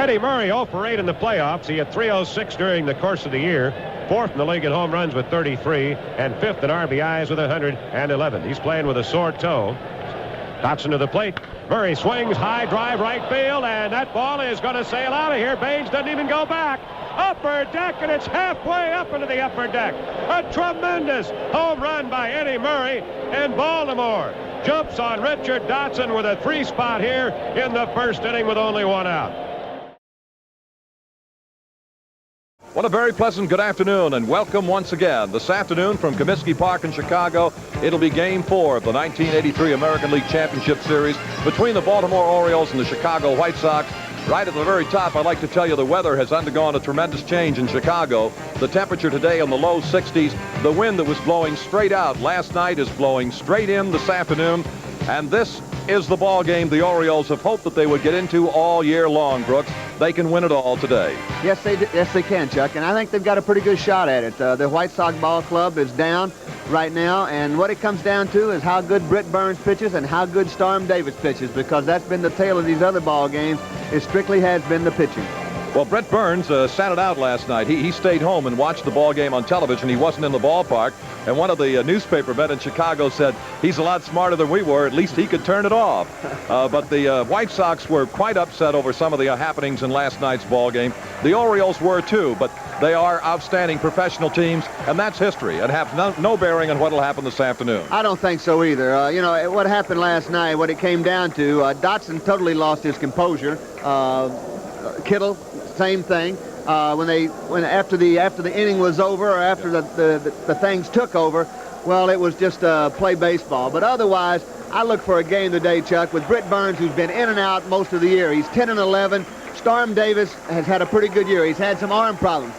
Eddie Murray 0 for 8 in the playoffs. He had 306 during the course of the year. 4th in the league in home runs with 33, and 5th in RBIs with 111. He's playing with a sore toe. Dotson to the plate. Murray swings, high drive, right field, and that ball is going to sail out of here. Baines doesn't even go back. Upper deck, and it's halfway up into the upper deck. A tremendous home run by Eddie Murray, and Baltimore jumps on Richard Dotson with a 3 spot here in the first inning with only 1 out. What a very pleasant good afternoon, and welcome once again. This afternoon from Comiskey Park in Chicago, it'll be Game 4 of the 1983 American League Championship Series between the Baltimore Orioles and the Chicago White Sox. Right at the very top, I'd like to tell you the weather has undergone a tremendous change in Chicago. The temperature today in the low 60s. The wind that was blowing straight out last night is blowing straight in this afternoon. And this is the ball game the Orioles have hoped that they would get into all year long, Brooks. They can win it all today. Yes, they can, Chuck. And I think they've got a pretty good shot at it. The White Sox ball club is down right now, and what it comes down to is how good Britt Burns pitches and how good Storm Davis pitches, because that's been the tale of these other ball games. It strictly has been the pitching. Well, Britt Burns sat it out last night. He stayed home and watched the ball game on television. He wasn't in the ballpark. And one of the newspaper men in Chicago said he's a lot smarter than we were. At least he could turn it off. But the White Sox were quite upset over some of the happenings in last night's ball game. The Orioles were too, but they are outstanding professional teams, and that's history. It has no bearing on what will happen this afternoon. I don't think so either. You know, what happened last night, what it came down to, Dotson totally lost his composure. Kittle, same thing. After the inning was over, or after the things took over, well, it was just play baseball. But otherwise, I look for a game today, Chuck, with Britt Burns, who's been in and out most of the year. He's 10-11. Storm Davis has had a pretty good year. He's had some arm problems.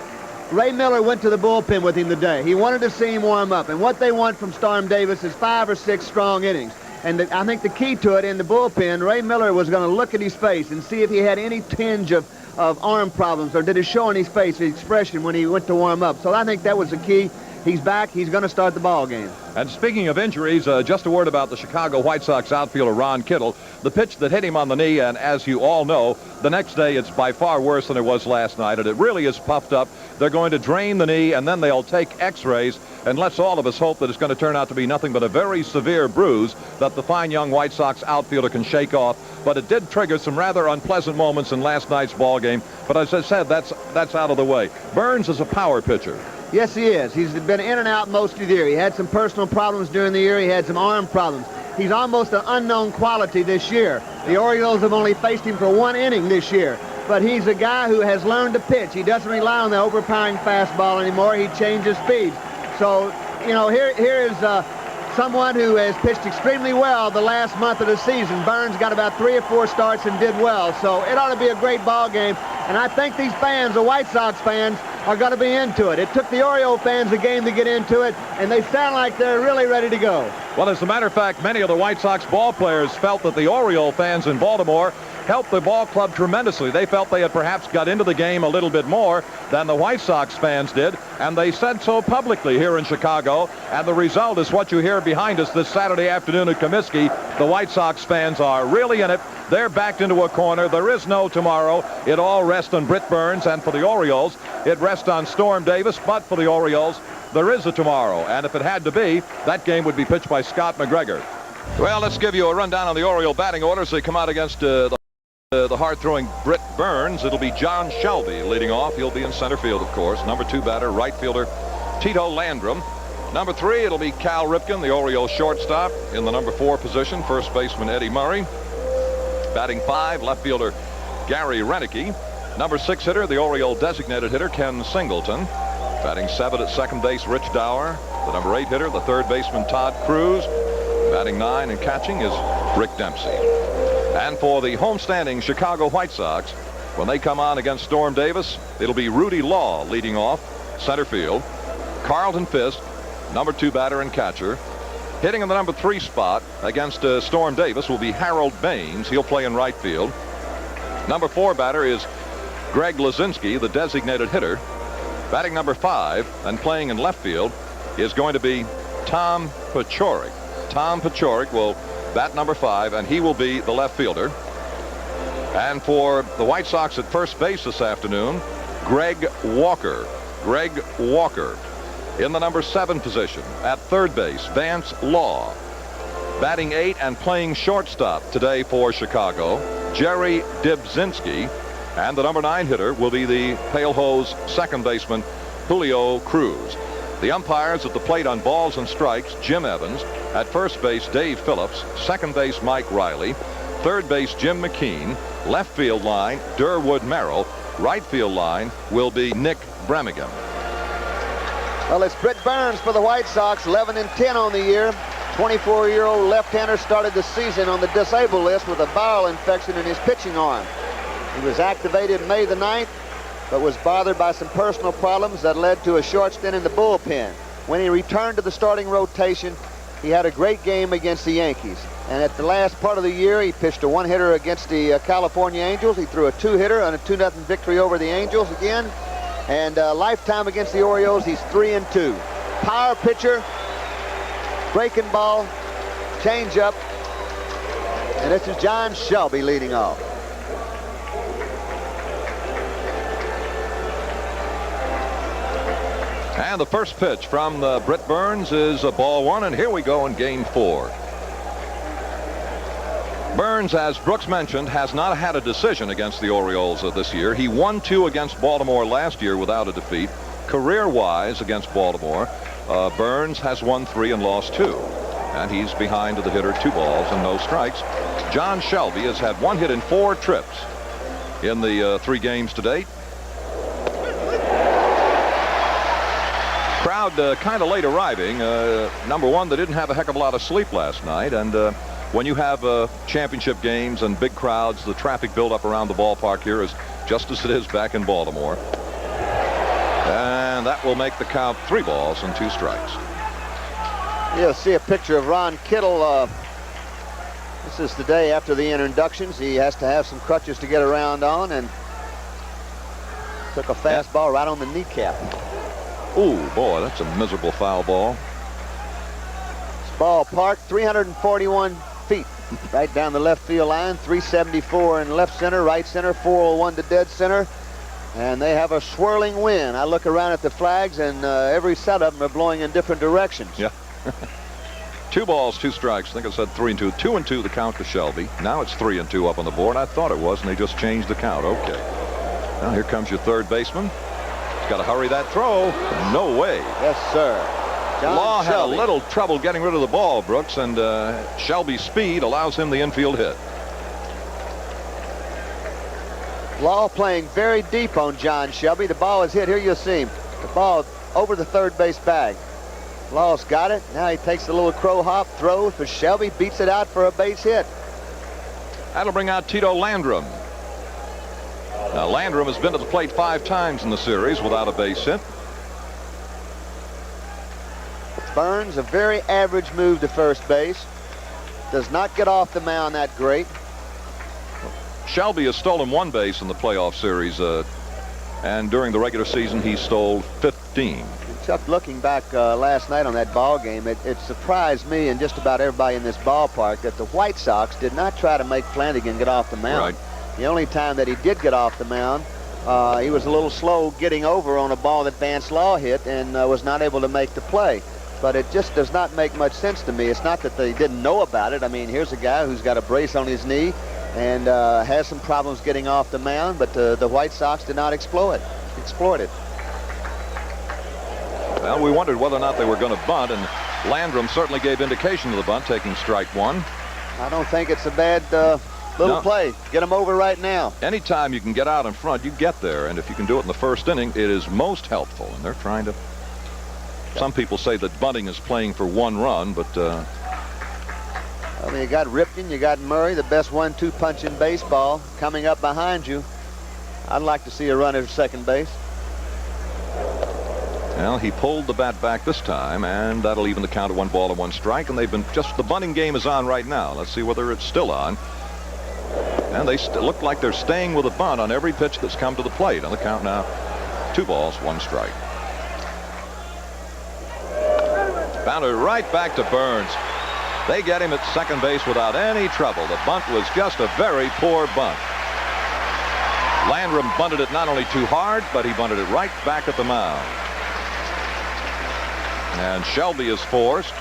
Ray Miller went to the bullpen with him today. He wanted to see him warm up, and what they want from Storm Davis is 5 or 6 strong innings. And I think the key to it in the bullpen, Ray Miller was going to look at his face and see if he had any tinge of arm problems, or did it show on his face, his expression when he went to warm up. So I think that was the key. He's back. He's going to start the ball game. And speaking of injuries, just a word about the Chicago White Sox outfielder Ron Kittle. The pitch that hit him on the knee, and as you all know, the next day it's by far worse than it was last night, and it really is puffed up. They're going to drain the knee, and then they'll take x-rays, and let's all of us hope that it's going to turn out to be nothing but a very severe bruise that the fine young White Sox outfielder can shake off. But it did trigger some rather unpleasant moments in last night's ball game. But as I said, that's out of the way. Burns is a power pitcher. Yes, he is. He's been in and out most of the year. He had some personal problems during the year. He had some arm problems. He's almost an unknown quality this year. The Orioles have only faced him for 1 inning this year. But he's a guy who has learned to pitch. He doesn't rely on the overpowering fastball anymore. He changes speeds. So, you know, here is someone who has pitched extremely well the last month of the season. Burns got about 3 or 4 starts and did well. So it ought to be a great ball game. And I think these fans, the White Sox fans, are going to be into it. It took the Oriole fans a game to get into it, and they sound like they're really ready to go. Well, as a matter of fact, many of the White Sox ball players felt that the Oriole fans in Baltimore helped the ball club tremendously. They felt they had perhaps got into the game a little bit more than the White Sox fans did, and they said so publicly here in Chicago, and the result is what you hear behind us this Saturday afternoon at Comiskey. The White Sox fans are really in it. They're backed into a corner. There is no tomorrow. It all rests on Britt Burns, and for the Orioles, it rests on Storm Davis. But for the Orioles, there is a tomorrow, and if it had to be, that game would be pitched by Scott McGregor. Well, let's give you a rundown on the Oriole batting orders. They come out against the hard-throwing Britt Burns. It'll be John Shelby leading off. He'll be in center field, of course. Number 2 batter, right fielder Tito Landrum. Number 3, it'll be Cal Ripken, the Orioles shortstop. In the number 4 position, first baseman Eddie Murray. Batting 5, left fielder Gary Renicky. Number 6 hitter, the Oriole designated hitter Ken Singleton. Batting 7 at second base, Rich Dower. The number 8 hitter, the third baseman Todd Cruz. Batting 9 and catching is Rick Dempsey. And for the homestanding Chicago White Sox, when they come on against Storm Davis, it'll be Rudy Law leading off center field. Carlton Fisk, number 2 batter and catcher. Hitting in the number 3 spot against Storm Davis will be Harold Baines. He'll play in right field. Number 4 batter is Greg Lazinski, the designated hitter. Batting number 5 and playing in left field is going to be Tom Paciorek. Tom Paciorek will bat number 5, and he will be the left fielder. And for the White Sox at first base this afternoon, Greg Walker. Greg Walker. In the number 7 position at third base, Vance Law. Batting 8 and playing shortstop today for Chicago, Jerry Dibzinski. And the number 9 hitter will be the Pale Hose second baseman, Julio Cruz. The umpires at the plate on balls and strikes, Jim Evans. At first base, Dave Phillips. Second base, Mike Riley. Third base, Jim McKean. Left field line, Durwood Merrill. Right field line will be Nick Bremigan. Well, it's Britt Burns for the White Sox, 11-10 on the year. 24-year-old left-hander started the season on the disabled list with a viral infection in his pitching arm. He was activated May the 9th, but was bothered by some personal problems that led to a short stint in the bullpen. When he returned to the starting rotation, he had a great game against the Yankees. And at the last part of the year, he pitched a one-hitter against the California Angels. He threw a two-hitter on a 2-0 victory over the Angels again. And lifetime against the Orioles, he's 3-2. Power pitcher, breaking ball, changeup. And this is John Shelby leading off. And the first pitch from Britt Burns is a ball 1, and here we go in game 4. Burns, as Brooks mentioned, has not had a decision against the Orioles this year. He won 2 against Baltimore last year without a defeat. Career-wise against Baltimore, Burns has won 3 and lost 2. And he's behind the hitter 2 balls and no strikes. John Shelby has had 1 hit in 4 trips in the 3 games to date. Crowd kind of late arriving. Number 1, they didn't have a heck of a lot of sleep last night, and when you have championship games and big crowds, the traffic buildup around the ballpark here is just as it is back in Baltimore. And that will make the count 3 balls and 2 strikes. You'll see a picture of Ron Kittle. This is the day after the introductions. He has to have some crutches to get around on, and took a fastball right on the kneecap. Ooh, boy, that's a miserable foul ball. This ballpark, 341 feet right down the left field line, 374 in left center, right center, 401 to dead center, and they have a swirling wind. I look around at the flags, and every set of them are blowing in different directions. Yeah. 2 balls, 2 strikes. I think I said 3-2. 2-2 the count to Shelby. Now it's 3-2 up on the board. I thought it was, and they just changed the count. Okay. Now here comes your third baseman. He's got to hurry that throw. No way. Yes, sir. John Law had a Shelby. little trouble getting rid of the ball, Brooks, and Shelby's speed allows him the infield hit. Law playing very deep on John Shelby. The ball is hit. Here you'll see him. The ball over the third base bag. Law's got it. Now he takes a little crow hop, throws for Shelby, beats it out for a base hit. That'll bring out Tito Landrum. Now Landrum has been to the plate 5 times in the series without a base hit. Burns, a very average move to first base. Does not get off the mound that great. Shelby has stolen 1 base in the playoff series, and during the regular season he stole 15. Chuck, looking back last night on that ball game, it surprised me and just about everybody in this ballpark that the White Sox did not try to make Flanagan get off the mound. Right. The only time that he did get off the mound, he was a little slow getting over on a ball that Vance Law hit and was not able to make the play. But it just does not make much sense to me. It's not that they didn't know about it. I mean, here's a guy who's got a brace on his knee and has some problems getting off the mound, but the White Sox did not exploit it. Well, we wondered whether or not they were going to bunt, and Landrum certainly gave indication of the bunt, taking strike 1. I don't think it's a bad little play. Get him over right now. Anytime you can get out in front, you get there, and if you can do it in the first inning, it is most helpful, and they're trying to. Some people say that bunting is playing for 1 run, but I mean, you got Ripken, you got Murray, the best 1-2 punch in baseball, coming up behind you. I'd like to see a run at second base. well, he pulled the bat back this time, and that'll even the count at 1 ball and 1 strike. And they've been just the bunting game is on right now. Let's see whether it's still on. And they look like they're staying with a bunt on every pitch that's come to the plate. On the count now, 2 balls, 1 strike. Bounded right back to Burns. They get him at second base without any trouble. The bunt was just a very poor bunt. Landrum bunted it not only too hard, but he bunted it right back at the mound. And Shelby is forced.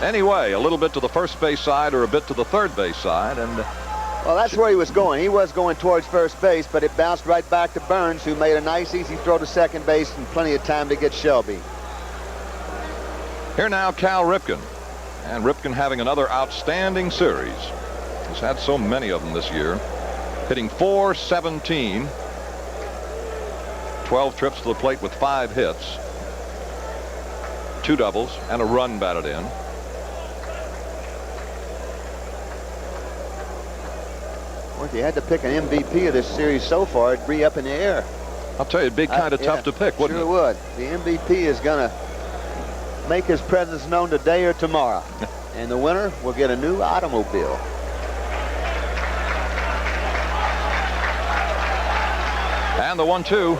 Anyway, a little bit to the first base side or a bit to the third base side, and well, that's where he was going. He was going towards first base, but it bounced right back to Burns, who made a nice, easy throw to second base and plenty of time to get Shelby. Here now, Cal Ripken. And Ripken having another outstanding series. He's had so many of them this year. Hitting .417. 12 trips to the plate with 5 hits. 2 doubles and a run batted in. Well, if you had to pick an MVP of this series so far, it'd be up in the air. I'll tell you, it'd be kind of tough to pick, wouldn't it? Sure would. The MVP is going to make his presence known today or tomorrow. And the winner will get a new automobile. And the 1-2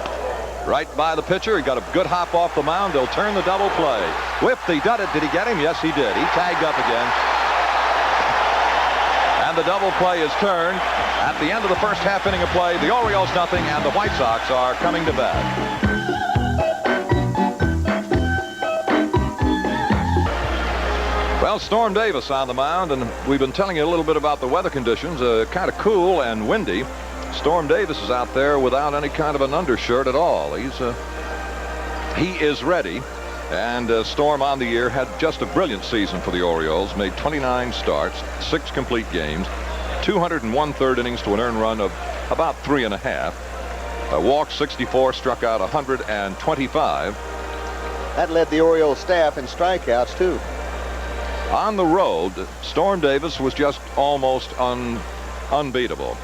right by the pitcher. He got a good hop off the mound. They'll turn the double play. Whipped, he did it. Did he get him? Yes, he did. He tagged up again. And the double play is turned. At the end of the first half inning of play, the Orioles nothing, and the White Sox are coming to bat. Well, Storm Davis on the mound, and we've been telling you a little bit about the weather conditions. Kind of cool and windy. Storm Davis is out there without any kind of an undershirt at all. He is ready. And Storm on the year had just a brilliant season for the Orioles. Made 29 starts, 6 complete games, 201 third innings to an earned run of about 3.5. Walked 64, struck out 125. That led the Orioles staff in strikeouts too. On the road, Storm Davis was just almost unbeatable.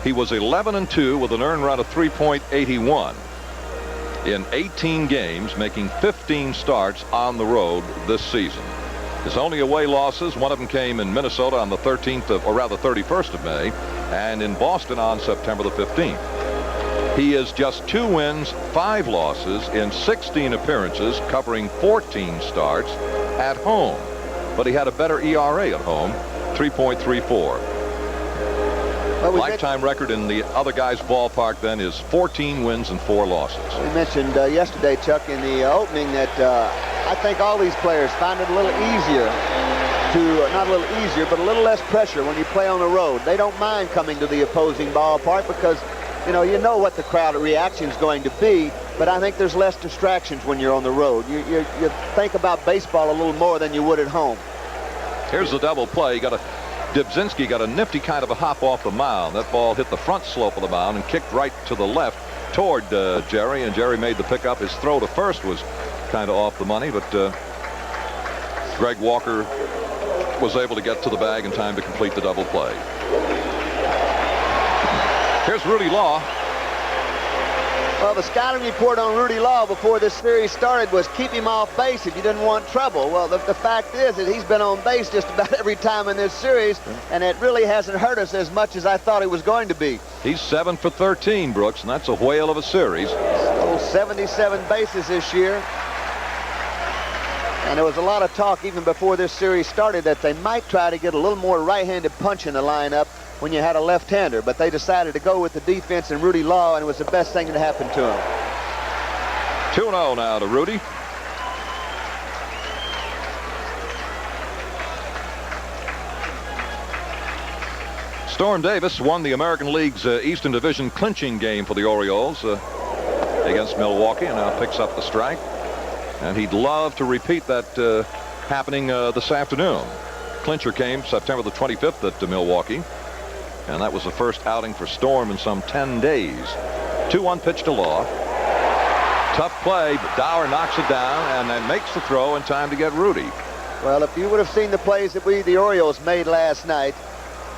He was 11-2 with an earned run of 3.81 in 18 games, making 15 starts on the road this season. His only away losses, one of them came in Minnesota on the 31st of May, and in Boston on September the 15th. He is just 2 wins, 5 losses in 16 appearances, covering 14 starts at home. But he had a better ERA at home, 3.34. Well, lifetime record in the other guy's ballpark then is 14 wins and 4 losses. We mentioned yesterday, Chuck, in the opening that I think all these players find it a little easier not a little easier, but a little less pressure when you play on the road. They don't mind coming to the opposing ballpark because you know what the crowd reaction is going to be, but I think there's less distractions when you're on the road. You think about baseball a little more than you would at home. Here's the double play. Dybzinski got a nifty kind of a hop off the mound. That ball hit the front slope of the mound and kicked right to the left toward Jerry, and Jerry made the pickup. His throw to first was kind of off the money, but Greg Walker was able to get to the bag in time to complete the double play. Here's Rudy Law. Well, the scouting report on Rudy Law before this series started was keep him off base if you didn't want trouble. Well, the fact is that he's been on base just about every time in this series, and it really hasn't hurt us as much as I thought it was going to be. He's 7 for 13, Brooks, and that's a whale of a series. Oh, 77 bases this year. And there was a lot of talk even before this series started that they might try to get a little more right-handed punch in the lineup when you had a left-hander, but they decided to go with the defense and Rudy Law, and it was the best thing that happened to him. 2-0 now to Rudy. Storm Davis won the American League's Eastern Division clinching game for the Orioles against Milwaukee, and now picks up the strike. And he'd love to repeat that happening this afternoon. Clincher came September the 25th at Milwaukee. And that was the first outing for Storm in some 10 days. 2-1 pitch to Law. Tough play, but Dower knocks it down and then makes the throw in time to get Rudy. Well, if you would have seen the plays that the Orioles made last night,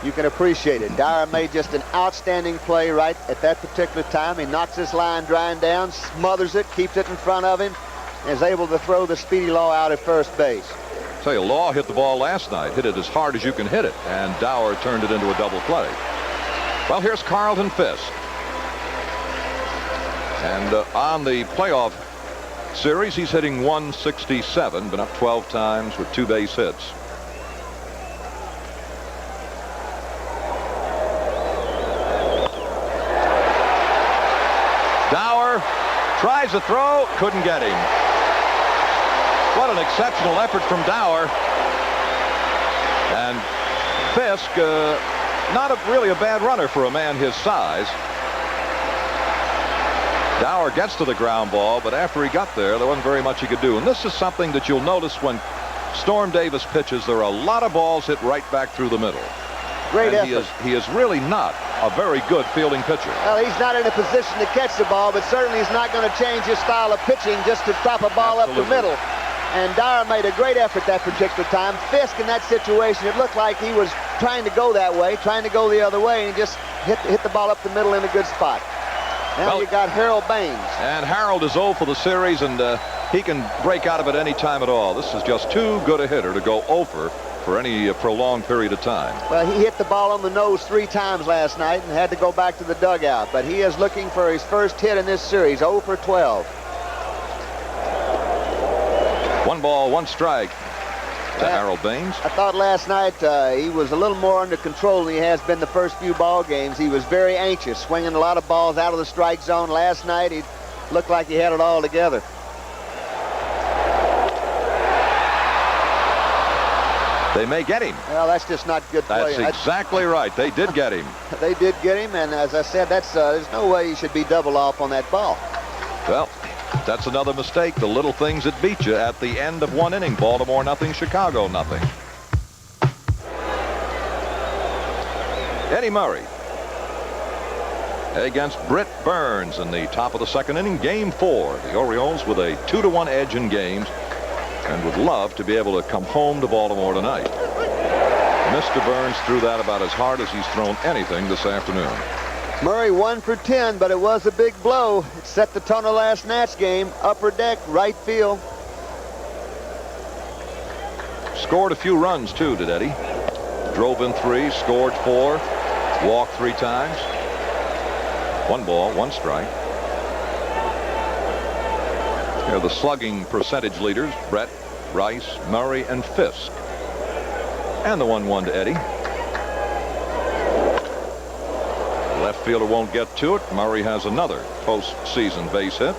you can appreciate it. Dower made just an outstanding play right at that particular time. He knocks this line drive down, smothers it, keeps it in front of him, and is able to throw the speedy Law out at first base. Tell you, Law hit the ball last night, hit it as hard as you can hit it, and Dower turned it into a double play. Well, here's Carlton Fisk. And on the playoff series, he's hitting .167, been up 12 times with 2 base hits. Tries to throw, couldn't get him. What an exceptional effort from Dower. And Fisk, not really a bad runner for a man his size. Dower gets to the ground ball, but after he got there wasn't very much he could do. And this is something that you'll notice when Storm Davis pitches. There are a lot of balls hit right back through the middle. Great and effort. He is really not a very good fielding pitcher. Well, he's not in a position to catch the ball, but certainly he's not going to change his style of pitching just to stop a ball up the middle. And Dower made a great effort that particular time. Fisk in that situation, it looked like he was trying to go that way, trying to go the other way, and he just hit the ball up the middle in a good spot. Now you got Harold Baines. And Harold is 0 for the series, and he can break out of it any time at all. This is just too good a hitter to go over for any prolonged period of time. Well, he hit the ball on the nose 3 times last night and had to go back to the dugout. But he is looking for his first hit in this series, 0 for 12. 1 ball, 1 strike to Harold Baines. I thought last night he was a little more under control than he has been the first few ball games. He was very anxious, swinging a lot of balls out of the strike zone. Last night he looked like he had it all together. They may get him. Well, that's just not good play. That's exactly right. They did get him. They did get him, and as I said, there's no way he should be double off on that ball. Well, that's another mistake. The little things that beat you at the end of 1 inning. Baltimore nothing, Chicago nothing. Eddie Murray against Britt Burns in the top of the 2nd inning, game 4. The Orioles with a 2-1 edge in games, and would love to be able to come home to Baltimore tonight. Mr. Burns threw that about as hard as he's thrown anything this afternoon. Murray 1 for 10, but it was a big blow. It set the tone of last night's game. Upper deck, right field. Scored a few runs too, did Eddie? Drove in 3, scored 4, walked 3 times. 1 ball, 1 strike. Here are the slugging percentage leaders: Brett, Rice, Murray, and Fisk. And the 1-1 to Eddie. The left fielder won't get to it. Murray has another postseason base hit.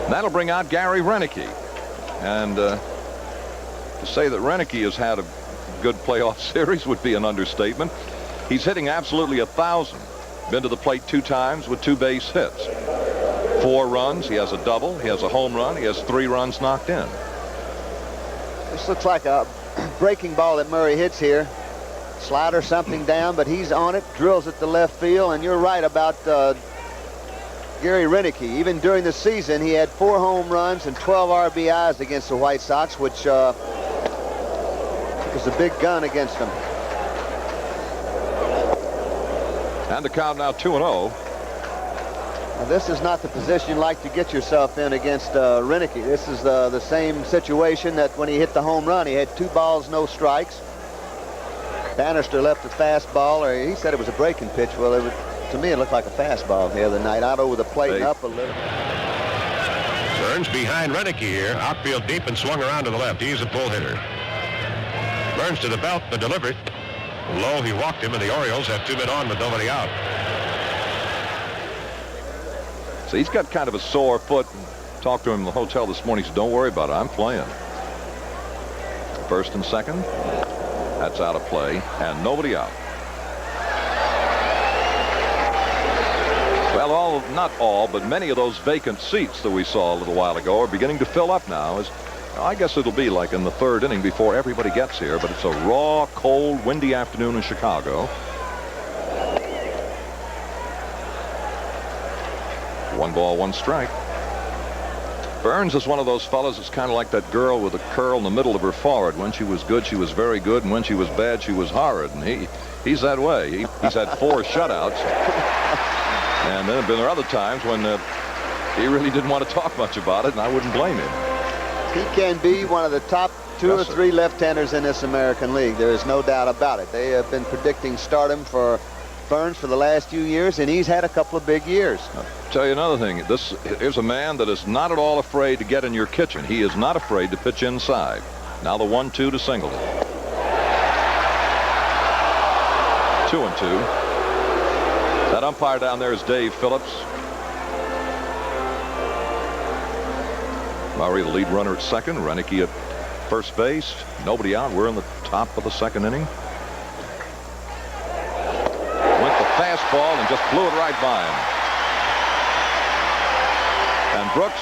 That'll bring out Gary Renicky. And to say that Renicky has had a good playoff series would be an understatement. He's hitting absolutely 1,000. Been to the plate 2 times with 2 base hits. 4 runs. He has a double. He has a home run. He has 3 runs knocked in. This looks like a breaking ball that Murray hits here. Slider something down, but he's on it. Drills it to left field. And you're right about Gary Renicky. Even during the season, he had 4 home runs and 12 RBIs against the White Sox, which was a big gun against them. And the count now 2-0. Now, this is not the position you like to get yourself in against Renicky. This is the same situation that when he hit the home run, he had 2 balls, no strikes. Bannister left a fastball, or he said it was a breaking pitch. Well, to me, it looked like a fastball the other night, out over the plate and up a little. Burns behind Renicky here, outfield deep and swung around to the left. He's a pull hitter. Burns to the belt, but delivered. Low, he walked him, and the Orioles have 2 men on with nobody out. So he's got kind of a sore foot. Talked to him in the hotel this morning. He said, "Don't worry about it. I'm playing." 1st and 2nd. That's out of play, and nobody out. Well, not all, but many of those vacant seats that we saw a little while ago are beginning to fill up now. I guess it'll be like in the 3rd inning before everybody gets here, but it's a raw, cold, windy afternoon in Chicago. 1 ball, 1 strike. Burns is one of those fellas that's kind of like that girl with a curl in the middle of her forehead. When she was good, she was very good, and when she was bad, she was horrid. And he's that way. He's had 4 shutouts. And then there have been other times when he really didn't want to talk much about it, and I wouldn't blame him. He can be one of the top 2 or 3 left-handers in this American League. There is no doubt about it. They have been predicting stardom for Burns for the last few years, and he's had a couple of big years. I'll tell you another thing. Here's a man that is not at all afraid to get in your kitchen. He is not afraid to pitch inside. Now the 1-2 to Singleton. 2-2. That umpire down there is Dave Phillips. Murray, the lead runner at second. Renicky at first base. Nobody out. We're in the top of the second inning. Went the fastball and just blew it right by him. And Brooks,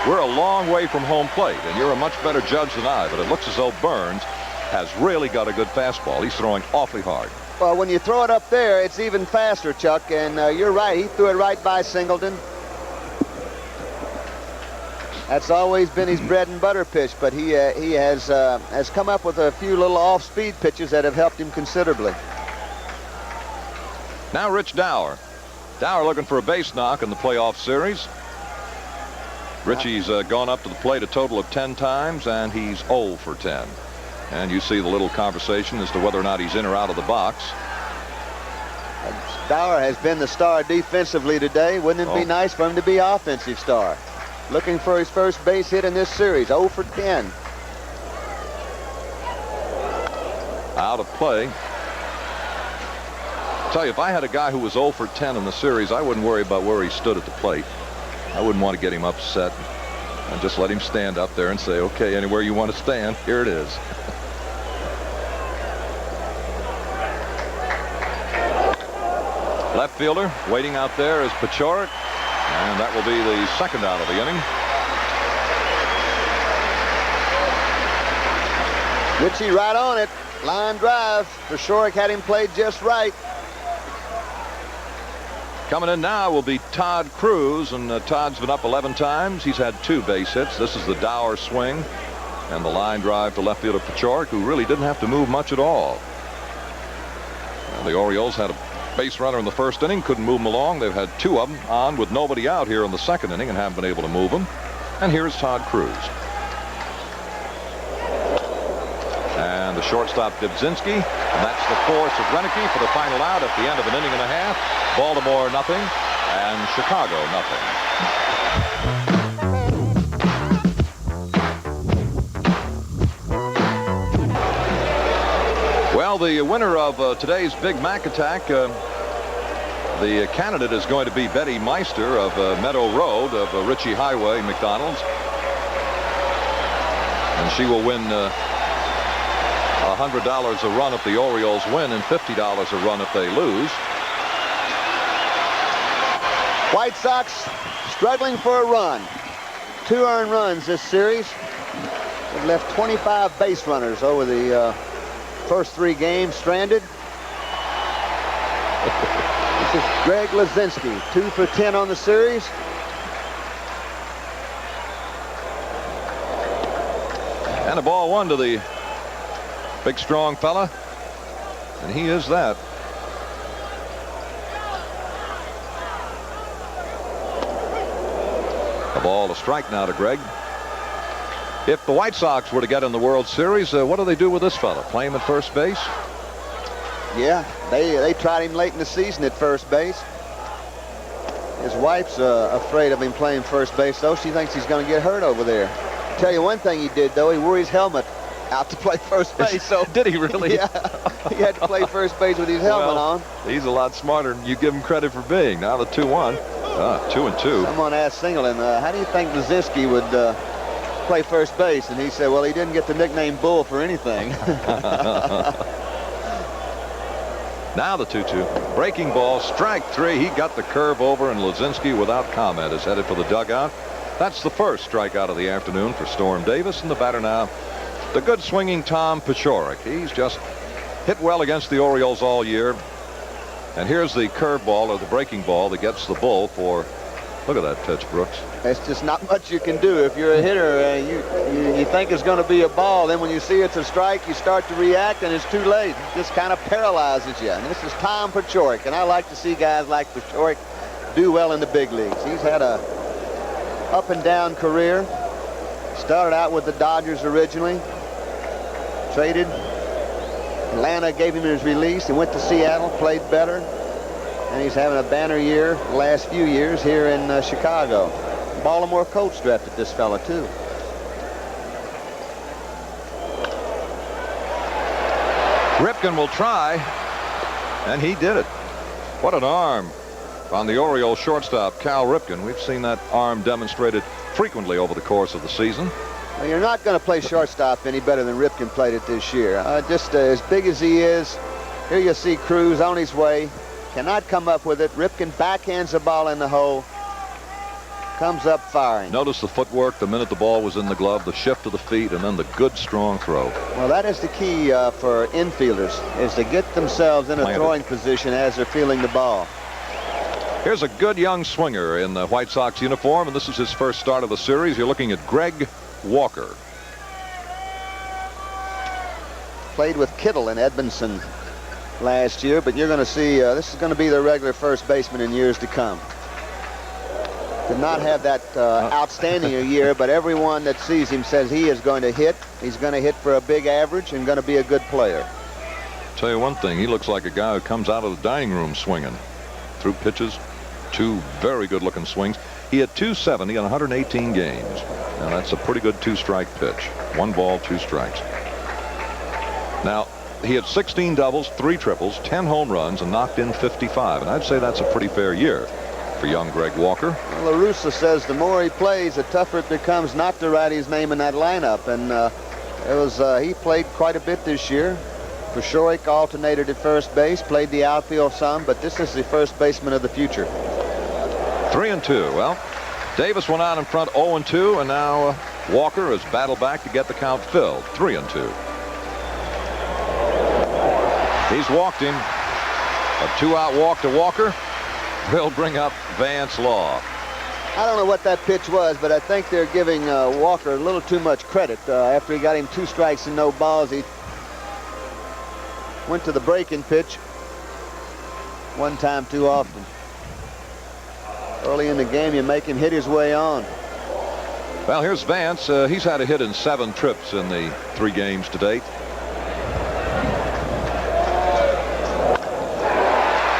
we're a long way from home plate, and you're a much better judge than I, but it looks as though Burns has really got a good fastball. He's throwing awfully hard. Well, when you throw it up there, it's even faster, Chuck, and you're right. He threw it right by Singleton. That's always been his bread and butter pitch, but he has come up with a few little off-speed pitches that have helped him considerably. Now Rich Dower. Dower looking for a base knock in the playoff series. Richie's gone up to the plate a total of 10 times, and he's 0 for 10. And you see the little conversation as to whether or not he's in or out of the box. Dower has been the star defensively today. Wouldn't it be nice for him to be offensive star? Looking for his first base hit in this series. 0 for 10. Out of play. I tell you, if I had a guy who was 0 for 10 in the series, I wouldn't worry about where he stood at the plate. I wouldn't want to get him upset. And just let him stand up there and say, okay, anywhere you want to stand, here it is. Left fielder waiting out there is Pachorik, and that will be the second out of the inning. Richie right on it. Line drive. Pachorik had him played just right. Coming in now will be Todd Cruz, and Todd's been up 11 times. He's had 2 base hits. This is the Dower swing and the line drive to left fielder Pachorik, who really didn't have to move much at all. And the Orioles had a base runner in the first inning, couldn't move him along. They've had 2 of them on with nobody out here in the second inning and haven't been able to move them. And here's Todd Cruz. And the shortstop Dybzinski, and that's the force of Renicky for the final out at the end of an inning and a half. Baltimore nothing and Chicago nothing. Well, the winner of today's Big Mac attack, the candidate is going to be Betty Meister of Meadow Road of Ritchie Highway McDonald's, and she will win $100 a run if the Orioles win and $50 a run if they lose. White Sox struggling for a run. 2 earned runs this series. They've left 25 base runners over the first 3 games stranded. This is Greg Lazinski, 2 for 10 on the series. And a ball 1 to the big strong fella, and he is that. A ball, a strike now to Greg. If the White Sox were to get in the World Series, what do they do with this fella? Play him at first base? Yeah, they tried him late in the season at first base. His wife's afraid of him playing first base, though. She thinks he's going to get hurt over there. Tell you one thing he did, though, he wore his helmet out to play first base. So did he really? Yeah, he had to play first base with his helmet on. He's a lot smarter than you give him credit for being. Now the 2-1. 2-2. Someone asked Singleton, how do you think Lazinski would play first base? And he said, well, he didn't get the nickname Bull for anything. Now the 2-2. Breaking ball, strike 3. He got the curve over, and Lazinski, without comment, is headed for the dugout. That's the first strikeout of the afternoon for Storm Davis, and the batter now, the good swinging Tom Pachorik. He's just hit well against the Orioles all year. And here's the curveball, or the breaking ball, that gets the Bull for, look at that pitch, Brooks. There's just not much you can do. If you're a hitter, you think it's going to be a ball. Then when you see it's a strike, you start to react, and it's too late. It just kind of paralyzes you. And this is Tom Pachorik, and I like to see guys like Pachorik do well in the big leagues. He's had a up and down career. Started out with the Dodgers originally. Traded. Atlanta gave him his release. He went to Seattle, played better, and he's having a banner year the last few years here in Chicago. Baltimore Colts drafted this fella too. Ripken will try, and he did it. What an arm. on the Orioles shortstop, Cal Ripken. We've seen that arm demonstrated frequently over the course of the season. Well, you're not going to play shortstop any better than Ripken played it this year. Just as big as he is, here you see Cruz on his way. Cannot come up with it. Ripken backhands the ball in the hole. Comes up firing. Notice the footwork the minute the ball was in the glove, the shift of the feet, and then the good, strong throw. Well, that is the key for infielders, is to get themselves in a throwing position as they're fielding the ball. Here's a good young swinger in the White Sox uniform, and this is his first start of the series. You're looking at Greg Walker. Played with Kittle and Edmondson last year, but you're going to see this is going to be the regular first baseman in years to come. Did not have that outstanding a year, but everyone that sees him says he is going to hit. He's going to hit for a big average and going to be a good player. Tell you one thing, he looks like a guy who comes out of the dining room swinging. Through pitches, 2 very good-looking swings. He had 270 in 118 games. Now that's a pretty good 2-strike pitch. 1 ball, 2 strikes. Now he had 16 doubles, 3 triples, 10 home runs, and knocked in 55. And I'd say that's a pretty fair year for young Greg Walker. Well, La Russa says the more he plays, the tougher it becomes not to write his name in that lineup. And he played quite a bit this year. Pashorik alternated at first base, played the outfield some, but this is the first baseman of the future. 3-2. Well, Davis went out in front 0-2, and now Walker has battled back to get the count filled. 3-2. He's walked him. A 2-out walk to Walker will bring up Vance Law. I don't know what that pitch was, but I think they're giving Walker a little too much credit. After he got him 2 strikes and no balls, he went to the breaking pitch one time too often. Early in the game, you make him hit his way on. Well, here's Vance. He's had a hit in 7 trips in the 3 games to date.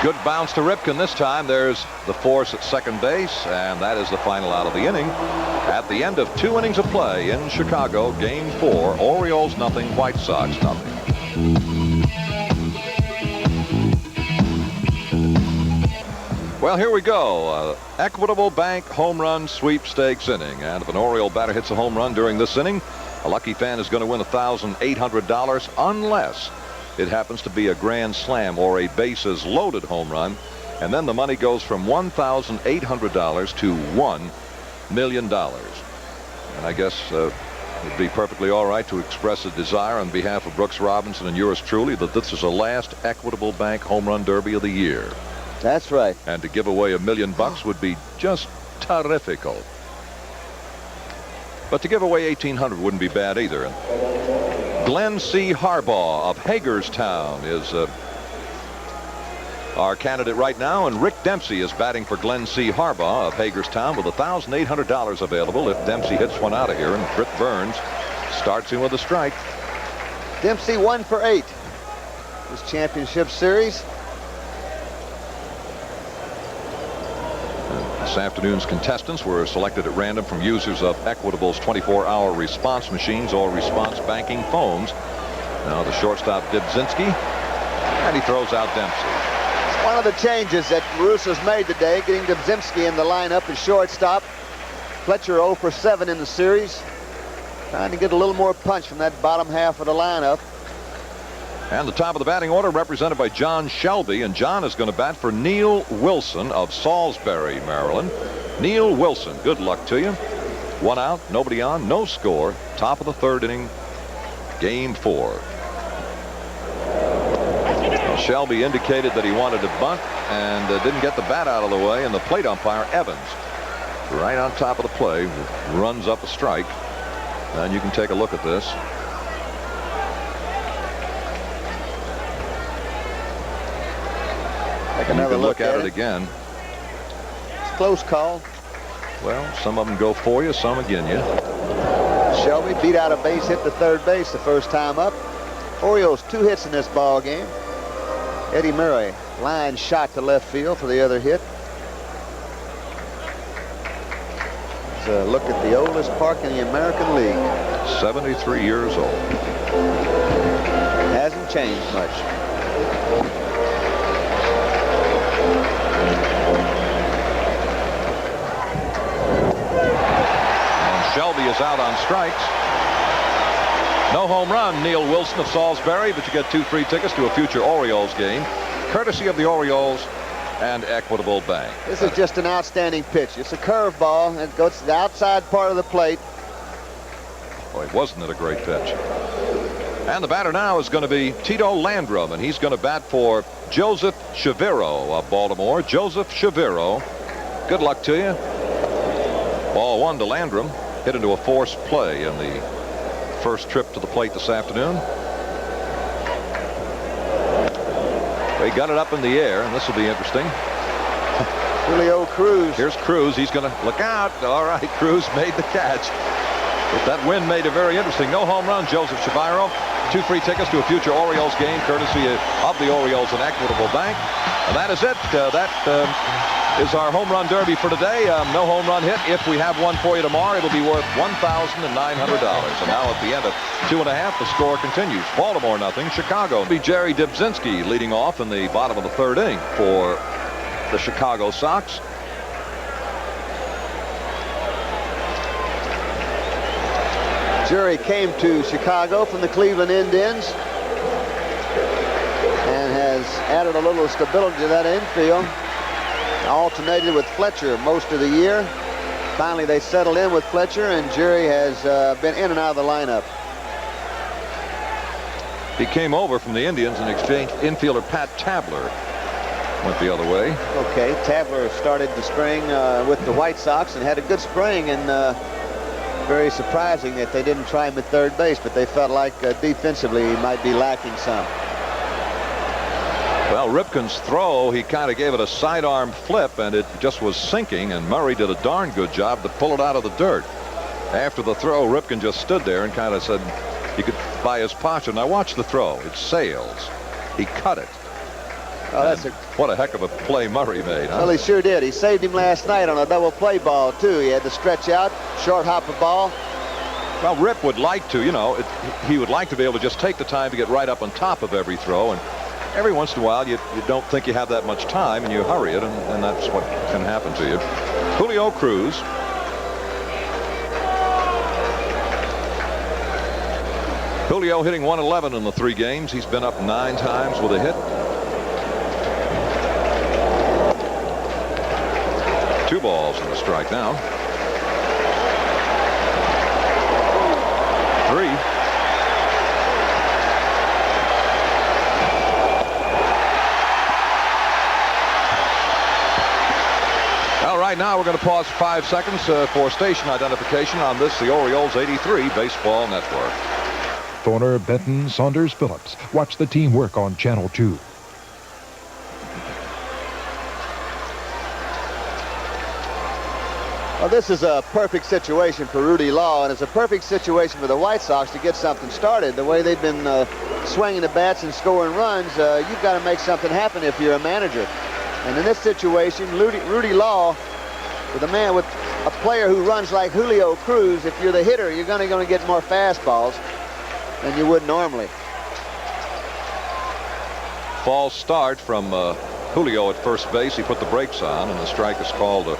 Good bounce to Ripken this time. There's the force at second base, and that is the final out of the inning. At the end of 2 innings of play in Chicago, Game 4, Orioles nothing, White Sox nothing. Well, here we go. Equitable Bank home run sweepstakes inning. And if an Oriole batter hits a home run during this inning, a lucky fan is going to win $1,800 unless it happens to be a grand slam or a bases loaded home run. And then the money goes from $1,800 to $1 million. And I guess it would be perfectly all right to express a desire on behalf of Brooks Robinson and yours truly that this is the last Equitable Bank home run derby of the year. That's right. And to give away $1 million would be just terrifical. But to give away $1,800 wouldn't be bad either. And Glenn C. Harbaugh of Hagerstown is our candidate right now, and Rick Dempsey is batting for Glenn C. Harbaugh of Hagerstown with $1,800 available if Dempsey hits one out of here, and Britt Burns starts him with a strike. Dempsey 1 for 8 this championship series. This afternoon's contestants were selected at random from users of Equitable's 24-hour response machines or response banking phones. Now the shortstop Dibzinski, and he throws out Dempsey. It's one of the changes that Russa's made today, getting Dibzinski in the lineup as shortstop. Fletcher 0 for 7 in the series. Trying to get a little more punch from that bottom half of the lineup. And the top of the batting order represented by John Shelby, and John is going to bat for Neil Wilson of Salisbury, Maryland. Neil Wilson, good luck to you. 1 out, nobody on, no score. Top of the 3rd inning, Game 4. Shelby indicated that he wanted to bunt and didn't get the bat out of the way, and the plate umpire, Evans, right on top of the play, runs up a strike. And you can take a look at this. Another look at it again. It's a close call. Well, some of them go for you, some again you. Shelby beat out a base hit to third base the first time up. Orioles 2 hits in this ball game. Eddie Murray line shot to left field for the other hit. It's a look at the oldest park in the American League. 73 years old. Hasn't changed much. is out on strikes. No home run, Neil Wilson of Salisbury, but you get 2 free tickets to a future Orioles game, courtesy of the Orioles and Equitable Bank. This is just an outstanding pitch. It's a curveball. It goes to the outside part of the plate. Boy, wasn't it a great pitch? And the batter now is going to be Tito Landrum, and he's going to bat for Joseph Chaviro of Baltimore. Joseph Chaviro, good luck to you. Ball 1 to Landrum, hit into a forced play in the first trip to the plate this afternoon. They got it up in the air, and this will be interesting. Julio Cruz. Here's Cruz. He's going to look out. All right, Cruz made the catch. But that win made it very interesting. No home run, Joseph Chaviro. 2 free tickets to a future Orioles game, courtesy of the Orioles and Equitable Bank. And that is it. That is our home run derby for today. No home run hit. If we have one for you tomorrow, it'll be worth $1,900. And now at the end of 2.5, the score continues. Baltimore nothing. Chicago. It'll be Jerry Dybzinski leading off in the bottom of the 3rd inning for the Chicago Sox. Jerry came to Chicago from the Cleveland Indians and has added a little stability to that infield. Alternated with Fletcher most of the year. Finally, they settled in with Fletcher, and Jerry has been in and out of the lineup. He came over from the Indians and exchanged infielder Pat Tabler. Went the other way. Okay, Tabler started the spring with the White Sox and had a good spring, and very surprising that they didn't try him at 3rd base, but they felt like defensively he might be lacking some. Well, Ripken's throw, he kind of gave it a sidearm flip, and it just was sinking, and Murray did a darn good job to pull it out of the dirt. After the throw, Ripken just stood there and kind of said he could buy his posture. Now watch the throw. It sails. He cut it. Oh, what a heck of a play Murray made. Huh? Well, he sure did. He saved him last night on a double play ball, too. He had to stretch out, short hop a ball. Well, Rip would like to, you know, he would like to be able to just take the time to get right up on top of every throw. And every once in a while, you don't think you have that much time, and you hurry it, and that's what can happen to you. Julio Cruz. Julio hitting 111 in the 3 games. He's been up 9 times with a hit. 2 balls and a strike now. 3. All right, now we're going to pause 5 seconds for station identification on this, the Orioles 83 Baseball Network. Thorner, Benton, Saunders, Phillips. Watch the team work on Channel 2. Well, this is a perfect situation for Rudy Law, and it's a perfect situation for the White Sox to get something started. The way they've been swinging the bats and scoring runs, you've got to make something happen if you're a manager. And in this situation, Rudy Law, with a player who runs like Julio Cruz, if you're the hitter, you're going to get more fastballs than you would normally. False start from Julio at first base. He put the brakes on, and the strike is called to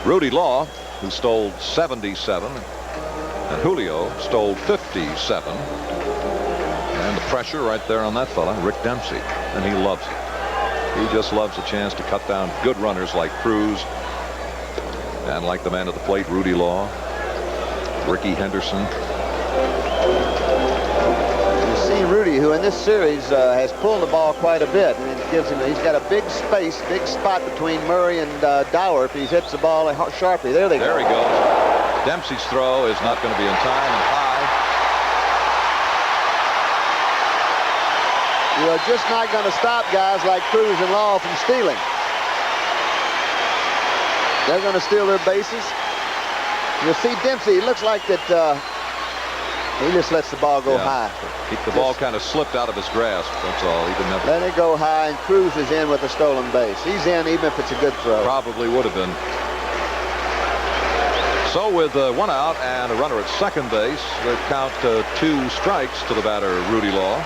Rudy Law, who stole 77, and Julio stole 57. And the pressure right there on that fella, Rick Dempsey, and he loves it. He just loves a chance to cut down good runners like Cruz and like the man at the plate, Rudy Law, Ricky Henderson. You see Rudy, who in this series has pulled the ball quite a bit, and it gives him, he's got a big space, big spot between Murray and Dower if he hits the ball sharply. There they go. There he goes. Dempsey's throw is not going to be in time and high. You are just not going to stop guys like Cruz and Law from stealing. They're going to steal their bases. You'll see Dempsey, it looks like that he just lets the ball go high. The ball kind of slipped out of his grasp, that's all. He didn't have let it go high, and Cruz is in with a stolen base. He's in even if it's a good throw. Probably would have been. So with 1 out and a runner at second base, they count 2 strikes to the batter, Rudy Law.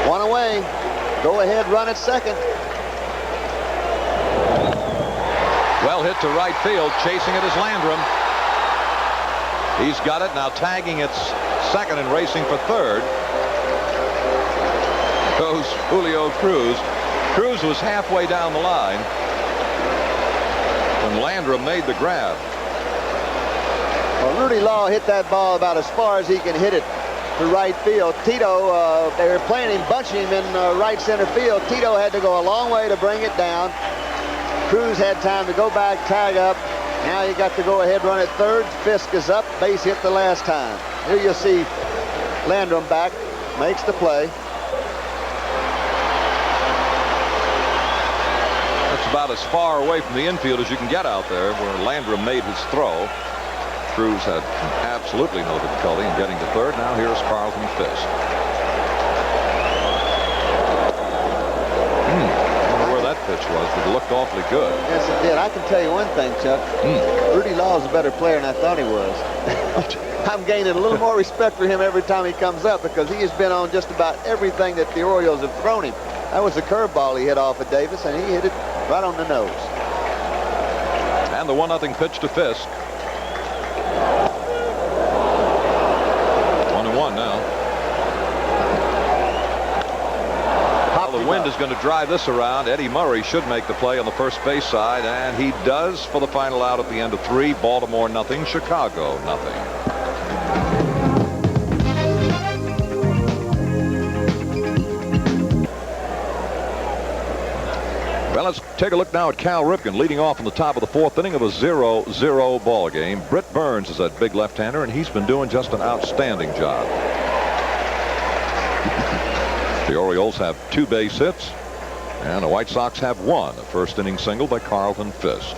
One away. Go ahead, run at second. hit to right field. Chasing it is Landrum. He's got it now, tagging it second and racing for third goes Julio Cruz. Cruz was halfway down the line when Landrum made the grab. Well, Rudy Law hit that ball about as far as he can hit it to right field. Tito, they were playing him, bunching him in right center field. Tito had to go a long way to bring it down. Cruz had time to go back, tag up. Now you got to go ahead, run at third. Fisk is up, base hit the last time. Here you'll see Landrum back, makes the play. That's about as far away from the infield as you can get out there, where Landrum made his throw. Cruz had absolutely no difficulty in getting to third. Now here's Carlton Fisk. I don't know where that pitch was, but it looked awfully good. Yes, it did. I can tell you one thing, Chuck. Rudy Law is a better player than I thought he was. I'm gaining a little more respect for him every time he comes up, because he has been on just about everything that the Orioles have thrown him. That was a curveball he hit off of Davis, and he hit it right on the nose. And the 1-0 pitch to Fisk. 1-1 now. Well, the wind is going to drive this around. Eddie Murray should make the play on the first base side, and he does for the final out at the end of 3. Baltimore nothing, Chicago nothing. Well, let's take a look now at Cal Ripken leading off in the top of the 4th inning of a 0-0 ball game. Britt Burns is that big left-hander, and he's been doing just an outstanding job. The Orioles have 2 base hits, and the White Sox have 1. A first-inning single by Carlton Fisk.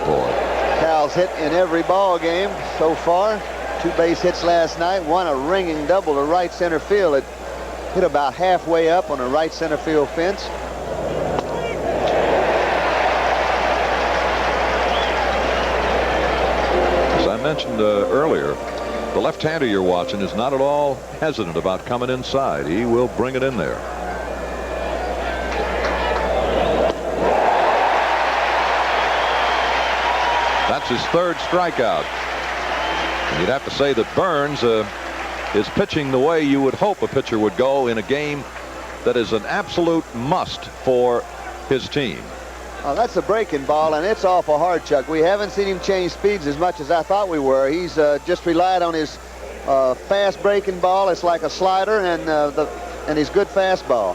Boy. Cal's hit in every ball game so far. 2 base hits last night. One a ringing double to right center field. It hit about halfway up on a right center field fence. As I mentioned earlier, the left-hander you're watching is not at all hesitant about coming inside. He will bring it in there. That's his 3rd strikeout. And you'd have to say that Burns is pitching the way you would hope a pitcher would go in a game that is an absolute must for his team. That's a breaking ball, and it's awful hard, Chuck. We haven't seen him change speeds as much as I thought we were. He's just relied on his fast breaking ball. It's like a slider, and his good fastball.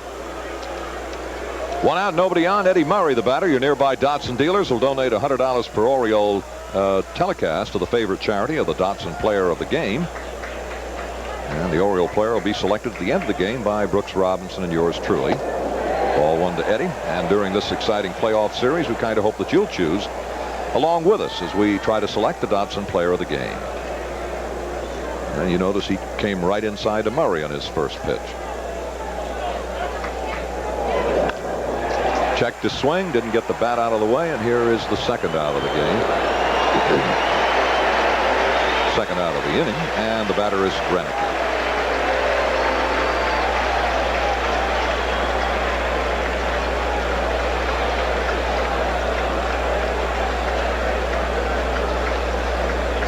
1 out, nobody on. Eddie Murray, the batter. Your nearby Datsun dealers will donate $100 per Oriole telecast to the favorite charity of the Datsun Player of the Game. And the Oriole player will be selected at the end of the game by Brooks Robinson and yours truly. Ball 1 to Eddie. And during this exciting playoff series, we kind of hope that you'll choose along with us as we try to select the Datsun Player of the Game. And you notice he came right inside to Murray on his first pitch. Checked his swing, didn't get the bat out of the way, and here is the 2nd out of the game. 2nd out of the inning, and the batter is Grenick.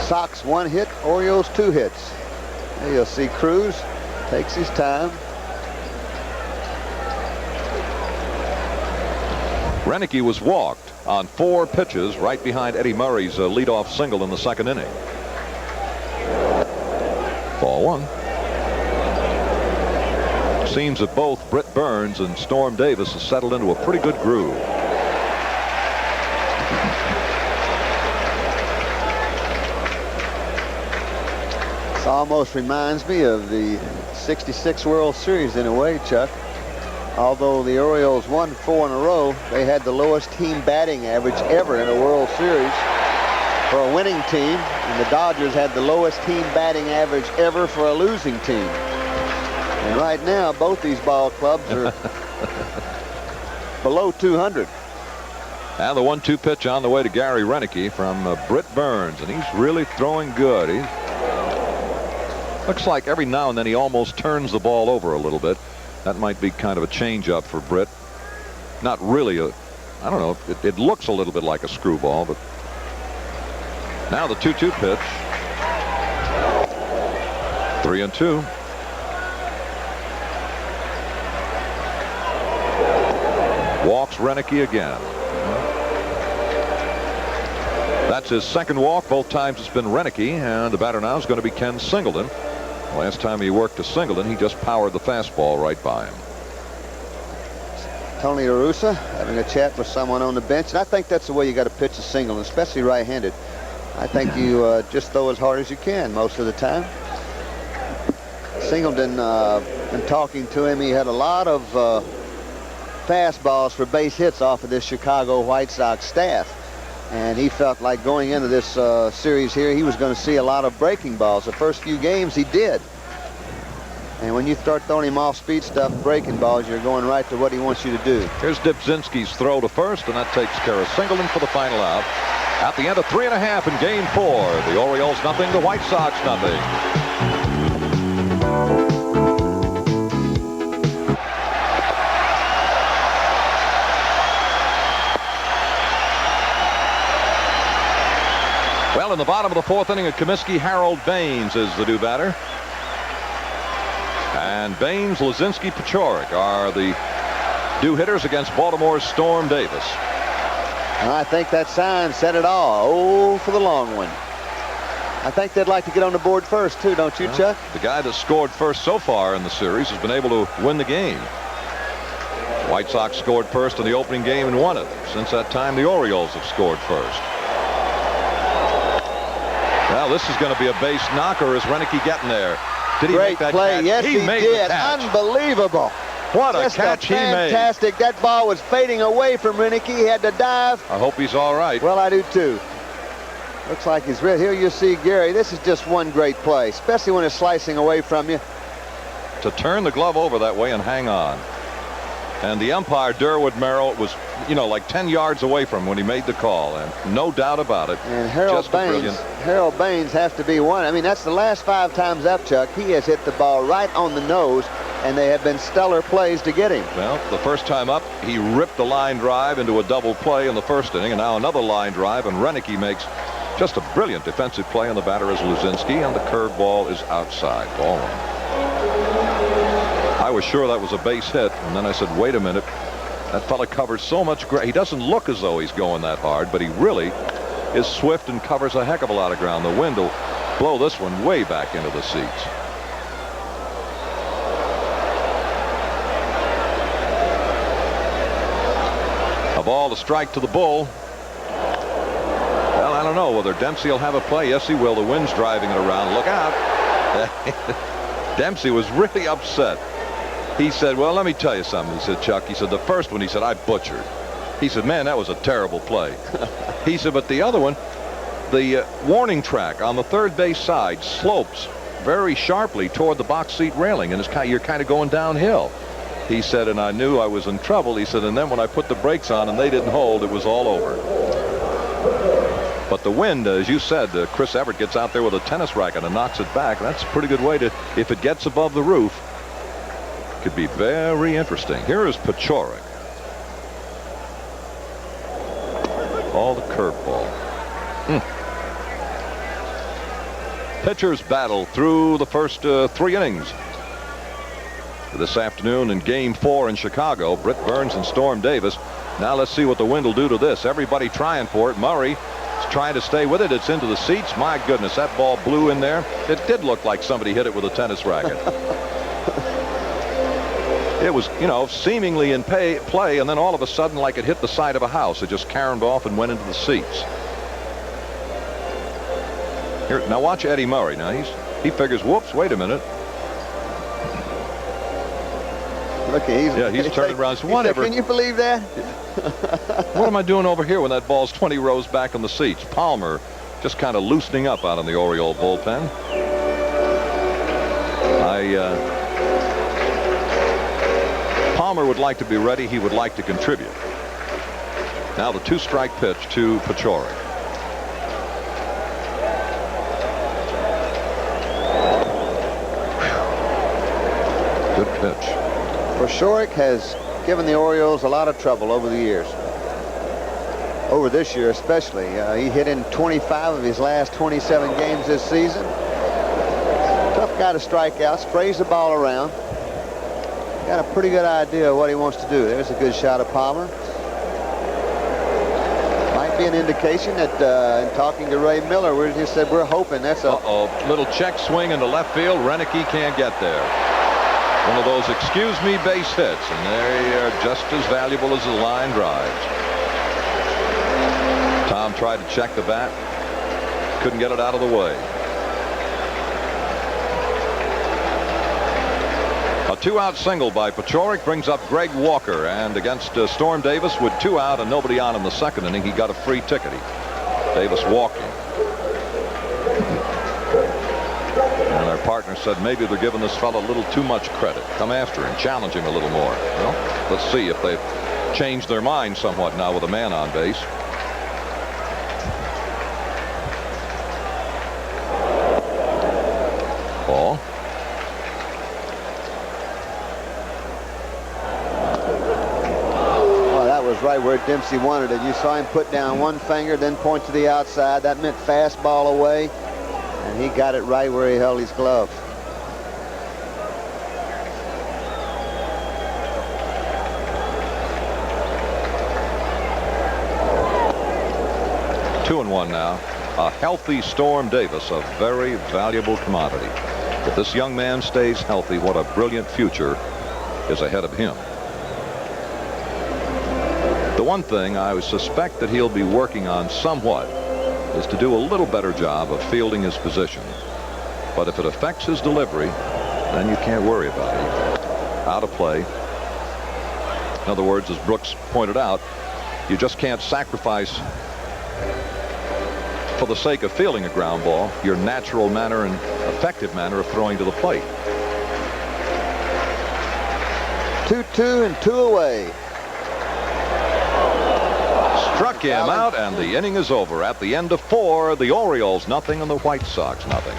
Sox 1 hit, Orioles 2 hits. There you'll see Cruz takes his time. Grenick was walked on 4 pitches right behind Eddie Murray's leadoff single in the 2nd inning. Ball 1. Seems that both Britt Burns and Storm Davis have settled into a pretty good groove. This almost reminds me of the '66 World Series in a way, Chuck. Although the Orioles won 4 in a row, they had the lowest team batting average ever in a World Series for a winning team, and the Dodgers had the lowest team batting average ever for a losing team. And right now, both these ball clubs are below 200. And the 1-2 pitch on the way to Gary Renicky from Britt Burns, and he's really throwing good. He looks like every now and then he almost turns the ball over a little bit. That might be kind of a change-up for Britt. Not really I don't know. It looks a little bit like a screwball, but now the 2-2 pitch. 3-2. Walks Renicky again. That's his second walk. Both times it's been Renicky, and the batter now is going to be Ken Singleton. Last time he worked to Singleton, he just powered the fastball right by him. Tony La Russa having a chat with someone on the bench, and I think that's the way you got to pitch a Singleton, especially right-handed. I think you just throw as hard as you can most of the time. Singleton, in talking to him, he had a lot of fastballs for base hits off of this Chicago White Sox staff. And he felt like going into this series here, he was going to see a lot of breaking balls. The first few games he did. And when you start throwing him off speed stuff, breaking balls, you're going right to what he wants you to do. Here's Dybzinski's throw to first, and that takes care of Singleton for the final out. At the end of 3.5 in game 4, the Orioles nothing, the White Sox nothing. Well, in the bottom of the 4th inning of Comiskey, Harold Baines is the new batter. And Baines, Lazinski, Pachorik are the new hitters against Baltimore's Storm Davis. And I think that sign said it all. Oh, for the long one. I think they'd like to get on the board first, too, don't you, Chuck? The guy that scored first so far in the series has been able to win the game. White Sox scored first in the opening game and won it. Since that time, the Orioles have scored first. Well, this is going to be a base knocker. Is Renicky getting there? Did he make that play. catch? Yes, he did. Unbelievable. What a catch he made. Fantastic. That ball was fading away from Renicky. He had to dive. I hope he's all right. Well, I do too. Looks like he's ready. Here you see Gary. This is just one great play, especially when it's slicing away from you. To turn the glove over that way and hang on. And the umpire, Durwood Merrill, was, like 10 yards away from him when he made the call, and no doubt about it. And Harold Baines has to be one. I mean, that's the last 5 times up, Chuck. He has hit the ball right on the nose, and they have been stellar plays to get him. Well, the first time up, he ripped a line drive into a double play in the first inning, and now another line drive, and Renicky makes just a brilliant defensive play, and the batter is Lazinski, and the curveball is outside. Ball one. I was sure that was a base hit, and then I said, wait a minute. That fella covers so much ground. He doesn't look as though he's going that hard, but he really is swift and covers a heck of a lot of ground. The wind will blow this one way back into the seats. A ball to strike to the bull. Well, I don't know whether Dempsey will have a play. Yes, he will. The wind's driving it around. Look out. Dempsey was really upset. He said, well, let me tell you something. He said, Chuck, he said, the first one, he said, I butchered. He said, man, that was a terrible play. He said, but the other one, the warning track on the third base side slopes very sharply toward the box seat railing, and you're kind of going downhill. He said, and I knew I was in trouble. He said, and then when I put the brakes on and they didn't hold, it was all over. But the wind, as you said, Chris Everett gets out there with a tennis racket and knocks it back. That's a pretty good way to, if it gets above the roof, could be very interesting. Here is Pachorik. All the curveball. Pitchers battle through the first 3 innings. This afternoon in game 4 in Chicago, Britt Burns and Storm Davis. Now let's see what the wind will do to this. Everybody trying for it. Murray is trying to stay with it. It's into the seats. My goodness, that ball blew in there. It did look like somebody hit it with a tennis racket. It was, seemingly in play, and then all of a sudden, like it hit the side of a house, it just caromed off and went into the seats. Here, now watch Eddie Murray. Now he figures, whoops, wait a minute. Look, he's turning around. So whatever. Can you believe that? What am I doing over here when that ball's 20 rows back on the seats? Palmer just kind of loosening up out in the Oriole bullpen. Palmer would like to be ready. He would like to contribute. Now the 2-strike pitch to Pachorik. Good pitch. Pachorik has given the Orioles a lot of trouble over the years. over this year especially. He hit in 25 of his last 27 games this season. Tough guy to strike out, sprays the ball around. Got a pretty good idea of what he wants to do. There's a good shot of Palmer. Might be an indication that in talking to Ray Miller, we just said we're hoping that's a... Little check swing into left field. Renicky can't get there. One of those excuse me base hits, and they are just as valuable as the line drives. Tom tried to check the bat. Couldn't get it out of the way. A 2-out single by Paciorek brings up Greg Walker, and against Storm Davis with 2 out and nobody on in the second inning, he got a free ticket. Davis walking. And our partner said maybe they're giving this fellow a little too much credit. Come after him, challenge him a little more. Well, let's see if they've changed their mind somewhat now with a man on base. Ball. Right where Dempsey wanted it. You saw him put down one finger, then point to the outside. That meant fastball away, and he got it right where he held his glove. Two and one now. A healthy Storm Davis, a very valuable commodity. If this young man stays healthy, what a brilliant future is ahead of him. The one thing I would suspect that he'll be working on somewhat is to do a little better job of fielding his position. But if it affects his delivery, then you can't worry about it. Out of play. In other words, as Brooks pointed out, you just can't sacrifice, for the sake of fielding a ground ball, your natural manner and effective manner of throwing to the plate. 2-2 and 2 away. Struck him out, and the inning is over. At the end of 4, the Orioles nothing and the White Sox nothing.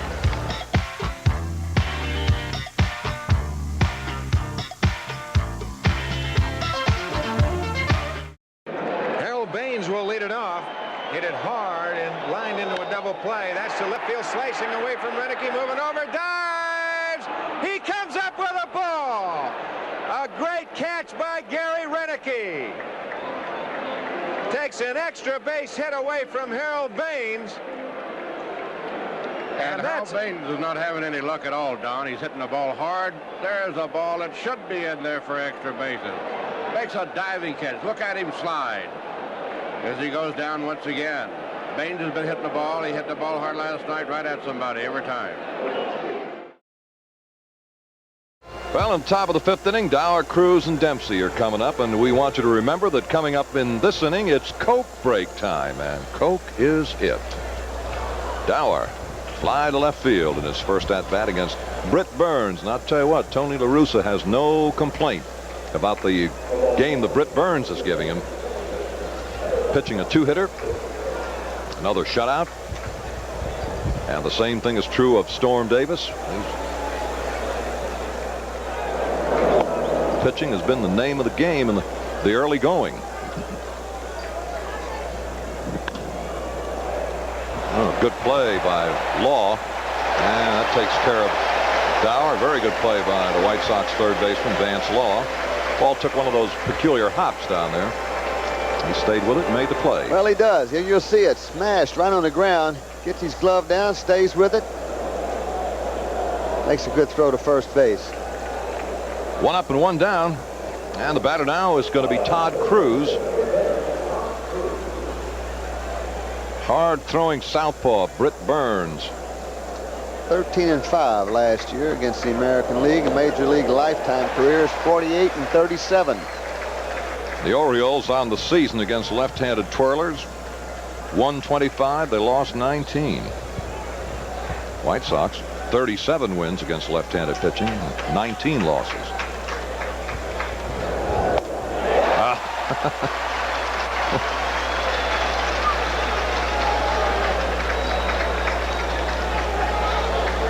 Harold Baines will lead it off. Hit it hard and lined into a double play. That's to left field, slicing away from Renicky, moving over, dives. He comes up with a ball. A great catch by Gary Renicky. Takes an extra base hit away from Harold Baines. And Harold Baines is not having any luck at all, Don. He's hitting the ball hard. There's a ball that should be in there for extra bases. Makes a diving catch. Look at him slide as he goes down once again. Baines has been hitting the ball. He hit the ball hard last night right at somebody every time. Well, on top of the 5th inning, Dower, Cruz, and Dempsey are coming up, and we want you to remember that coming up in this inning, it's Coke break time, and Coke is it. Dower, fly to left field in his first at-bat against Britt Burns. And I'll tell you what, Tony La Russa has no complaint about the game that Britt Burns is giving him. Pitching a 2-hitter, another shutout, and the same thing is true of Storm Davis. Pitching has been the name of the game in the early going. Oh, good play by Law, and that takes care of Dower. Very good play by the White Sox third baseman Vance Law. Ball took one of those peculiar hops down there. He stayed with it and made the play. Well, he does. Here you'll see it smashed right on the ground. Gets his glove down, stays with it. Makes a good throw to first base. 1 up and 1 down, and the batter now is going to be Todd Cruz. Hard throwing southpaw Britt Burns. 13-5 last year against the American League. A Major League lifetime career is 48-37. The Orioles on the season against left-handed twirlers, 125. They lost 19. White Sox 37 wins against left-handed pitching, 19 losses.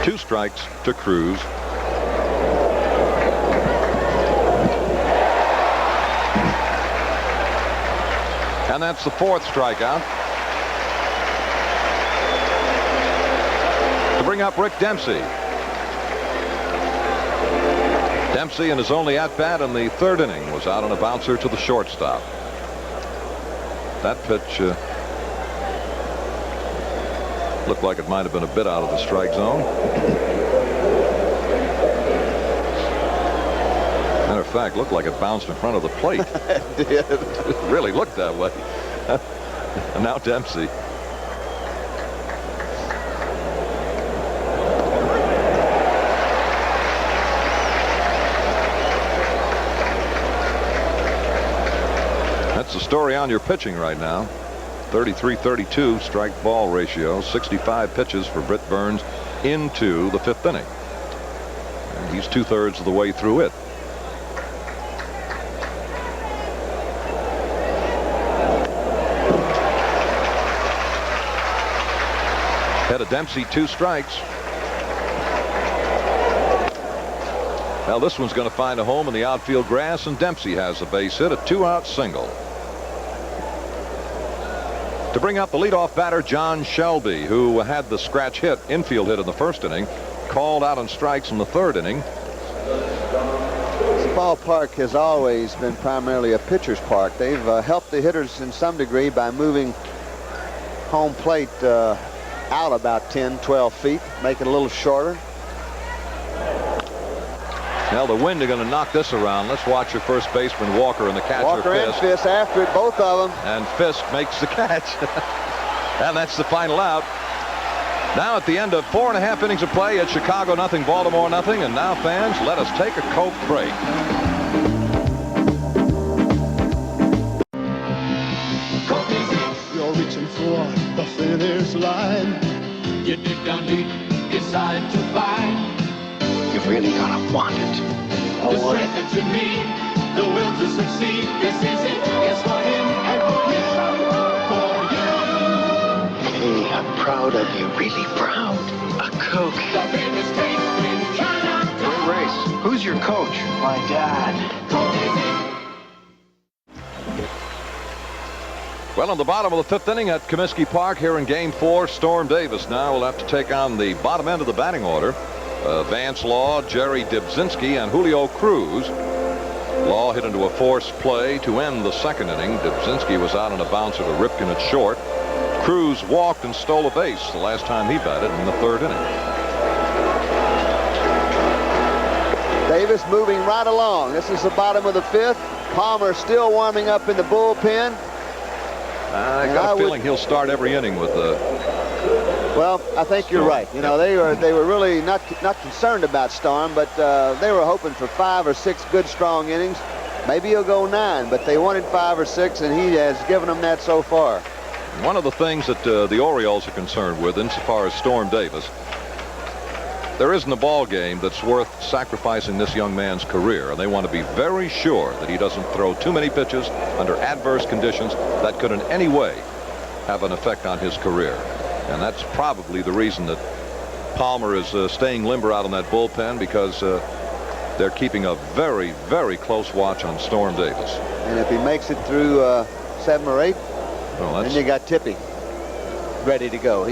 Two strikes to Cruz. And that's the 4th strikeout. To bring up Rick Dempsey. Dempsey in his only at-bat in the 3rd inning was out on a bouncer to the shortstop. That pitch looked like it might have been a bit out of the strike zone. Matter of fact, looked like it bounced in front of the plate. It did. It really looked that way. And now Dempsey. That's the story on your pitching right now. 33-32 strike ball ratio, 65 pitches for Britt Burns into the 5th inning. And he's 2/3 of the way through it. Head of Dempsey, 2 strikes. Now this one's going to find a home in the outfield grass, and Dempsey has a base hit, a 2-out single. To bring up the leadoff batter, John Shelby, who had the scratch hit, infield hit in the 1st inning, called out on strikes in the 3rd inning. This ballpark has always been primarily a pitcher's park. They've helped the hitters in some degree by moving home plate out about 10-12 feet, make it a little shorter. Now the wind are going to knock this around. Let's watch your first baseman Walker and the catcher Walker and Fisk after it, both of them. And Fisk makes the catch. And that's the final out. Now at the end of 4.5 innings of play, it's Chicago nothing, Baltimore nothing. And now, fans, let us take a Coke break. You're reaching for the finish line. You dig down deep, decide to find. You've really gotta want it. The strength that you need, the will to succeed. This is it. It's for him and for you. For you. Hey, I'm proud of you. Really proud. A Coke. The famous taste in China. Great race. Who's your coach? My dad. Well, in the bottom of the 5th inning at Comiskey Park here in Game 4, Storm Davis now will have to take on the bottom end of the batting order. Vance Law, Jerry Dibzinski, and Julio Cruz. Law hit into a forced play to end the 2nd inning. Dibzinski was out on a bouncer to Ripken at short. Cruz walked and stole a base the last time he batted in the 3rd inning. Davis moving right along. This is the bottom of the 5th. Palmer still warming up in the bullpen. I got a feeling he'll start every inning with the. Well, I think you're right. You know, they were really not concerned about Storm, but they were hoping for 5 or 6 good, strong innings. Maybe he'll go 9, but they wanted 5 or 6, and he has given them that so far. One of the things that the Orioles are concerned with, insofar as Storm Davis, there isn't a ball game that's worth sacrificing this young man's career, and they want to be very sure that he doesn't throw too many pitches under adverse conditions that could in any way have an effect on his career. And that's probably the reason that Palmer is staying limber out on that bullpen, because they're keeping a very, very close watch on Storm Davis. And if he makes it through 7 or 8, then you got Tippy ready to go.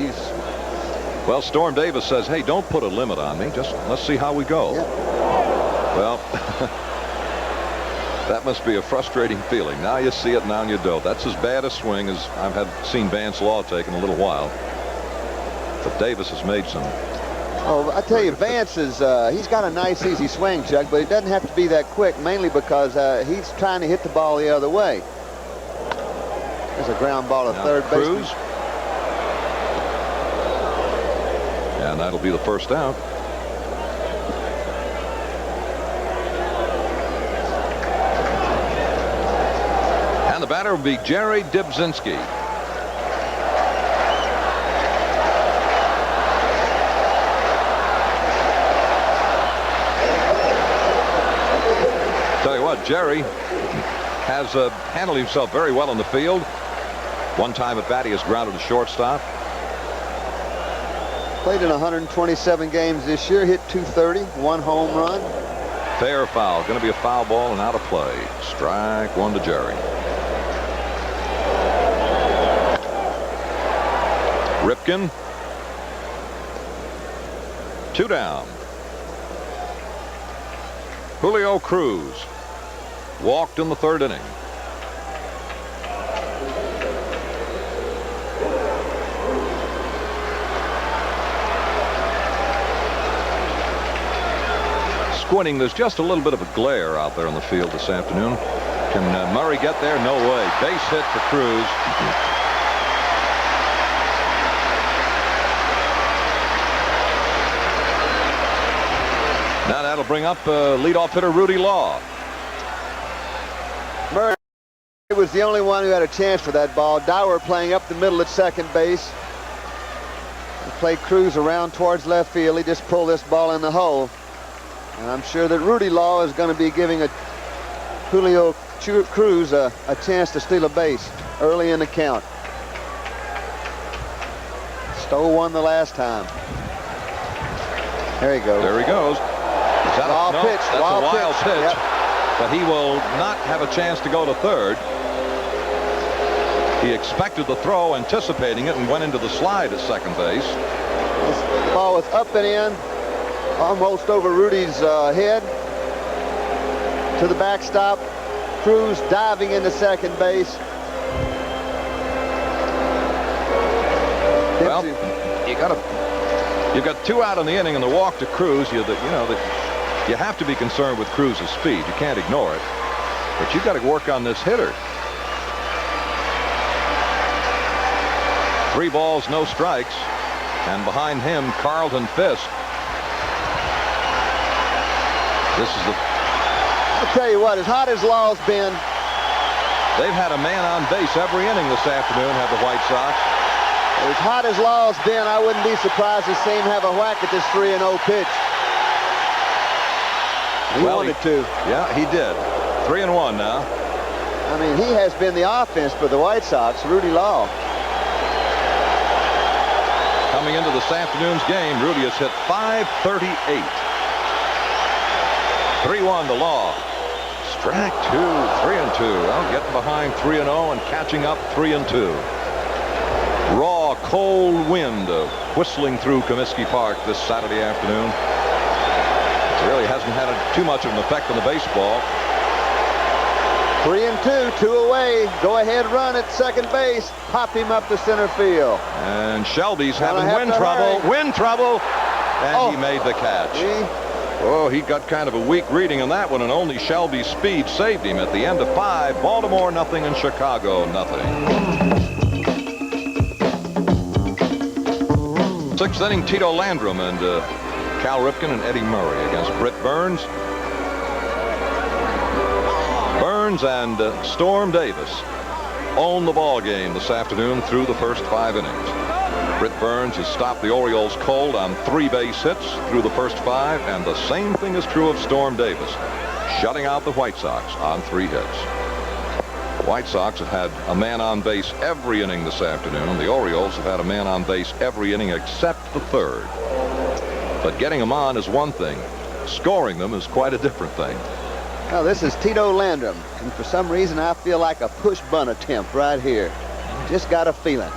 Well, Storm Davis says, hey, don't put a limit on me. Just let's see how we go. Yeah. Well, that must be a frustrating feeling. Now you see it, now you don't. That's as bad a swing as I've seen Vance Law take in a little while. But Davis has made some. Oh, I tell you, Vance is, he's got a nice, easy swing, Chuck, but it doesn't have to be that quick, mainly because he's trying to hit the ball the other way. There's a ground ball to third baseman. And that'll be the first out. And the batter will be Jerry Dibzinski. Tell you what, Jerry has handled himself very well in the field. One time at bat, he has grounded a shortstop. Played in 127 games this year, hit .230, 1 home run. Fair foul. Going to be a foul ball and out of play. Strike 1 to Jerry. Ripken. 2 down. Julio Cruz walked in the 3rd inning. Squinting, there's just a little bit of a glare out there on the field this afternoon. Can Murray get there? No way. Base hit for Cruz. Now that'll bring up leadoff hitter Rudy Law. Murray was the only one who had a chance for that ball. Dower playing up the middle at second base. He played Cruz around towards left field. He just pulled this ball in the hole. And I'm sure that Rudy Law is going to be giving Julio Cruz a chance to steal a base early in the count. Stole one the last time. There he goes. There he goes. Is that wild pitch. That's a wild pitch. Yep. But he will not have a chance to go to third. He expected the throw, anticipating it, and went into the slide at second base. This ball was up and in, almost over Rudy's head. To the backstop. Cruz diving into second base. Well, you've got 2 out in the inning and the walk to Cruz. You have to be concerned with Cruz's speed. You can't ignore it. But you've got to work on this hitter. 3 balls, no strikes. And behind him, Carlton Fisk. This is the... I'll tell you what, as hot as Law's been, they've had a man on base every inning this afternoon, have the White Sox. as hot as Law's been, I wouldn't be surprised to see him have a whack at this 3-0 pitch. He wanted to. Yeah, he did. 3-1 now. I mean, he has been the offense for the White Sox, Rudy Law. Coming into this afternoon's game, Rudy has hit .538. 3-1 to Law. Strike 2, 3-2. Well, getting behind 3-0 and catching up 3-2. Raw, cold wind whistling through Comiskey Park this Saturday afternoon. It really hasn't had too much of an effect on the baseball. 3-2, 2 away. Go ahead run at second base. Pop him up to center field. And Shelby's having wind trouble. And he made the catch. Oh, he got kind of a weak reading on that one, and only Shelby's speed saved him at the end of 5. Baltimore nothing and Chicago nothing. 6th inning, Tito Landrum and Cal Ripken and Eddie Murray against Britt Burns. Burns and Storm Davis own the ball game this afternoon through the first 5 innings. Britt Burns has stopped the Orioles cold on 3 base hits through the first 5, and the same thing is true of Storm Davis, shutting out the White Sox on 3 hits. The White Sox have had a man on base every inning this afternoon. The Orioles have had a man on base every inning except the 3rd. But getting them on is one thing. Scoring them is quite a different thing. Now this is Tito Landrum, and for some reason I feel like a push bunt attempt right here. Just got a feeling.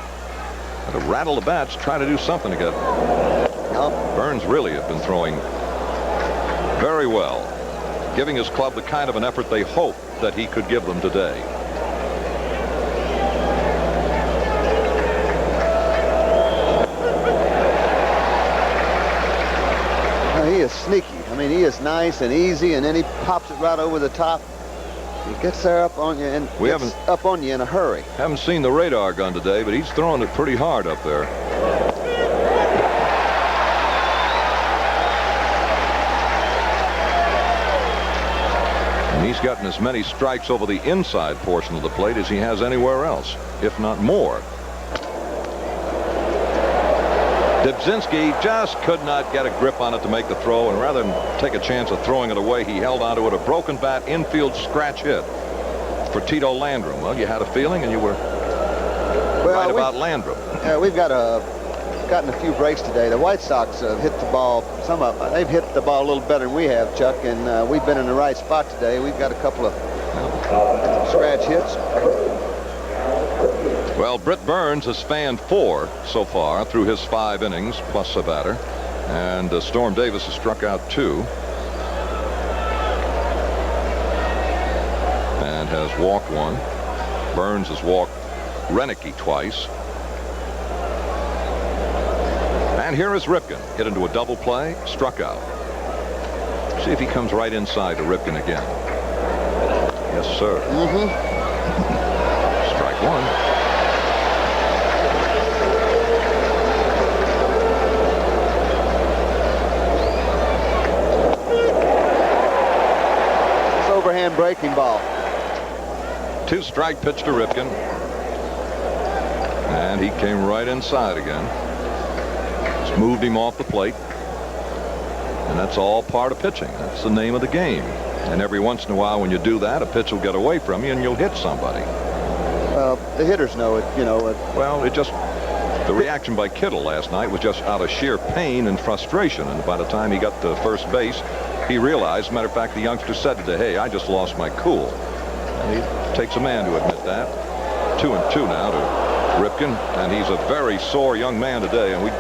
To rattle the bats, try to do something to get. Burns really has been throwing very well, giving his club the kind of an effort they hope that he could give them today. He is sneaky. I mean, he is nice and easy, and then he pops it right over the top. He gets there up on you and up on you in a hurry. Haven't seen the radar gun today, but he's throwing it pretty hard up there. And he's gotten as many strikes over the inside portion of the plate as he has anywhere else, if not more. Dubzinski just could not get a grip on it to make the throw, and rather than take a chance of throwing it away, he held onto it. A broken bat infield scratch hit for Tito Landrum. Well, you had a feeling, and you were right about Landrum. Yeah, we've gotten a few breaks today. The White Sox have hit the ball. They've hit the ball a little better than we have, Chuck, and we've been in the right spot today. We've got a couple of scratch hits. Well, Britt Burns has fanned 4 so far through his 5 innings plus a batter, and Storm Davis has struck out 2 and has walked 1. Burns has walked Renicky twice. And here is Ripken, hit into a double play, struck out. See if he comes right inside to Ripken again. Yes, sir. Strike 1. Overhand breaking ball. 2-strike pitch to Ripken. And he came right inside again. Just moved him off the plate. And that's all part of pitching. That's the name of the game. And every once in a while when you do that, a pitch will get away from you and you'll hit somebody. Well, the hitters know it, you know. Well, the reaction by Kittle last night was just out of sheer pain and frustration. And by the time he got to first base, he realized, matter of fact, the youngster said today, hey, I just lost my cool. And it takes a man to admit that. 2-2 now to Ripken, and he's a very sore young man today, and we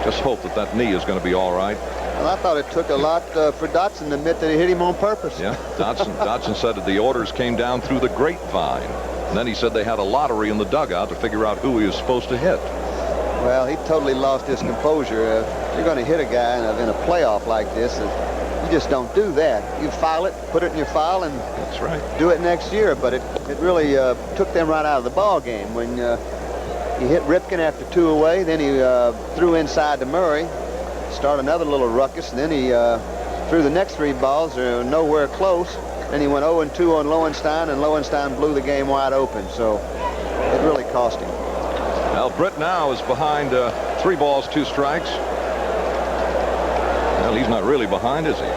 just hope that that knee is going to be all right. Well, I thought it took a lot for Dotson to admit that he hit him on purpose. Yeah, Dotson said that the orders came down through the grapevine. And then he said they had a lottery in the dugout to figure out who he was supposed to hit. Well, he totally lost his composure. If you're going to hit a guy in a playoff like this, you just don't do that. You file it, put it in your file, and that's right. Do it next year. But it really took them right out of the ball game when he hit Ripken after 2 away. Then he threw inside to Murray, started another little ruckus, and then he threw the next 3 balls. They're nowhere close. Then he went 0-2 on Lowenstein, and Lowenstein blew the game wide open. So it really cost him. Well, Britt now is behind 3 balls, 2 strikes. Well, he's not really behind, is he?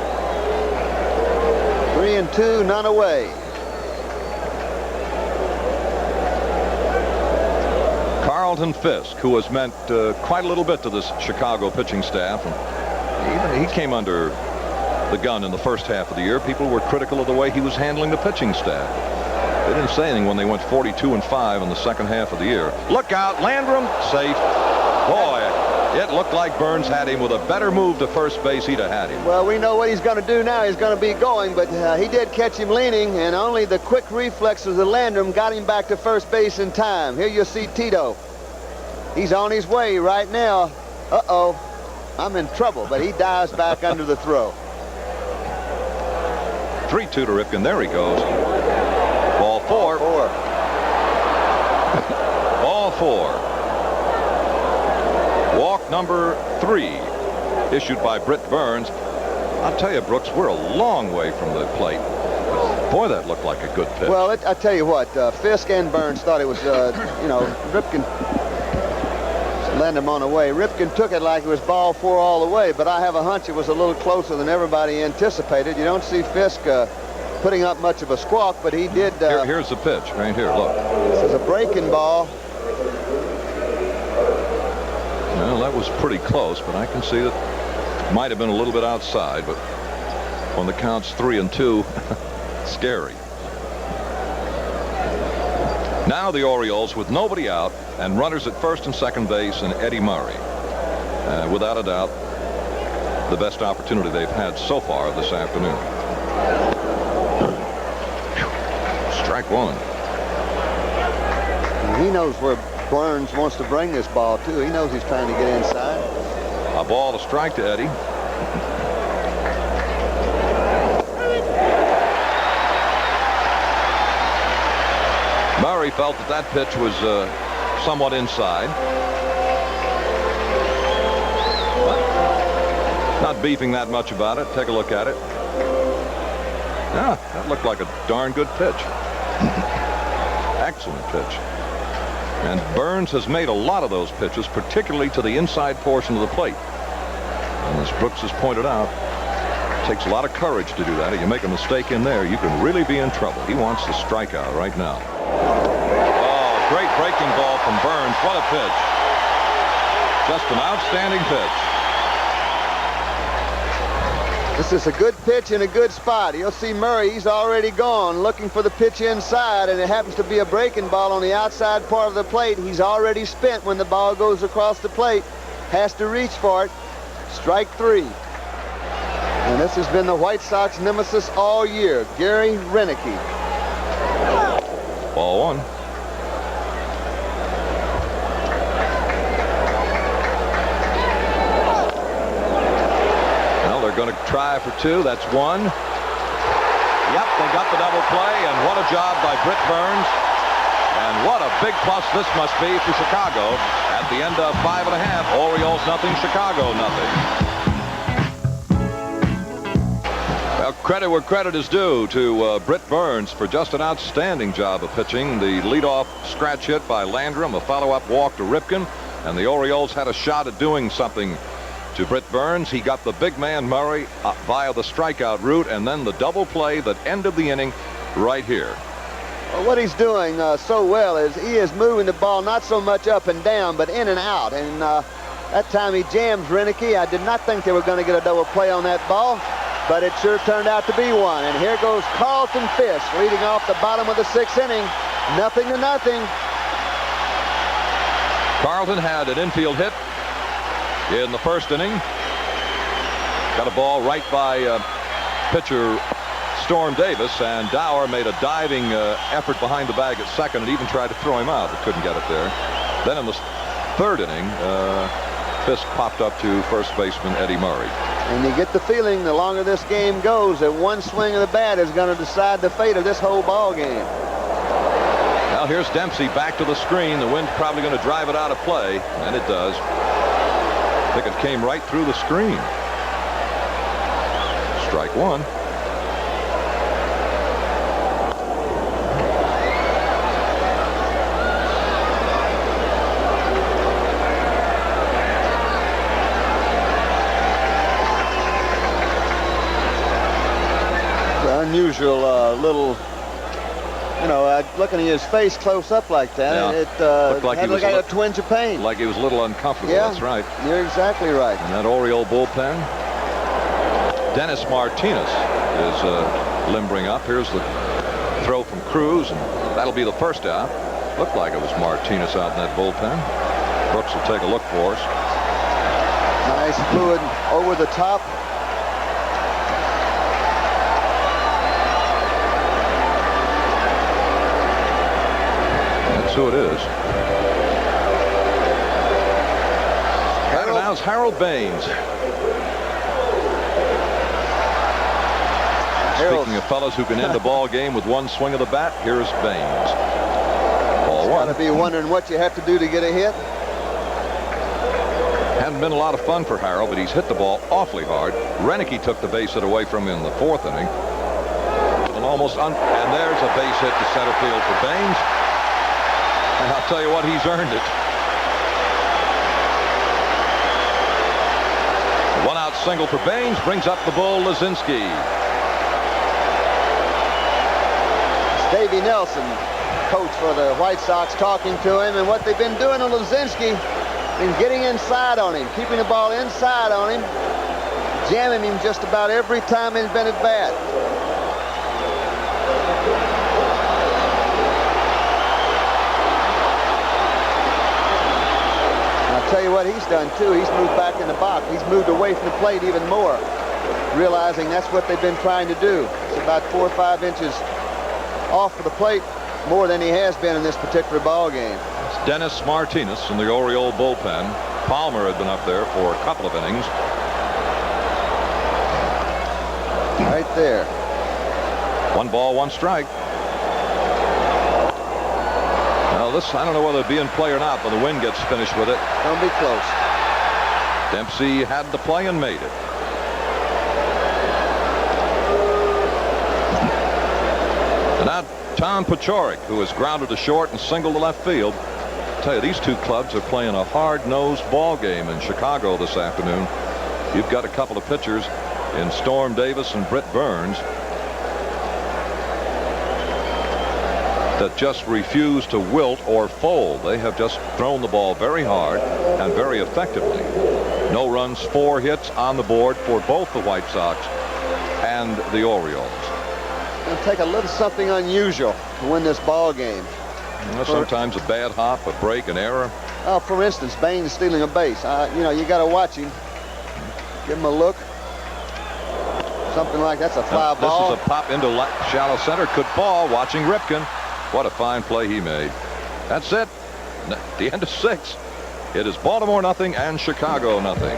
3-2, none away. Carlton Fisk, who has meant quite a little bit to this Chicago pitching staff. And he came under the gun in the first half of the year. People were critical of the way he was handling the pitching staff. They didn't say anything when they went 42-5 in the second half of the year. Look out, Landrum, safe. Boy, it looked like Burns had him. With a better move to first base, he'd have had him. Well, we know what he's going to do now. He's going to be going, but he did catch him leaning, and only the quick reflexes of Landrum got him back to first base in time. Here you see Tito. He's on his way right now. Uh-oh, I'm in trouble, but he dives back under the throw. 3-2 to Ripken. There he goes. Ball 4. Ball 4. Walk number 3 issued by Britt Burns. I'll tell you, Brooks, we're a long way from the plate. Boy, that looked like a good pitch. Well, I tell you what, Fisk and Burns thought it was, Ripken landed him on the way. Ripken took it like it was ball 4 all the way, but I have a hunch it was a little closer than everybody anticipated. You don't see Fisk putting up much of a squawk, but he did. Here's the pitch right here. Look. This is a breaking ball. Well, that was pretty close, but I can see that it might have been a little bit outside, but when the count's 3-2, scary. Now the Orioles with nobody out and runners at first and second base and Eddie Murray. Without a doubt, the best opportunity they've had so far this afternoon. Strike 1. He knows where Burns wants to bring this ball to. He knows he's trying to get inside. A ball to strike to Eddie. Murray felt that pitch was somewhat inside. But not beefing that much about it. Take a look at it. Yeah, that looked like a darn good pitch. Excellent pitch. And Burns has made a lot of those pitches, particularly to the inside portion of the plate. And as Brooks has pointed out, it takes a lot of courage to do that. If you make a mistake in there, you can really be in trouble. He wants the strikeout right now. Oh, great breaking ball from Burns. What a pitch. Just an outstanding pitch. This is a good pitch in a good spot. You'll see Murray, he's already gone looking for the pitch inside, and it happens to be a breaking ball on the outside part of the plate. He's already spent when the ball goes across the plate. Has to reach for it. Strike 3. And this has been the White Sox nemesis all year, Gary Renicky. Ball 1. Well, they're going to try for 2. That's 1. Yep, they got the double play, and what a job by Britt Burns. And what a big plus this must be for Chicago at the end of 5½. Orioles nothing, Chicago nothing. Well, credit where credit is due to Britt Burns for just an outstanding job of pitching. The leadoff scratch hit by Landrum, a follow-up walk to Ripken, and the Orioles had a shot at doing something to Britt Burns. He got the big man Murray via the strikeout route, and then the double play that ended the inning right here. Well, what he's doing so well is he is moving the ball not so much up and down, but in and out. And that time he jams Renicky. I did not think they were going to get a double play on that ball, but it sure turned out to be one. And here goes Carlton Fisk leading off the bottom of the 6th inning. 0-0. Carlton had an infield hit in the 1st inning. Got a ball right by pitcher Storm Davis, and Dower made a diving effort behind the bag at second and even tried to throw him out, but couldn't get it there. Then in the 3rd inning, Fisk popped up to first baseman Eddie Murray. And you get the feeling the longer this game goes that one swing of the bat is going to decide the fate of this whole ball game. Now here's Dempsey back to the screen. The wind's probably going to drive it out of play, and it does. I think it came right through the screen. Strike 1. Unusual little, you know, looking at his face close up like that, yeah. it looked like had he was a twinge of pain. Like he was a little uncomfortable. Yeah, that's right. You're exactly right. And that Oriole bullpen. Dennis Martinez is limbering up. Here's the throw from Cruz, and that'll be the first out. Looked like it was Martinez out in that bullpen. Brooks will take a look for us. Nice fluid over the top. That's who it is. Now's Harold Baines. Speaking of fellas who can end a ball game with one swing of the bat, here's Baines. Ball 1. Got to be wondering what you have to do to get a hit. Hadn't been a lot of fun for Harold, but he's hit the ball awfully hard. Renicky took the base hit away from him in the 4th inning. And there's a base hit to center field for Baines. And I'll tell you what, he's earned it. One out single for Baines brings up the bull, Lazinski. Davey Nelson, coach for the White Sox, talking to him, and what they've been doing to Lazinski is getting inside on him, keeping the ball inside on him, jamming him just about every time he's been at bat. Tell you what he's done too. He's moved back in the box. He's moved away from the plate even more, realizing that's what they've been trying to do. It's about 4 or 5 inches off of the plate, more than he has been in this particular ball game. It's Dennis Martinez in the Oriole bullpen. Palmer had been up there for a couple of innings. Right there. 1 ball, 1 strike. This, I don't know whether it'd be in play or not, but the wind gets finished with it. Don't be close. Dempsey had the play and made it. And now Tom Pachorik, who has grounded to short and singled to left field. I tell you, these two clubs are playing a hard-nosed ball game in Chicago this afternoon. You've got a couple of pitchers in Storm Davis and Britt Burns that just refuse to wilt or fold. They have just thrown the ball very hard and very effectively. No runs, 4 hits on the board for both the White Sox and the Orioles. It'll take a little something unusual to win this ball game. Sometimes a bad hop, a break, an error. For instance, Baines stealing a base. You know, you got to watch him. Give him a look. Something like that's a fly ball. This is a pop into shallow center. Could fall. Watching Ripken. What a fine play he made. That's it. The end of 6. It is Baltimore nothing and Chicago nothing.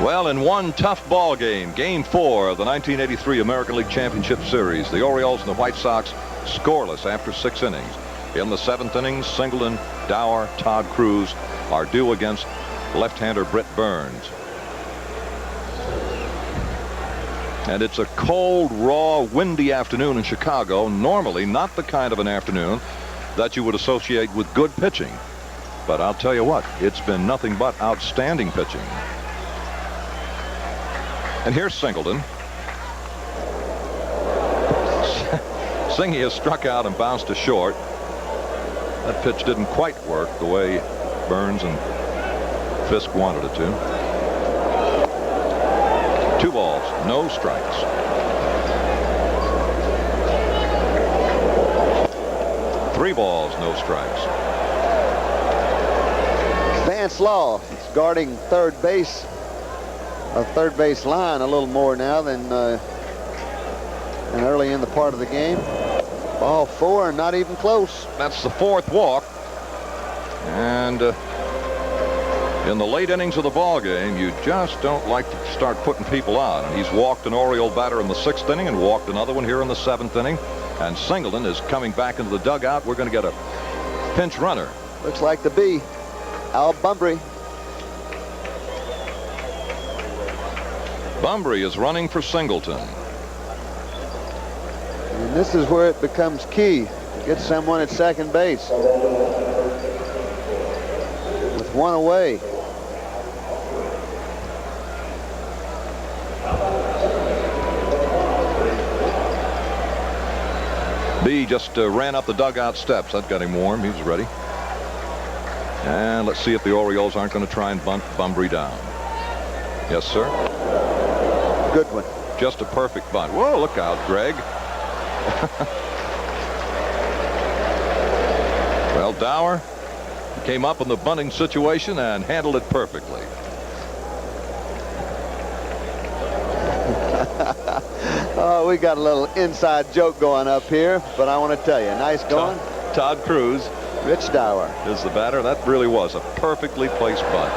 Well, in one tough ball game, Game 4 of the 1983 American League Championship Series, the Orioles and the White Sox scoreless after 6 innings. In the 7th inning, Singleton, Dower, Todd Cruz are due against left-hander Britt Burns. And it's a cold, raw, windy afternoon in Chicago. Normally not the kind of an afternoon that you would associate with good pitching. But I'll tell you what, it's been nothing but outstanding pitching. And here's Singleton. Singy has struck out and bounced to short. That pitch didn't quite work the way Burns and Fisk wanted it to. 2 balls, no strikes. Three balls, no strikes. Vance Law is guarding third base. A third base line a little more now than early in the part of the game. Ball 4 and not even close. That's the 4th walk. And in the late innings of the ball game, you just don't like to start putting people on. And he's walked an Oriole batter in the 6th inning and walked another one here in the 7th inning. And Singleton is coming back into the dugout. We're going to get a pinch runner. Looks like to be Al Bumbry. Bumbry is running for Singleton. And this is where it becomes key to get someone at second base. With 1 away. B just ran up the dugout steps. That got him warm. He was ready. And let's see if the Orioles aren't going to try and bunt Bumbry down. Yes, sir. Good one. Just a perfect bunt. Whoa, look out, Greg. Well, Dower came up in the bunting situation and handled it perfectly. Oh, we got a little inside joke going up here, but I want to tell you, nice going. Todd Cruz. Rich Dower is the batter. That really was a perfectly placed bunt.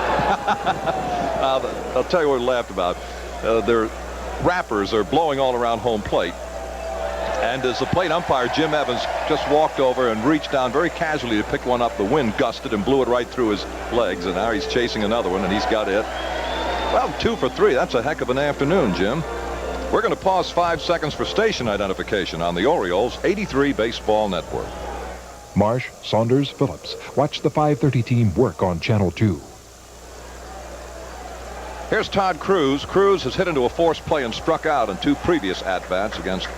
I'll tell you what I laughed about. Their wrappers are blowing all around home plate. And as the plate umpire, Jim Evans, just walked over and reached down very casually to pick one up. The wind gusted and blew it right through his legs. And now he's chasing another one, and he's got it. Well, 2 for 3. That's a heck of an afternoon, Jim. We're going to pause 5 seconds for station identification on the Orioles 83 Baseball Network. Marsh, Saunders, Phillips. Watch the 5:30 team work on Channel 2. Here's Todd Cruz. Cruz has hit into a forced play and struck out in 2 previous at-bats against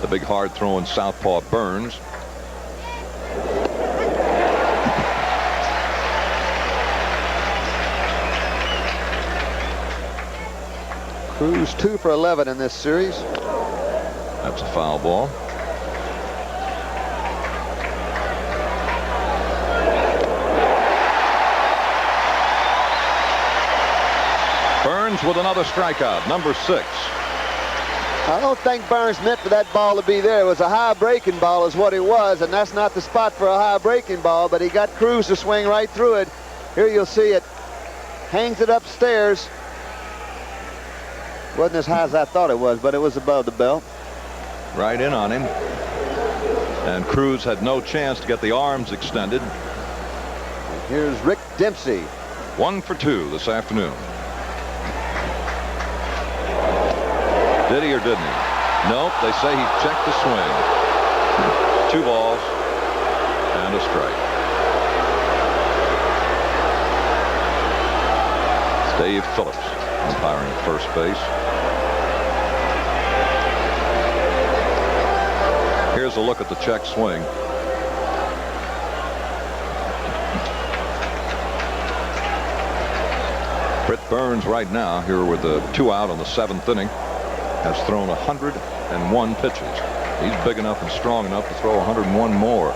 the big hard-throwing southpaw Burns. Cruz 2 for 11 in this series. That's a foul ball. Burns with another strikeout, number 6. I don't think Burns meant for that ball to be there. It was a high breaking ball is what it was, and that's not the spot for a high breaking ball, but he got Cruz to swing right through it. Here you'll see it. Hangs it upstairs. Wasn't as high as I thought it was, but it was above the belt. Right in on him. And Cruz had no chance to get the arms extended. And here's Rick Dempsey. 1 for 2 this afternoon. Did he or didn't he? Nope, they say he checked the swing. 2 balls and a strike. It's Dave Phillips umpiring at first base. Here's a look at the check swing. Britt Burns right now here with the 2 out in the 7th inning has thrown 101 pitches. He's big enough and strong enough to throw 101 more.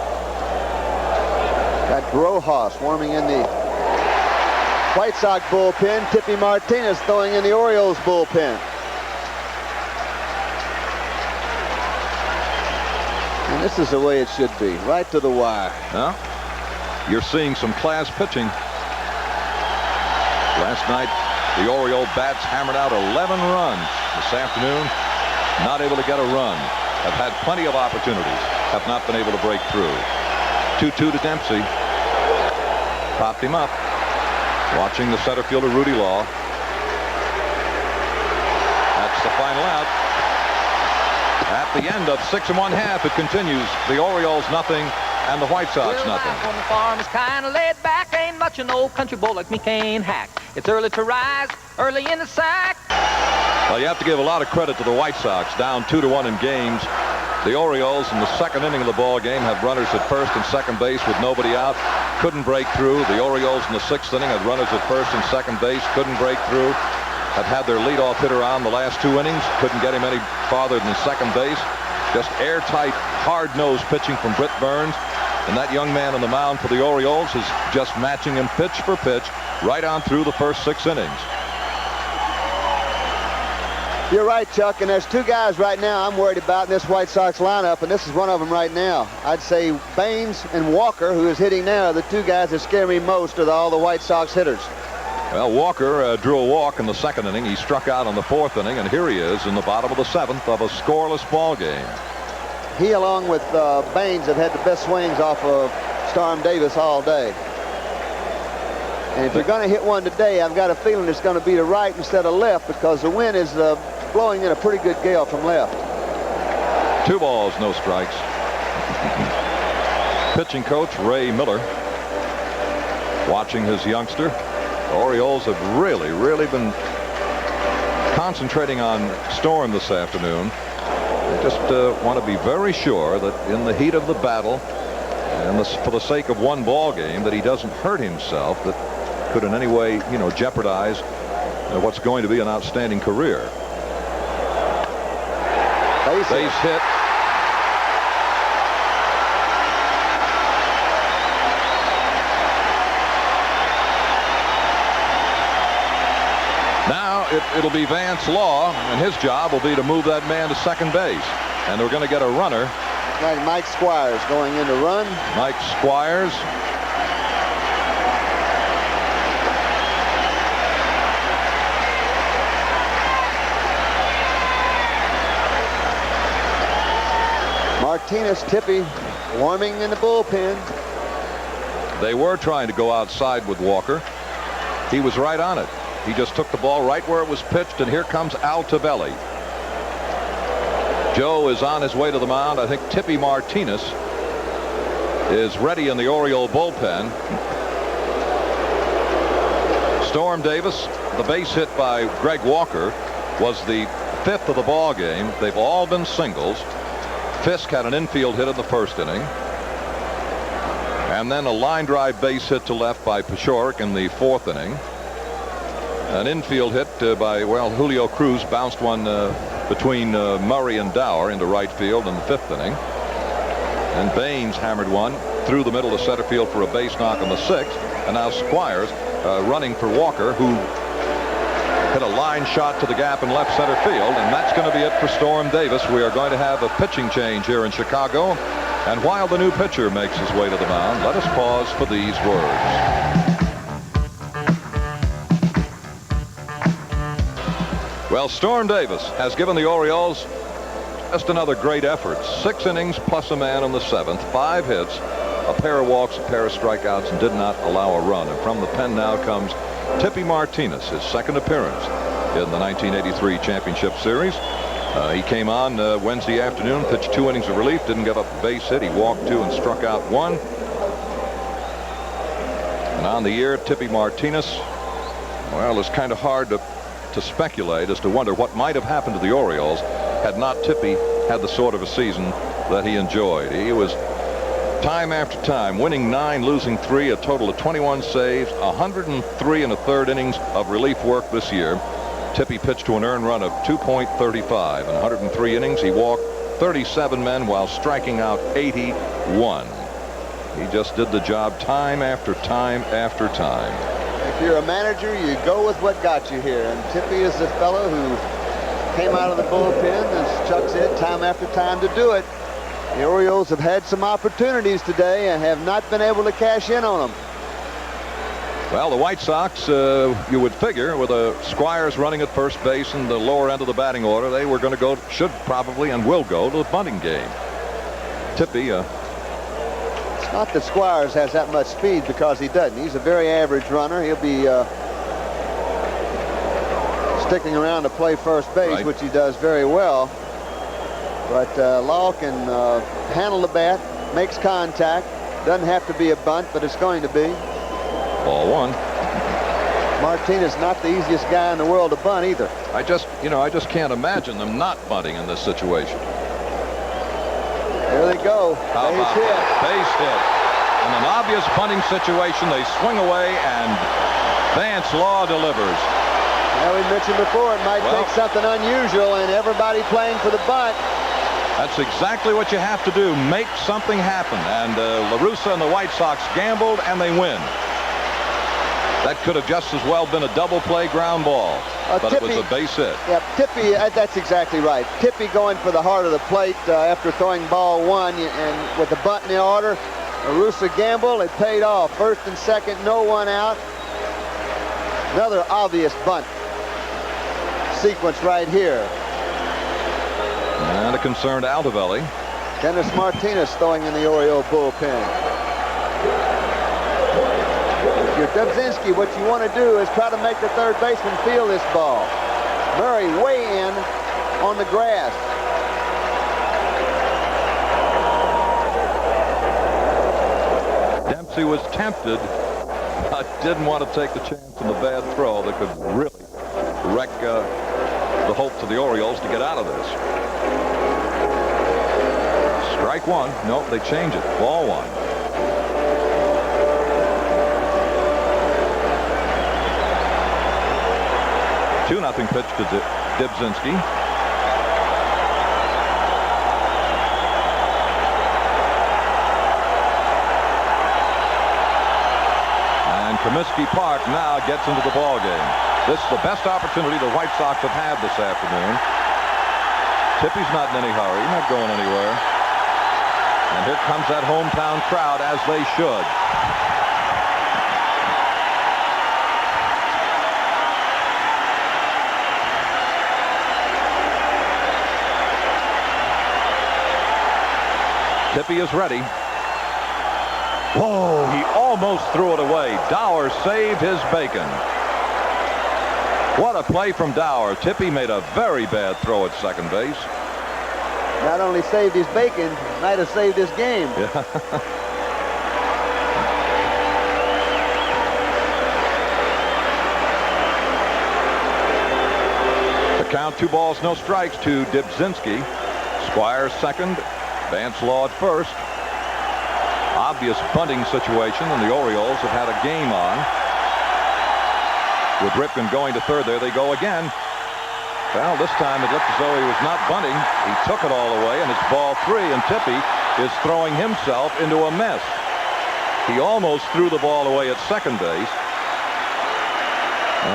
Got Rojas warming in the White Sox bullpen. Tippy Martinez throwing in the Orioles bullpen. And this is the way it should be, right to the wire. Well, you're seeing some class pitching. Last night, the Oriole bats hammered out 11 runs. This afternoon, not able to get a run. Have had plenty of opportunities. Have not been able to break through. 2-2 to Dempsey. Popped him up. Watching the center fielder, Rudy Law. That's the final out. At the end of 6 1/2, it continues. The Orioles nothing and the White Sox nothing. Life on the farm is kind of laid back. Ain't much an old country boy like me can't hack. It's early to rise, early in the sack. Well, you have to give a lot of credit to the White Sox, down 2-1 in games. The Orioles in the 2nd inning of the ball game had runners at first and second base with nobody out. Couldn't break through. The Orioles in the 6th inning had runners at first and second base. Couldn't break through. Have had their leadoff hitter on the last 2 innings. Couldn't get him any farther than second base. Just airtight, hard-nosed pitching from Britt Burns. And that young man on the mound for the Orioles is just matching him pitch for pitch right on through the first 6 innings. You're right, Chuck, and there's 2 guys right now I'm worried about in this White Sox lineup, and this is one of them right now. I'd say Baines and Walker, who is hitting now, are the 2 guys that scare me most of all the White Sox hitters. Well, Walker drew a walk in the 2nd inning. He struck out in the 4th inning, and here he is in the bottom of the 7th of a scoreless ball game. He, along with Baines, have had the best swings off of Storm Davis all day. And if you're going to hit one today, I've got a feeling it's going to be to right instead of left, because the wind is blowing in a pretty good gale from left. 2 balls, no strikes. Pitching coach Ray Miller watching his youngster. The Orioles have really been concentrating on Storm this afternoon. They just want to be very sure that in the heat of the battle, and for the sake of 1 ball game, that he doesn't hurt himself, that could in any way, jeopardize what's going to be an outstanding career. Base hit. Now it'll be Vance Law, and his job will be to move that man to second base. And they're going to get a runner. Like Mike Squires going in to run. Mike Squires. Martinez, Tippy warming in the bullpen. They were trying to go outside with Walker. He was right on it. He just took the ball right where it was pitched, and here comes Altobelli. Joe is on his way to the mound. I think Tippy Martinez is ready in the Oriole bullpen. Storm Davis, the base hit by Greg Walker, was the 5th of the ball game. They've all been singles. Fisk had an infield hit in the 1st inning. And then a line drive base hit to left by Peshorek in the 4th inning. An infield hit by, Julio Cruz bounced one between Murray and Dower into right field in the 5th inning. And Baines hammered one through the middle of center field for a base knock in the 6th. And now Squires running for Walker, who hit a line shot to the gap in left center field. And that's going to be it for Storm Davis. We are going to have a pitching change here in Chicago. And while the new pitcher makes his way to the mound, let us pause for these words. Well, Storm Davis has given the Orioles just another great effort. 6 innings plus a man in the 7th, 5 hits, a pair of walks, a pair of strikeouts, and did not allow a run. And from the pen now comes Tippy Martinez, his 2nd appearance in the 1983 Championship Series. He came on Wednesday afternoon, pitched 2 innings of relief, didn't give up a base hit. He walked 2 and struck out 1. And on the year, Tippy Martinez, well, it's kind of hard to speculate as to wonder what might have happened to the Orioles had not Tippy had the sort of a season that he enjoyed. He was time after time, winning 9, losing 3, a total of 21 saves, 103 in the third innings of relief work this year. Tippy pitched to an earned run of 2.35. In 103 innings, he walked 37 men while striking out 81. He just did the job time after time after time. If you're a manager, you go with what got you here. And Tippy is the fellow who came out of the bullpen, as Chuck said, time after time to do it. The Orioles have had some opportunities today and have not been able to cash in on them. Well, the White Sox, you would figure, with Squires running at first base in the lower end of the batting order, they were going to go, should probably and will go to the bunting game. Tippy. It's not that Squires has that much speed, because he doesn't. He's a very average runner. He'll be sticking around to play first base, right, which he does very well. But Law can handle the bat, makes contact. Doesn't have to be a bunt, but it's going to be. Ball 1. Martinez not the easiest guy in the world to bunt either. I just can't imagine them not bunting in this situation. There they go. How about that? Base hit. In an obvious bunting situation, they swing away, and Vance Law delivers. Now, we mentioned before, it might take something unusual and everybody playing for the bunt. That's exactly what you have to do. Make something happen. And La Russa and the White Sox gambled, and they win. That could have just as well been a double play ground ball, but Tippy, it was a base hit. Yeah, Tippy, that's exactly right. Tippy going for the heart of the plate after throwing ball 1, and with the bunt in the order, La Russa gamble, it paid off. First and second, no one out. Another obvious bunt sequence right here. And a concerned Altavelli. Dennis Martinez throwing in the Oriole bullpen. If you're Dubzinski, what you want to do is try to make the third baseman feel this ball. Murray way in on the grass. Dempsey was tempted, but didn't want to take the chance on the bad throw that could really wreck the hopes of the Orioles to get out of this. Strike 1. Nope, they change it. Ball 1. 2-0 pitch to Dubzinski. And Comiskey Park now gets into the ball game. This is the best opportunity the White Sox have had this afternoon. Tippy's not in any hurry, not going anywhere. And here comes that hometown crowd, as they should. Tippy is ready. Whoa, he almost threw it away. Dower saved his bacon. What a play from Dower. Tippy made a very bad throw at second base. Not only saved his bacon, might have saved his game. Yeah. The count, 2 balls, no strikes to Dubzinski. Squires second. Vance Law at first. Obvious bunting situation, and the Orioles have had a game on. With Ripken going to third, there they go again. Well, this time it looked as though he was not bunting. He took it all away, and it's ball 3, and Tippy is throwing himself into a mess. He almost threw the ball away at second base.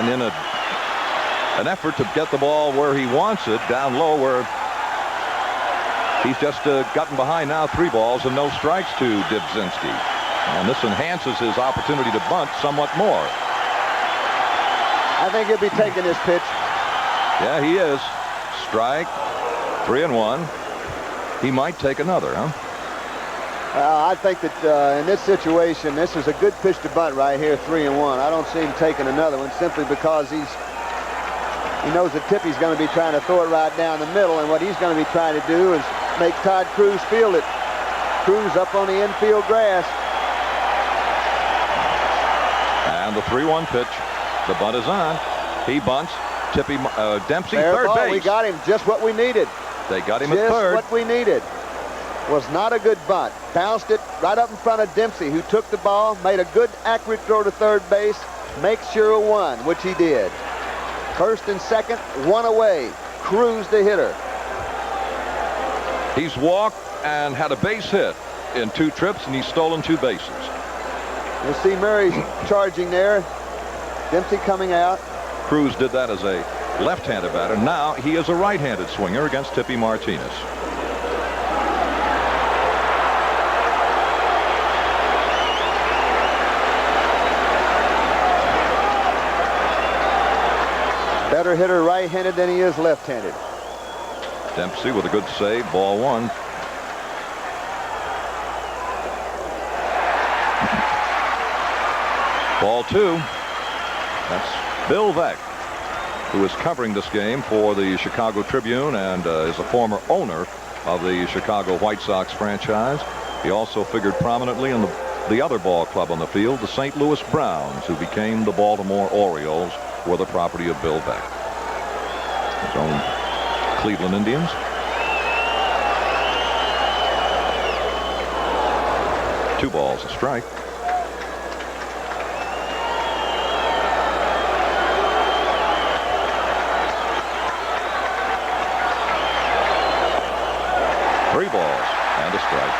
And in an effort to get the ball where he wants it, down low, where he's just gotten behind now, 3 balls and no strikes to Dubzinski. And this enhances his opportunity to bunt somewhat more. I think he'll be taking this pitch. Yeah, he is. Strike. 3-1. He might take another, huh? I think that in this situation, this is a good pitch to bunt right here, 3-1. I don't see him taking another one simply because he knows that Tippy's going to be trying to throw it right down the middle, and what he's going to be trying to do is make Todd Cruz field it. Cruz up on the infield grass. And the 3-1 pitch. The bunt is on. He bunts. Tippy, Dempsey, Fair third ball. base. We got him just what we needed. They got him at third. Just what we needed. was not a good bunt. Bounced it right up in front of Dempsey, who took the ball, made a good, accurate throw to third base, make sure of one, which he did. First and second, one away. Cruz the hitter. He's walked and had a base hit in 2 trips, and he's stolen 2 bases. You'll see Murray charging there. Dempsey coming out. Cruz did that as a left-handed batter. Now he is a right-handed swinger against Tippy Martinez. Better hitter right-handed than he is left-handed. Dempsey with a good save. Ball 1. Ball 2. That's Bill Veeck, who is covering this game for the Chicago Tribune and is a former owner of the Chicago White Sox franchise. He also figured prominently in the other ball club on the field, the St. Louis Browns, who became the Baltimore Orioles, were the property of Bill Veeck. His own Cleveland Indians. Two balls, a strike. Three balls and a strike.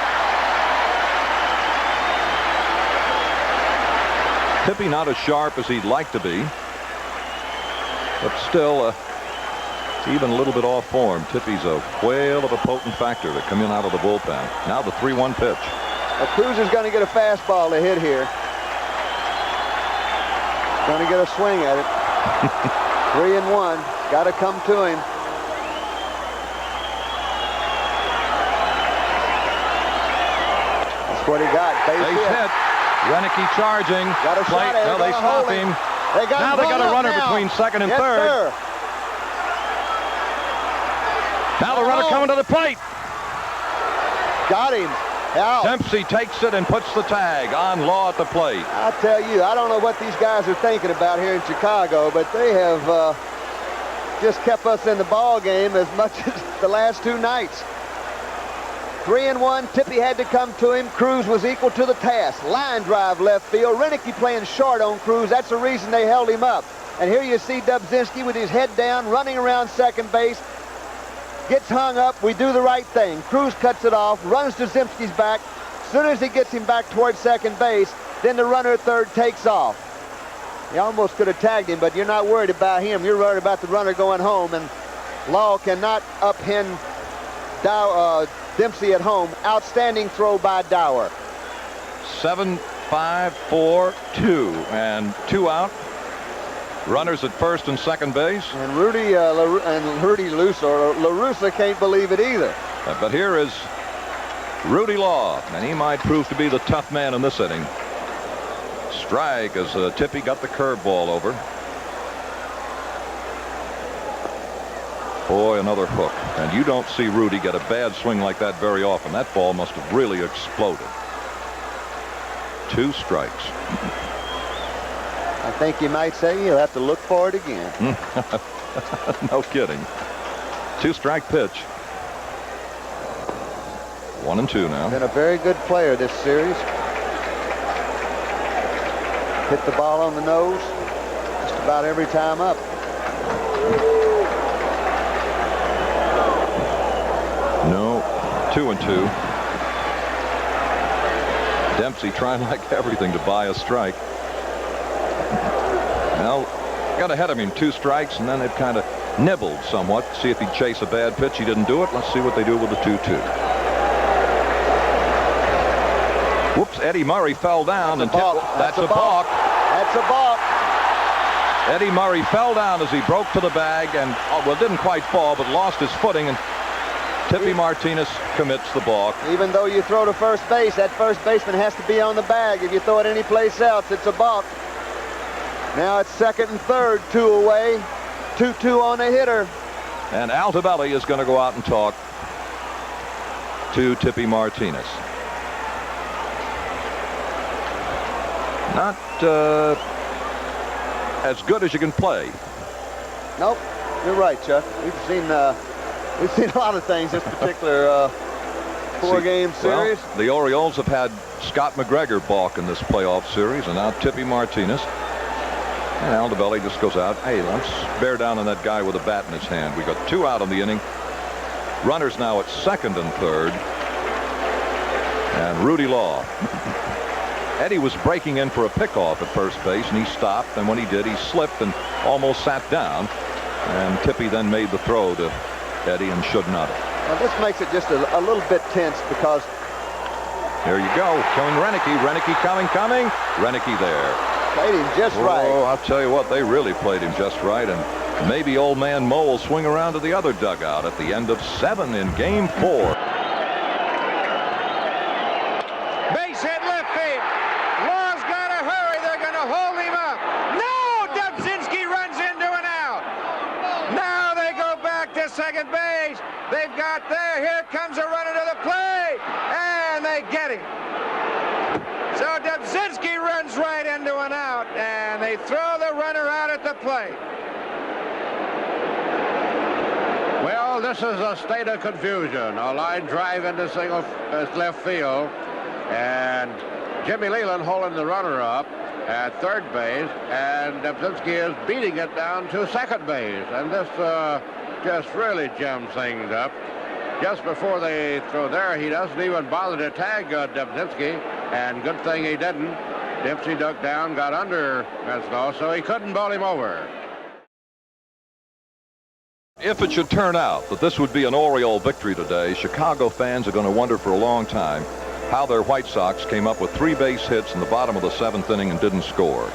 Tippy not as sharp as he'd like to be, but still even a little bit off form. Tippy's a whale of a potent factor to come in out of the bullpen. Now the 3-1 pitch. Cruz is going to get a fastball to hit here. Going to get a swing at it. 3-1. Got to come to him. That's what he got. Base hit. Renicky charging. Got a shot at it. No, they stop him. Now they got a runner between second and third. Sir. Now the runner coming to the plate. Got him. Out. Dempsey takes it and puts the tag on Law at the plate. I tell you, I don't know what these guys are thinking about here in Chicago, but they have just kept us in the ball game as much as the last 2 nights. 3-1. Tippy had to come to him. Cruz was equal to the task. Line drive left field. Renicky playing short on Cruz. That's the reason they held him up. And here you see Dubzinski with his head down, running around second base. Gets hung up. We do the right thing. Cruz cuts it off, runs to Dubzinski's back. As soon as he gets him back towards second base, then the runner at third takes off. You almost could have tagged him, but you're not worried about him. You're worried about the runner going home, and Law cannot upend Dempsey at home. Outstanding throw by Dower. 7-5-4-2 and 2 out. Runners at first and second base. And Rudy LaRussa can't believe it either. But here is Rudy Law, and he might prove to be the tough man in this inning. Strike as Tippy got the curveball over. Boy, another hook. And you don't see Rudy get a bad swing like that very often. That ball must have really exploded. 2 strikes. I think you might say you'll have to look for it again. No kidding. 2-strike pitch. 1-2 now. Been a very good player this series. Hit the ball on the nose just about every time up. No. 2-2. Dempsey trying like everything to buy a strike. Now, got ahead of him 2 strikes, and then they've kind of nibbled somewhat. See if he'd chase a bad pitch. He didn't do it. Let's see what they do with the 2-2. Whoops, Eddie Murray fell down. That's a balk. That's a balk. Eddie Murray fell down as he broke to the bag and, well, didn't quite fall, but lost his footing, and Tippy Martinez commits the balk. Even though you throw to first base, that first baseman has to be on the bag. If you throw it anyplace else, it's a balk. Now it's second and third, 2 away. 2-2 on the hitter. And Altobelli is going to go out and talk to Tippy Martinez. Not as good as you can play. Nope, you're right, Chuck. We've seen a lot of things this particular 4-game series. Well, the Orioles have had Scott McGregor balk in this playoff series, and now Tippy Martinez. And Aldebelli just goes out. Hey, let's bear down on that guy with a bat in his hand. We got 2 out in the inning. Runners now at second and third. And Rudy Law. Eddie was breaking in for a pickoff at first base, and he stopped. And when he did, he slipped and almost sat down. And Tippy then made the throw to Eddie and should not have. Well, this makes it just a little bit tense because... Here you go. Killing Renicky. Renicky coming. Renicky there. Played him just right. Oh, I'll tell you what, they really played him just right. And maybe old man Mo will swing around to the other dugout at the end of 7 in game 4. Base hit left field. Law's got to hurry. They're going to hold him up. No! Dubzinski runs into an out. Now they go back to second base. They've got there. Here comes a runner to the plate. And they get him. So Dubzinski runs right into an out, and they throw the runner out at the plate. Well, this is a state of confusion. A line drive into left field, and Jimmy Leland holding the runner up at third base, and Dubzinski is beating it down to second base, and this just really jams things up. Just before they throw there, he doesn't even bother to tag Dubzinski, and good thing he didn't. Dempsey ducked down, got under Meslow, so he couldn't bowl him over. If it should turn out that this would be an Oriole victory today, Chicago fans are going to wonder for a long time how their White Sox came up with 3 base hits in the bottom of the 7th inning and didn't score.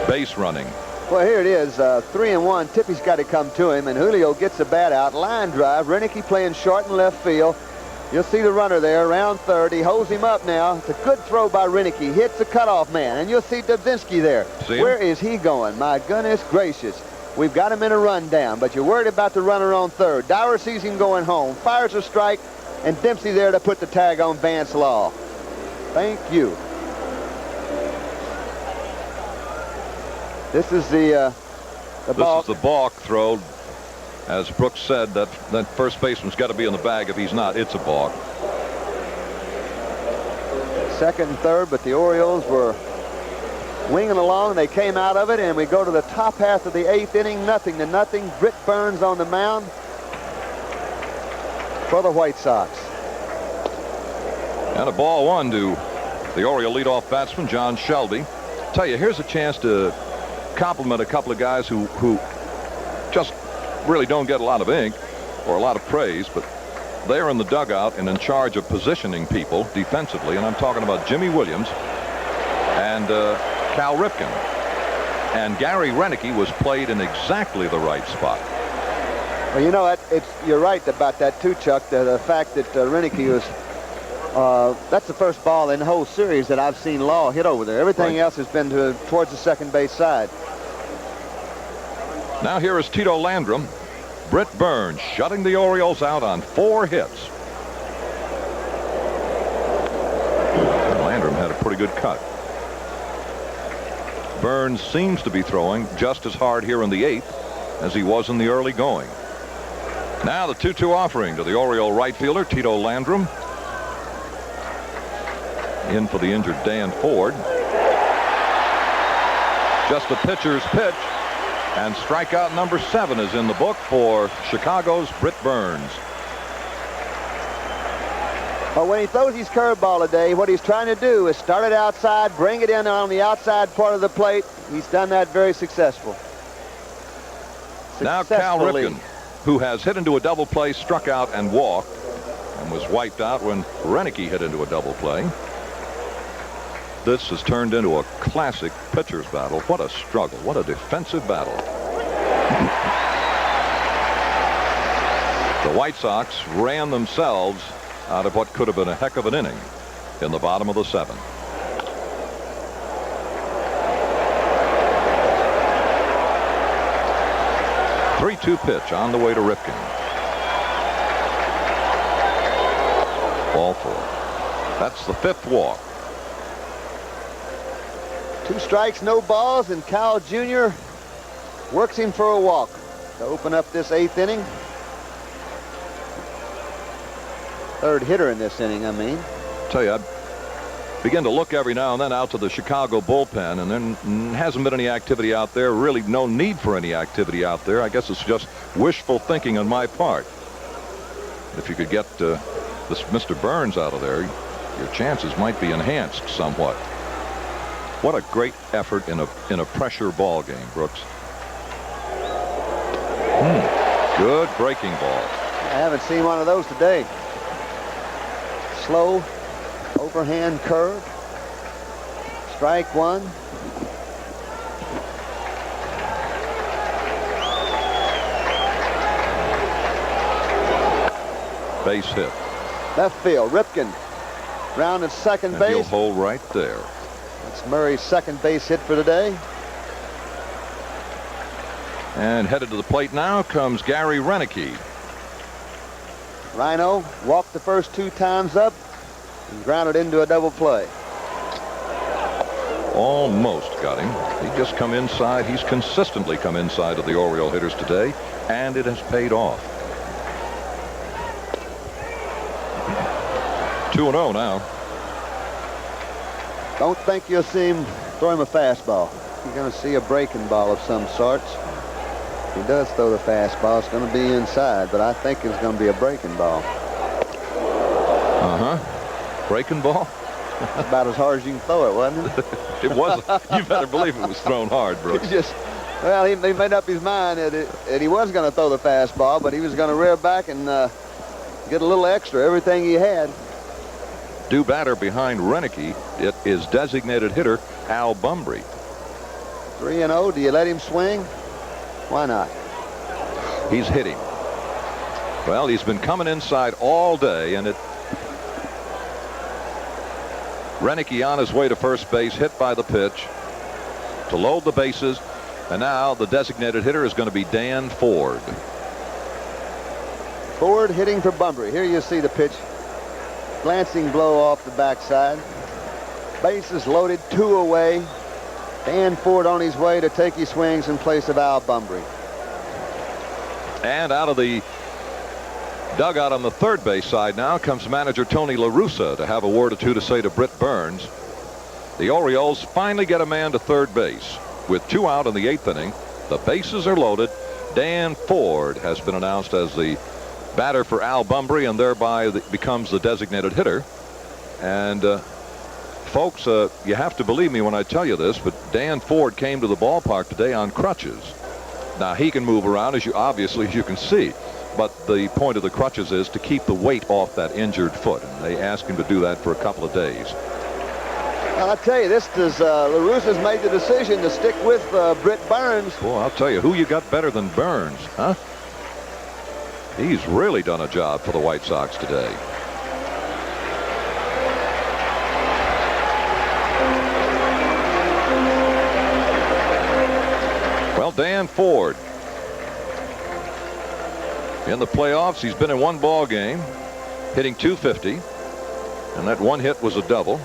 Base running. Well, here it is, 3-1. Tippy's got to come to him, and Julio gets the bat out. Line drive. Renicky playing short and left field. You'll see the runner there around third. He holds him up now. It's a good throw by Renicky. Hits the cutoff man, and you'll see Dubzinski there. Where is he going? My goodness gracious. We've got him in a rundown, but you're worried about the runner on third. Dower sees him going home, fires a strike, and Dempsey there to put the tag on Vance Law. Thank you. This is the balk. This is the balk throw. As Brooks said, that first baseman's got to be in the bag. If he's not, it's a balk. Second and third, but the Orioles were winging along. They came out of it, and we go to the top half of the 8th inning, 0-0. Britt Burns on the mound for the White Sox. And a ball 1 to the Oriole leadoff batsman, John Shelby. Tell you, here's a chance to compliment a couple of guys who just really don't get a lot of ink or a lot of praise, but they're in the dugout and in charge of positioning people defensively, and I'm talking about Jimmy Williams and Cal Ripken. And Gary Renicky was played in exactly the right spot. Well, you know, you're right about that too, Chuck. The fact that Renicky was, that's the first ball in the whole series that I've seen Law hit over there. Everything else has been towards the second base side. Now here is Tito Landrum. Britt Burns shutting the Orioles out on 4 hits. Landrum had a pretty good cut. Burns seems to be throwing just as hard here in the 8th as he was in the early going. Now the 2-2 offering to the Oriole right fielder, Tito Landrum. In for the injured Dan Ford. Just a pitcher's pitch. And strikeout number 7 is in the book for Chicago's Britt Burns. But when he throws his curveball today, what he's trying to do is start it outside, bring it in on the outside part of the plate. He's done that very successfully. Now Cal Ripken, who has hit into a double play, struck out and walked, and was wiped out when Renicky hit into a double play. This has turned into a classic pitcher's battle. What a struggle. What a defensive battle. The White Sox ran themselves out of what could have been a heck of an inning in the bottom of the 7th. Three-two pitch on the way to Ripken. Ball 4. That's the 5th walk. 2 strikes, no balls, and Cal Jr. works him for a walk to open up this 8th inning. Third hitter in this inning, I mean. Tell you, I begin to look every now and then out to the Chicago bullpen, and then hasn't been any activity out there. Really no need for any activity out there. I guess it's just wishful thinking on my part. If you could get this Mr. Burns out of there, your chances might be enhanced somewhat. What a great effort in a pressure ball game, Brooks. Good breaking ball. I haven't seen one of those today. Slow overhand curve. Strike one. Base hit. Left field. Ripken round at second And base. he'll hold right there. That's Murray's second base hit for today. And headed to the plate now comes Gary Renicky. Rhino walked the first 2 times up and grounded into a double play. Almost got him. He just come inside. He's consistently come inside of the Oriole hitters today, and it has paid off. 2-0 now. Don't think you'll see him throw him a fastball. You're going to see a breaking ball of some sorts. If he does throw the fastball, it's going to be inside, but I think it's going to be a breaking ball. Breaking ball? About as hard as you can throw it, wasn't it? It wasn't. You better believe it was thrown hard, Brooks. Well, he made up his mind that he was going to throw the fastball, but he was going to rear back and get a little extra, everything he had. Due batter behind Renicky, it is designated hitter Al Bumbry. 3-0. Do you let him swing? Why not? He's hitting. Well, he's been coming inside all day, and Renicky on his way to first base, hit by the pitch to load the bases, and now the designated hitter is going to be Dan Ford. Ford hitting for Bumbry. Here you see the pitch. Glancing blow off the backside. Bases loaded, 2 away. Dan Ford on his way to take his swings in place of Al Bumbry. And out of the dugout on the third base side now comes manager Tony La Russa to have a word or two to say to Britt Burns. The Orioles finally get a man to third base. With 2 out in the 8th inning, the bases are loaded. Dan Ford has been announced as the batter for Al Bumbry, and thereby becomes the designated hitter. And folks, you have to believe me when I tell you this, but Dan Ford came to the ballpark today on crutches. Now he can move around, as you can see, but the point of the crutches is to keep the weight off that injured foot, and they asked him to do that for a couple of days. Well, I tell you, La Russa's made the decision to stick with Britt Burns. Well, I'll tell you, who you got better than Burns, huh? He's really done a job for the White Sox today. Well, Dan Ford in the playoffs, he's been in 1 ball game, hitting .250, and that 1 hit was a double.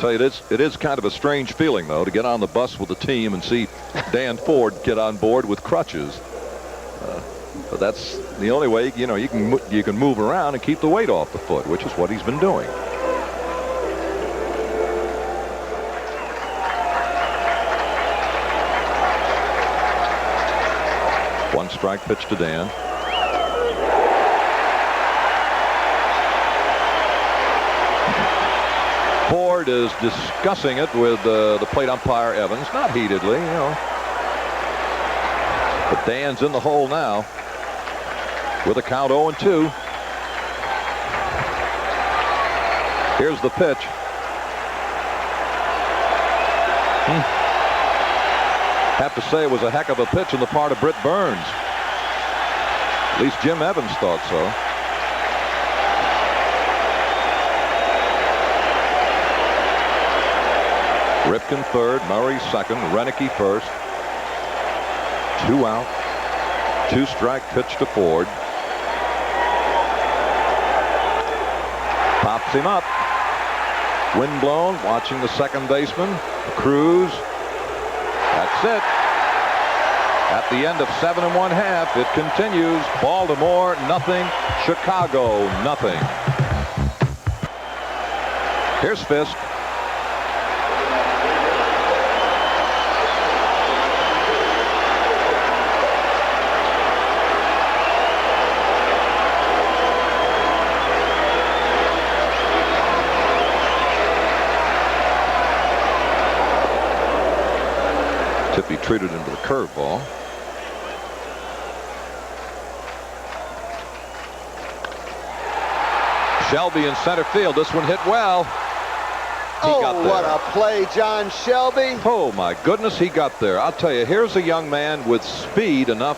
Tell you, it is kind of a strange feeling, though, to get on the bus with the team and see Dan Ford get on board with crutches. But that's the only way, you can move around and keep the weight off the foot, which is what he's been doing. One strike pitch to Dan. Ford is discussing it with the plate umpire Evans, not heatedly, But Dan's in the hole now with a count 0-2. Here's the pitch. Have to say it was a heck of a pitch on the part of Britt Burns. At least Jim Evans thought so. Ripken third, Murray second, Renicky first. 2 out. 2 strike pitch to Ford. Pops him up. Wind blown, watching the second baseman. Cruz. That's it. At the end of 7 1/2, it continues. Baltimore nothing, Chicago nothing. Here's Fisk. Tippy treated into the curveball. Shelby in center field. This one hit well. What a play, John Shelby. Oh, my goodness, he got there. I'll tell you, here's a young man with speed enough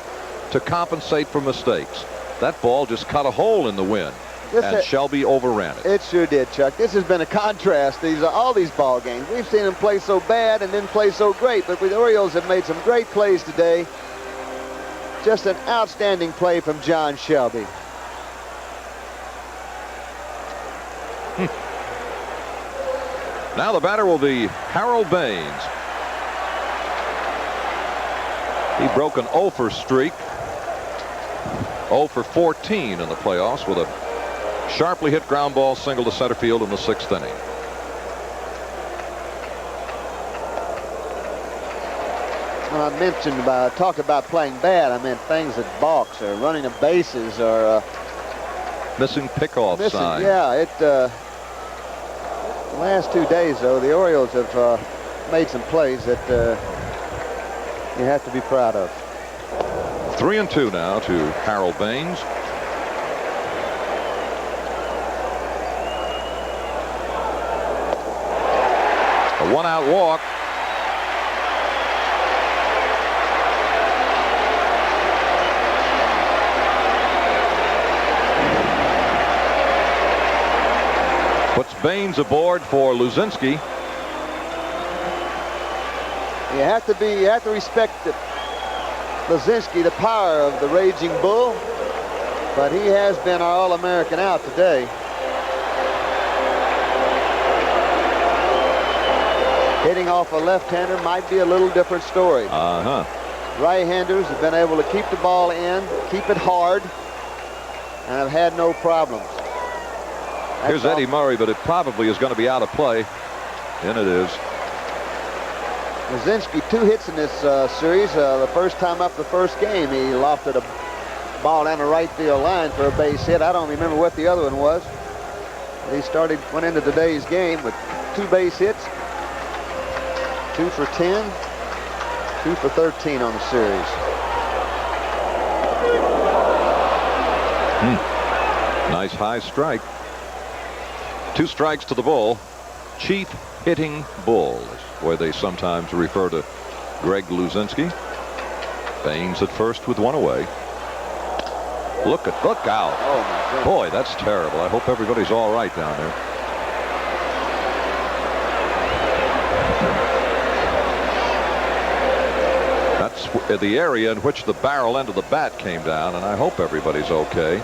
to compensate for mistakes. That ball just cut a hole in the wind, and Shelby overran it. It sure did, Chuck. This has been a contrast. All these ball games. We've seen them play so bad and then play so great, but the Orioles have made some great plays today. Just an outstanding play from John Shelby. Now the batter will be Harold Baines. He broke an 0 for streak. 0 for 14 in the playoffs with a sharply hit ground ball single to center field in the 6th inning. When I mentioned talk about playing bad, I meant things that balks or running the bases or missing pickoff signs. Yeah, the last 2 days though, the Orioles have made some plays that you have to be proud of. 3-2 now to Harold Baines. A 1-out walk. Puts Baines aboard for Luzinski. You have to respect Luzinski, the power of the Raging Bull, but he has been our All-American out today. Hitting off a left-hander might be a little different story. Right-handers have been able to keep the ball in, keep it hard, and have had no problems. Here's Eddie Murray, but it probably is going to be out of play. And it is. Luzinski, 2 hits in this series. The first time up the first game, he lofted a ball down the right field line for a base hit. I don't remember what the other one was. He went into today's game with 2 base hits. 2 for 10, 2 for 13 on the series. Nice high strike. 2 strikes to the bull. Chief Hitting Bull is the way they sometimes refer to Greg Luzinski. Baines at first with 1 away. Look out. Oh, my goodness. Boy, that's terrible. I hope everybody's all right down there. That's the area in which the barrel end of the bat came down, and I hope everybody's okay.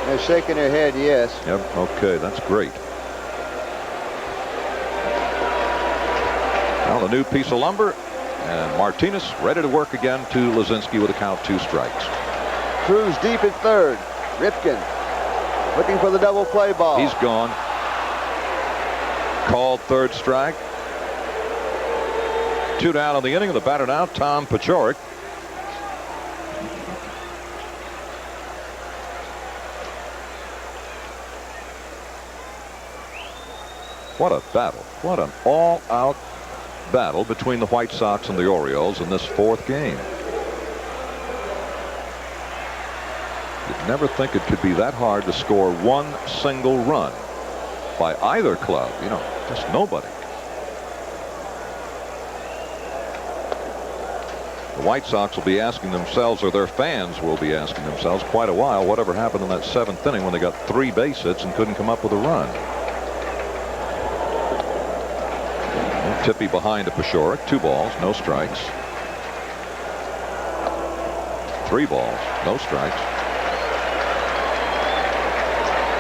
They're shaking their head, yes. Yep, okay, that's great. Now the new piece of lumber, and Martinez ready to work again to Luzinski with a count 2 strikes. Cruz deep at third. Ripken looking for the double play ball. He's gone. Called 3rd strike. 2 down on the inning. The batter now, Tom Paciorek. What a battle. What an all-out battle between the White Sox and the Orioles in this 4th game. You'd never think it could be that hard to score 1 single run by either club. You know, just nobody. The White Sox will be asking themselves, or their fans will be asking themselves quite a while, whatever happened in that 7th inning when they got 3 base hits and couldn't come up with a run. Tippy behind to Paciorek. 2 balls, no strikes. 3 balls, no strikes.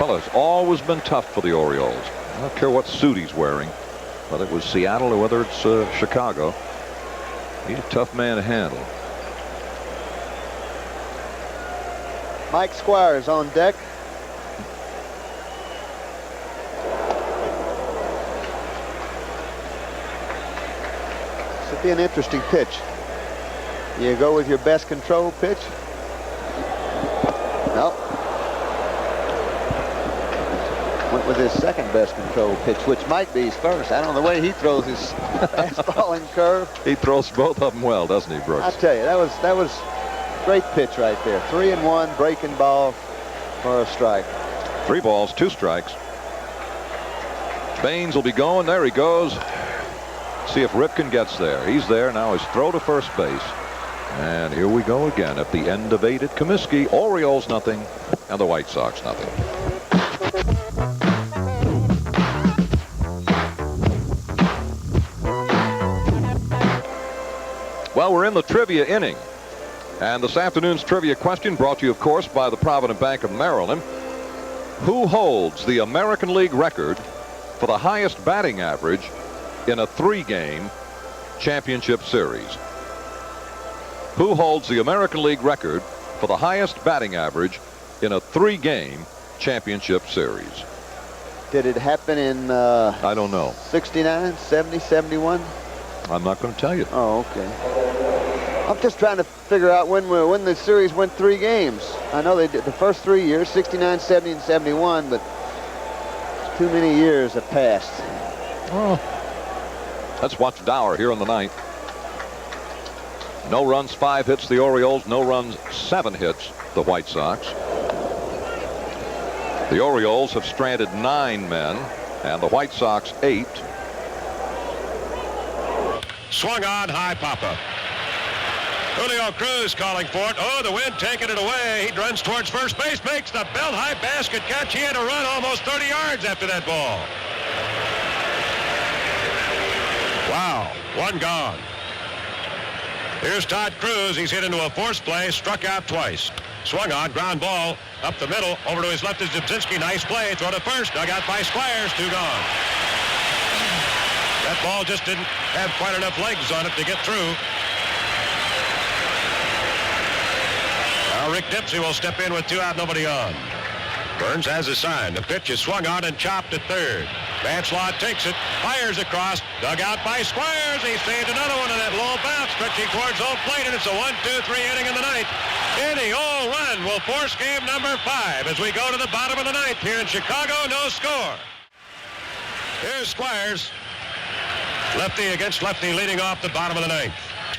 Well, it's always been tough for the Orioles. I don't care what suit he's wearing, whether it was Seattle or whether it's Chicago. He's a tough man to handle. Mike Squires on deck. This would be an interesting pitch. You go with your best control pitch? Nope. Went with his second best control pitch, which might be his first. I don't know the way he throws his fastball and curve. He throws both of them well, doesn't he, Brooks? I tell you, that was great pitch right there. 3-1 breaking ball for a strike. 3 balls, 2 strikes. Baines will be going. There he goes. See if Ripken gets there. He's there. Now his throw to first base. And here we go again at the end of 8 at Comiskey. Orioles nothing and the White Sox nothing. Well, we're in the trivia inning. And this afternoon's trivia question brought to you, of course, by the Provident Bank of Maryland. Who holds the American League record for the highest batting average in a 3-game championship series? Who holds the American League record for the highest batting average in a 3-game championship series? Did it happen in I don't know. 69, 70, 71? I'm not going to tell you. Oh, okay. I'm just trying to figure out when the series went 3 games. I know they did the first 3 years, 69, 70, and 71, but too many years have passed. Oh. Let's watch Dower here in the 9th. No runs, 5 hits the Orioles. No runs, 7 hits the White Sox. The Orioles have stranded 9 men, and the White Sox 8. Swung on, high pop-up. Julio Cruz calling for it. Oh, the wind taking it away. He runs towards first base, makes the belt-high basket catch. He had to run almost 30 yards after that ball. Wow, 1 gone. Here's Todd Cruz. He's hit into a force play, struck out twice. Swung on, ground ball, up the middle, over to his left is Zibzinski. Nice play, throw to first, dug out by Squires, 2 gone. That ball just didn't have quite enough legs on it to get through. Now Rick Dempsey will step in with 2 out, nobody on. Burns has a sign. The pitch is swung on and chopped at third. Vanslot takes it, fires across, dug out by Squires. He saved another one on that low bounce, stretching towards home plate, and it's a 1-2-3 inning in the 9th. Any old run will force game number 5 as we go to the bottom of the 9th here in Chicago. No score. Here's Squires. Lefty against lefty, leading off the bottom of the 9th.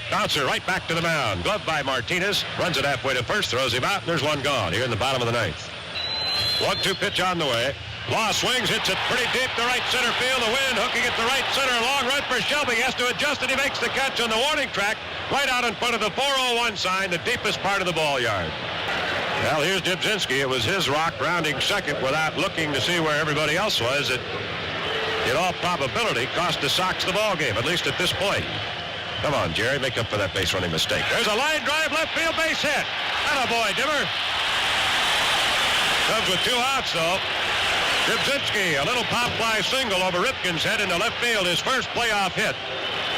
Bouncer right back to the mound. Gloved by Martinez. Runs it halfway to first, throws him out, and there's 1 gone here in the bottom of the 9th. 1-2 pitch on the way. Law swings, hits it pretty deep to right center field. The wind hooking it to right center. Long run for Shelby. He has to adjust it. He makes the catch on the warning track right out in front of the 401 sign, the deepest part of the ball yard. Well, here's Zibzinski. It was his rock rounding second without looking to see where everybody else was. It, in all probability, cost the Sox the ball game, at least at this point. Come on, Jerry, make up for that base running mistake. There's a line drive, left field base hit. Attaboy, Dimmer. Comes with 2 outs, though. Zibzinski, a little pop fly single over Ripken's head into left field, his first playoff hit.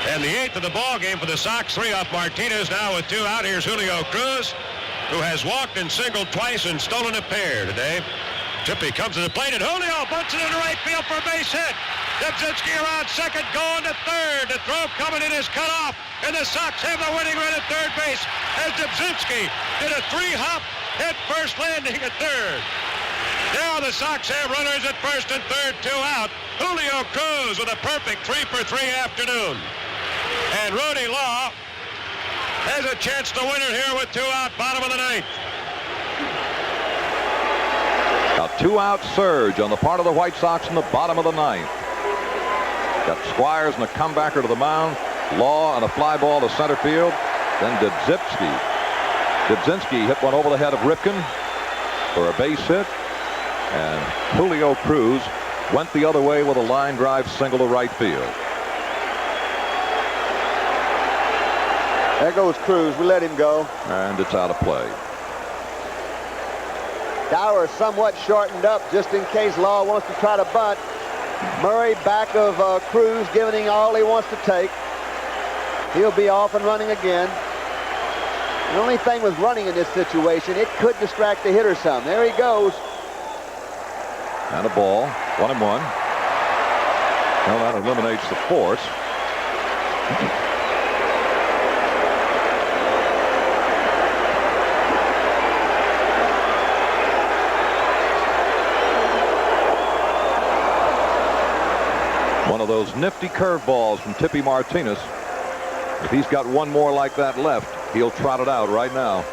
And the 8th of the ball game for the Sox, 3 off Martinez, now with 2 out. Here's Julio Cruz, who has walked and singled twice and stolen a pair today. Tippy comes to the plate, and Julio bunts it into right field for a base hit. Zibzinski around second, going to third. The throw coming in is cut off, and the Sox have the winning run at third base as Zibzinski did a 3-hop head first landing at third. Now the Sox have runners at first and third, 2 out. Julio Cruz with a perfect 3-for-3 afternoon. And Rudy Law has a chance to win it here with 2 out, bottom of the 9th. A 2-out surge on the part of the White Sox in the bottom of the 9th. Got Squires and a comebacker to the mound. Law and a fly ball to center field. Then Zibzinski hit one over the head of Ripken for a base hit. And Julio Cruz went the other way with a line drive single to right field. There goes Cruz. We let him go. And it's out of play. Dower somewhat shortened up just in case Law wants to try to bunt. Murray back of Cruz, giving him all he wants to take. He'll be off and running again. The only thing with running in this situation, it could distract the hitter some. There he goes. And a ball, 1-1. Well, that eliminates the force. One of those nifty curveballs from Tippy Martinez. If he's got one more like that left, he'll trot it out right now.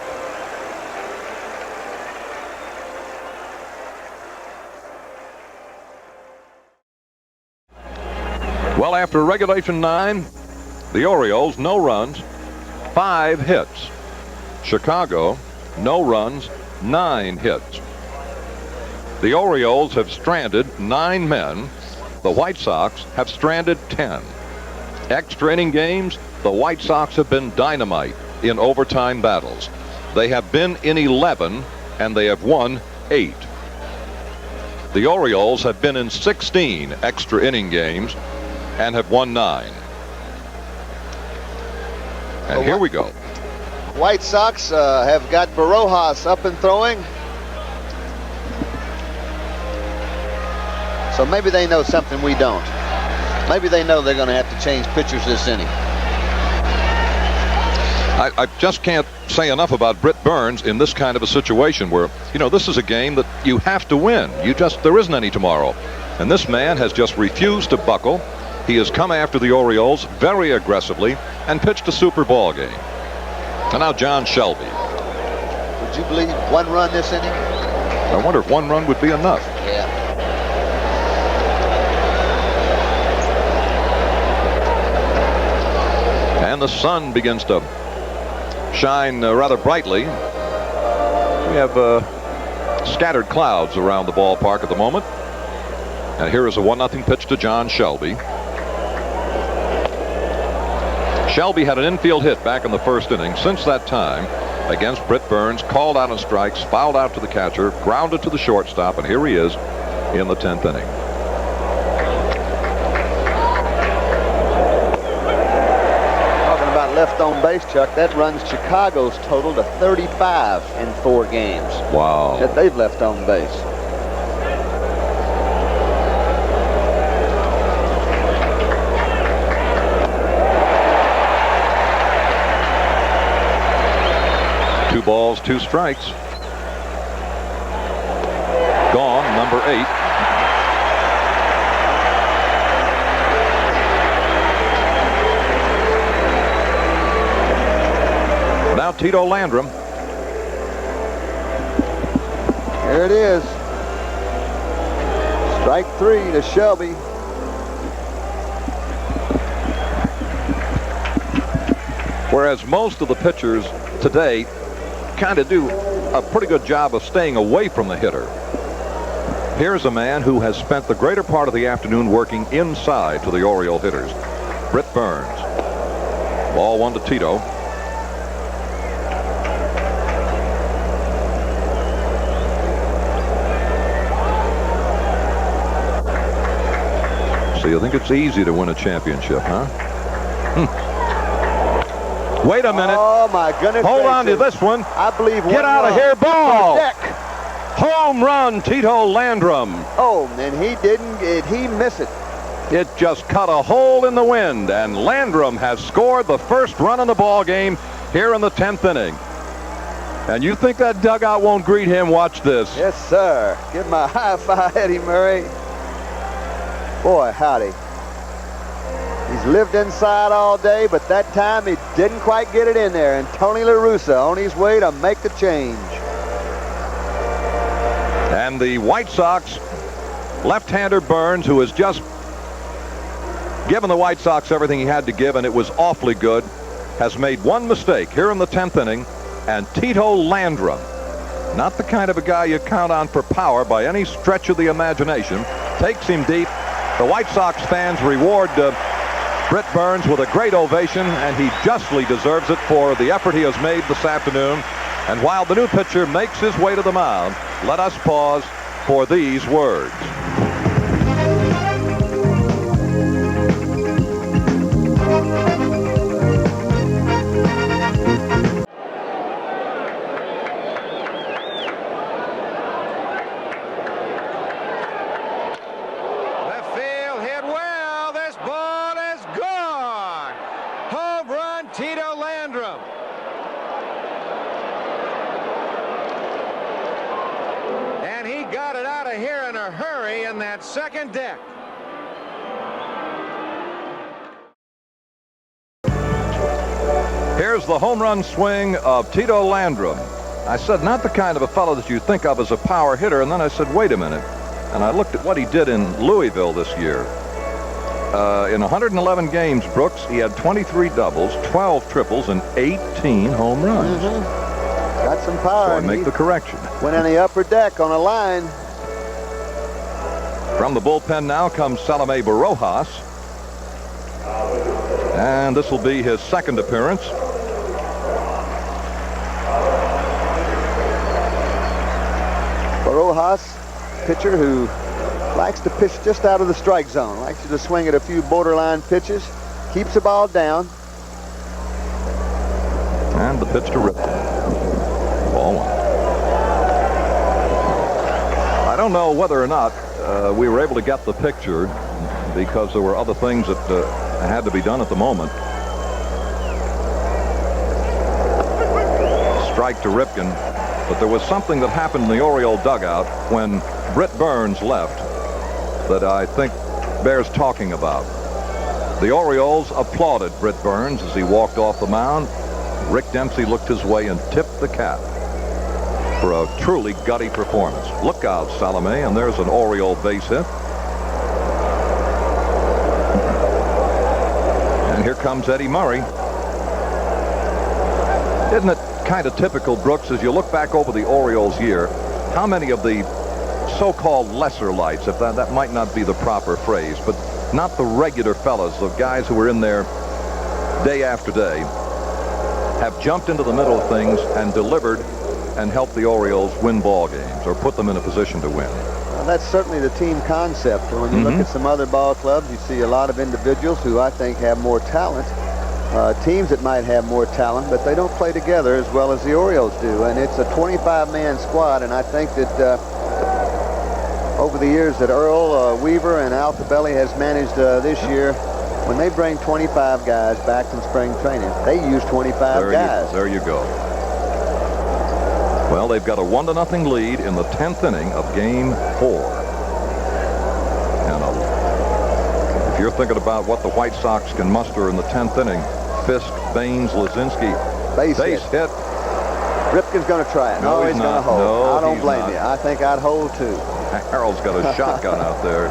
Well, after regulation 9, the Orioles, no runs, 5 hits. Chicago, no runs, 9 hits. The Orioles have stranded 9 men. The White Sox have stranded 10. Extra inning games, the White Sox have been dynamite in overtime battles. They have been in 11, and they have won 8. The Orioles have been in 16 extra inning games and have won 9. And here we go. White Sox have got Barojas up and throwing. So maybe they know something we don't. Maybe they know they're going to have to change pitchers this inning. I just can't say enough about Britt Burns in this kind of a situation where, you know, this is a game that you have to win. There isn't any tomorrow. And this man has just refused to buckle. He has come after the Orioles very aggressively and pitched a super ball game. And now John Shelby. Would you believe 1 run this inning? I wonder if 1 run would be enough. Yeah. And the sun begins to shine rather brightly. We have scattered clouds around the ballpark at the moment. And here is a 1-0 pitch to John Shelby. Shelby had an infield hit back in the first inning. Since that time, against Britt Burns, called out on strikes, fouled out to the catcher, grounded to the shortstop, and here he is in the 10th inning. Talking about left on base, Chuck, that runs Chicago's total to 35 in 4 games. Wow. That they've left on base. Two balls, 2 strikes. Gone, number 8. Now Tito Landrum. Here it is. Strike 3 to Shelby. Whereas most of the pitchers today kind of do a pretty good job of staying away from the hitter. Here's a man who has spent the greater part of the afternoon working inside to the Oriole hitters. Britt Burns. Ball 1 to Tito. So you think it's easy to win a championship, huh? Wait a minute. Oh, my goodness. Hold on to this one. I believe. Get out of here. Ball. Home run, Tito Landrum. Oh, and he didn't. Did he miss it? It just cut a hole in the wind, and Landrum has scored the first run in the ball game here in the 10th inning. And you think that dugout won't greet him? Watch this. Yes, sir. Give him a high five, Eddie Murray. Boy, howdy. He's lived inside all day, but that time he didn't quite get it in there. And Tony La Russa on his way to make the change. And the White Sox left-hander Burns, who has just given the White Sox everything he had to give, and it was awfully good, has made one mistake here in the 10th inning. And Tito Landrum, not the kind of a guy you count on for power by any stretch of the imagination, takes him deep. The White Sox fans reward Britt Burns with a great ovation, and he justly deserves it for the effort he has made this afternoon. And while the new pitcher makes his way to the mound, let us pause for these words. Salome in that second deck. Here's the home run swing of Tito Landrum. I said, not the kind of a fellow that you think of as a power hitter, and then I said, wait a minute. And I looked at what he did in Louisville this year. In 111 games, Brooks, he had 23 doubles, 12 triples, and 18 home runs. Got some power. So I make the correction. Went on the upper deck on a line. From the bullpen now comes Salome Barojas. And this will be his second appearance. Barojas, pitcher who likes to pitch just out of the strike zone, likes to swing at a few borderline pitches, keeps the ball down. And the pitch to Ripken. Ball one. I don't know whether or not we were able to get the picture because there were other things that had to be done at the moment. Strike to Ripken. But there was something that happened in the Oriole dugout when Britt Burns left that I think bears talking about. The Orioles applauded Britt Burns as he walked off the mound. Rick Dempsey looked his way and tipped the cap for a truly gutty performance. Look out, Salome, and there's an Oriole base hit. And here comes Eddie Murray. Isn't it kind of typical, Brooks, as you look back over the Orioles year, how many of the so-called lesser lights, if that might not be the proper phrase, but not the regular fellas, the guys who were in there day after day, have jumped into the middle of things and delivered and helped the Orioles win ball games or put them in a position to win. Well, that's certainly the team concept. When you look at some other ball clubs, you see a lot of individuals who I think have more talent. Teams that might have more talent, but they don't play together as well as the Orioles do. And it's a 25-man squad, and I think that over the years that Earl Weaver and Al Cabelli has managed this year, when they bring 25 guys back from spring training, they use 25 guys. There you go. Well, they've got a 1-0 lead in the 10th inning of Game 4. And if you're thinking about what the White Sox can muster in the 10th inning, Fisk, Baines, Lazinski, base hit. Ripken's going to try it. No, he's going to hold. No, I don't blame you. I think I'd hold too. Harold's got a shotgun out there.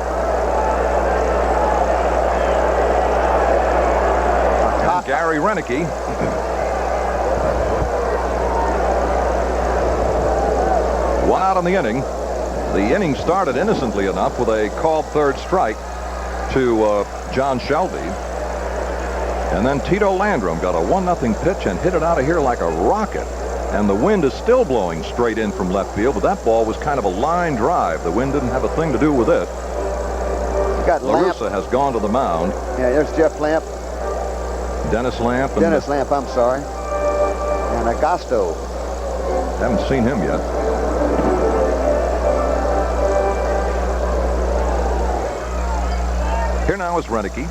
And Gary Renicky. One out in the inning. The inning started innocently enough with a called third strike to John Shelby. And then Tito Landrum got a 1-0 pitch and hit it out of here like a rocket. And the wind is still blowing straight in from left field, but that ball was kind of a line drive. The wind didn't have a thing to do with it. La Russa has gone to the mound. Yeah, there's Jeff Lamp. Dennis Lamp. Dennis Lamp, I'm sorry. And Agosto. Haven't seen him yet. Here now is Renicky.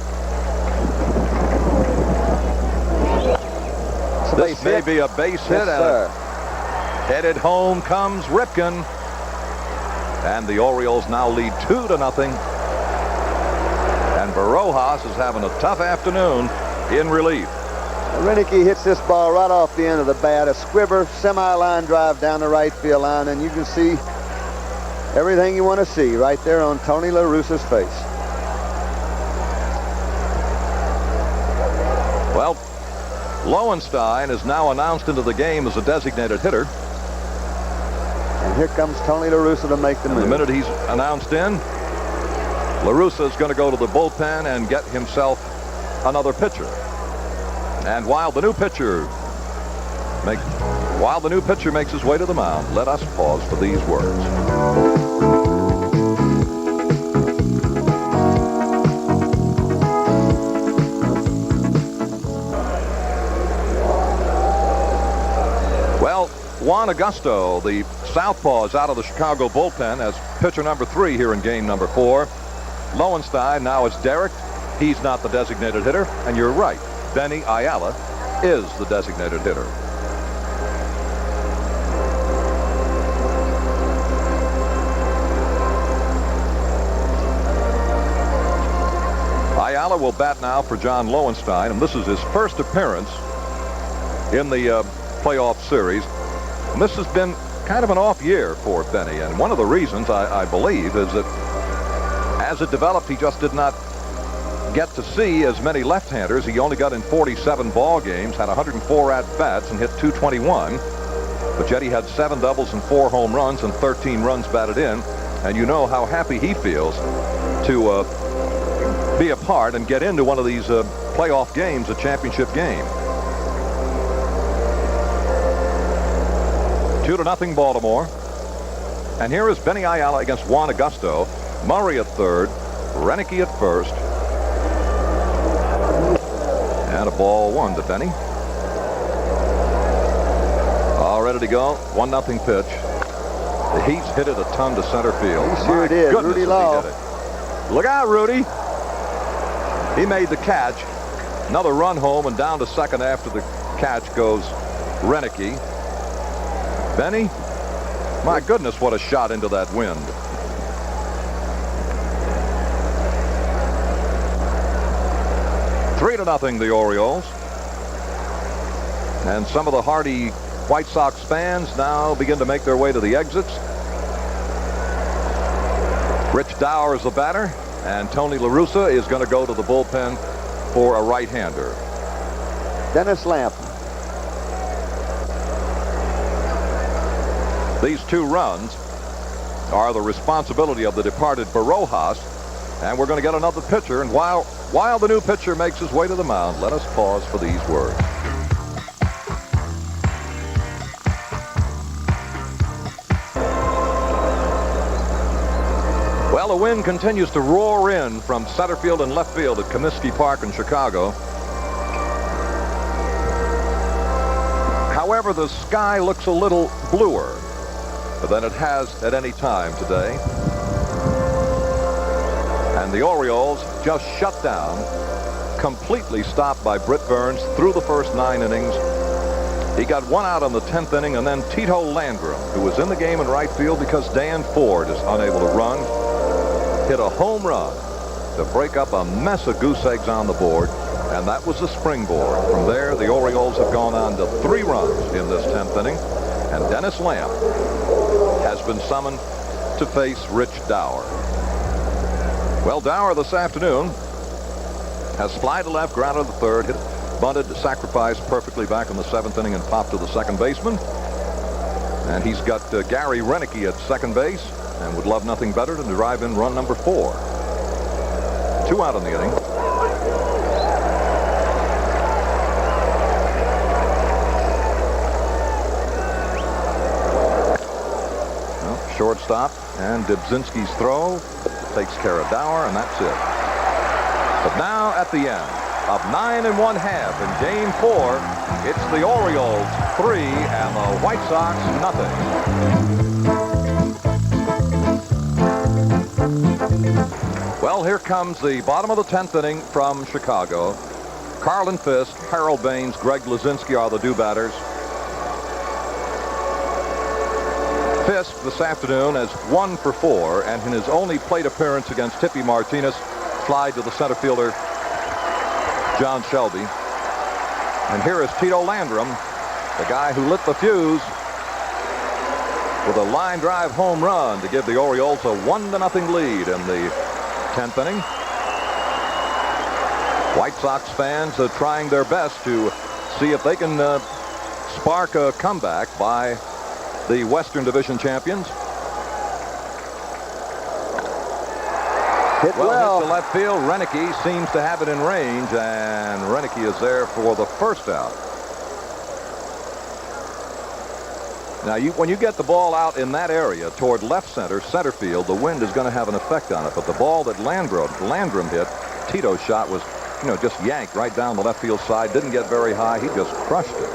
This may be a base hit. Headed home comes Ripken. And the Orioles now lead 2-0. And Barojas is having a tough afternoon in relief. Renicky hits this ball right off the end of the bat. A squibber, semi-line drive down the right field line. And you can see everything you want to see right there on Tony La Russa's face. Well, Lowenstein is now announced into the game as a designated hitter. And here comes Tony La Russa to make the move. The minute he's announced in, La Russa is going to go to the bullpen and get himself another pitcher. And while the new pitcher makes his way to the mound, let us pause for these words. Well, Juan Agosto, the southpaw, is out of the Chicago bullpen as pitcher number 3 here in game number 4. Lowenstein now is Derek. He's not the designated hitter. And you're right, Benny Ayala is the designated hitter. Ayala will bat now for John Lowenstein, and this is his first appearance in the playoff series. And this has been kind of an off year for Benny, and one of the reasons, I believe, is that as it developed, he just did not get to see as many left-handers. He only got in 47 ball games, had 104 at-bats, and hit .221. But yet he had 7 doubles and 4 home runs and 13 runs batted in. And you know how happy he feels to be a part and get into one of these playoff games, a championship game. 2-0 Baltimore. And here is Benny Ayala against Juan Augusto. Murray at third, Renicky at first. And a ball 1 to Benny. All ready to go. 1-0 pitch. He's hit it a ton to center field. He sure did. Rudy Law. Look out, Rudy. He made the catch. Another run home, and down to second after the catch goes Renicky. Benny, my goodness, what a shot into that wind. Three to nothing, the Orioles. And some of the hardy White Sox fans now begin to make their way to the exits. Rich Dower is the batter, and Tony La Russa is going to go to the bullpen for a right-hander. Dennis Lamp. These 2 runs are the responsibility of the departed Barojas, and we're going to get another pitcher. And while the new pitcher makes his way to the mound, let us pause for these words. Well, the wind continues to roar in from center field and left field at Comiskey Park in Chicago. However, the sky looks a little bluer than it has at any time today. And the Orioles just shut down, completely stopped by Britt Burns through the first 9 innings. He got 1 out on the 10th inning, and then Tito Landrum, who was in the game in right field because Dan Ford is unable to run, hit a home run to break up a mess of goose eggs on the board, and that was the springboard. From there, the Orioles have gone on to 3 runs in this 10th inning, and Dennis Lamp has been summoned to face Rich Dower. Well, Dower this afternoon has fly to left, grounded to third, hit, bunted, sacrificed perfectly back in the 7th inning, and popped to the second baseman. And he's got Gary Renicky at second base, and would love nothing better than to drive in run number 4. 2 out in the inning. Well, shortstop, and Dybzinski's throw takes care of Dower, and that's it. But now at the end of 9 1/2 in Game 4, it's the Orioles 3 and the White Sox nothing. Well, here comes the bottom of the 10th inning from Chicago. Carlin Fisk, Harold Baines, Greg Luzinski are the 2 batters. Fisk this afternoon has 1 for 4, and in his only plate appearance against Tippy Martinez, flied to the center fielder John Shelby. And here is Tito Landrum, the guy who lit the fuse with a line drive home run to give the Orioles a 1-0 lead in the 10th inning. White Sox fans are trying their best to see if they can spark a comeback by the Western Division champions. Hit well. Hit to left field. Renicky seems to have it in range, and Renicky is there for the first out. Now, when you get the ball out in that area toward left center field, the wind is going to have an effect on it. But the ball that Landrum hit, Tito's shot, was, just yanked right down the left field side. Didn't get very high. He just crushed it.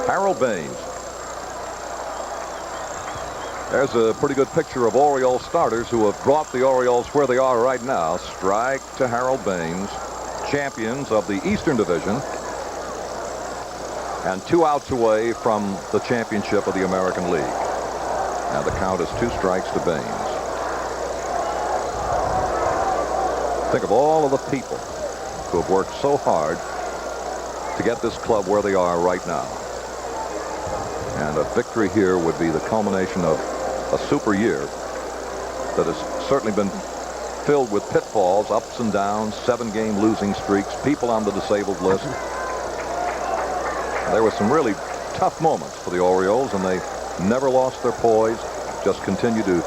Harold Baines. There's a pretty good picture of Orioles starters who have brought the Orioles where they are right now. Strike to Harold Baines, champions of the Eastern Division, and 2 outs away from the championship of the American League. Now the count is 2 strikes to Baines. Think of all of the people who have worked so hard to get this club where they are right now. And a victory here would be the culmination of a super year that has certainly been filled with pitfalls, ups and downs, 7-game losing streaks, people on the disabled list. There were some really tough moments for the Orioles, and they never lost their poise, just continued to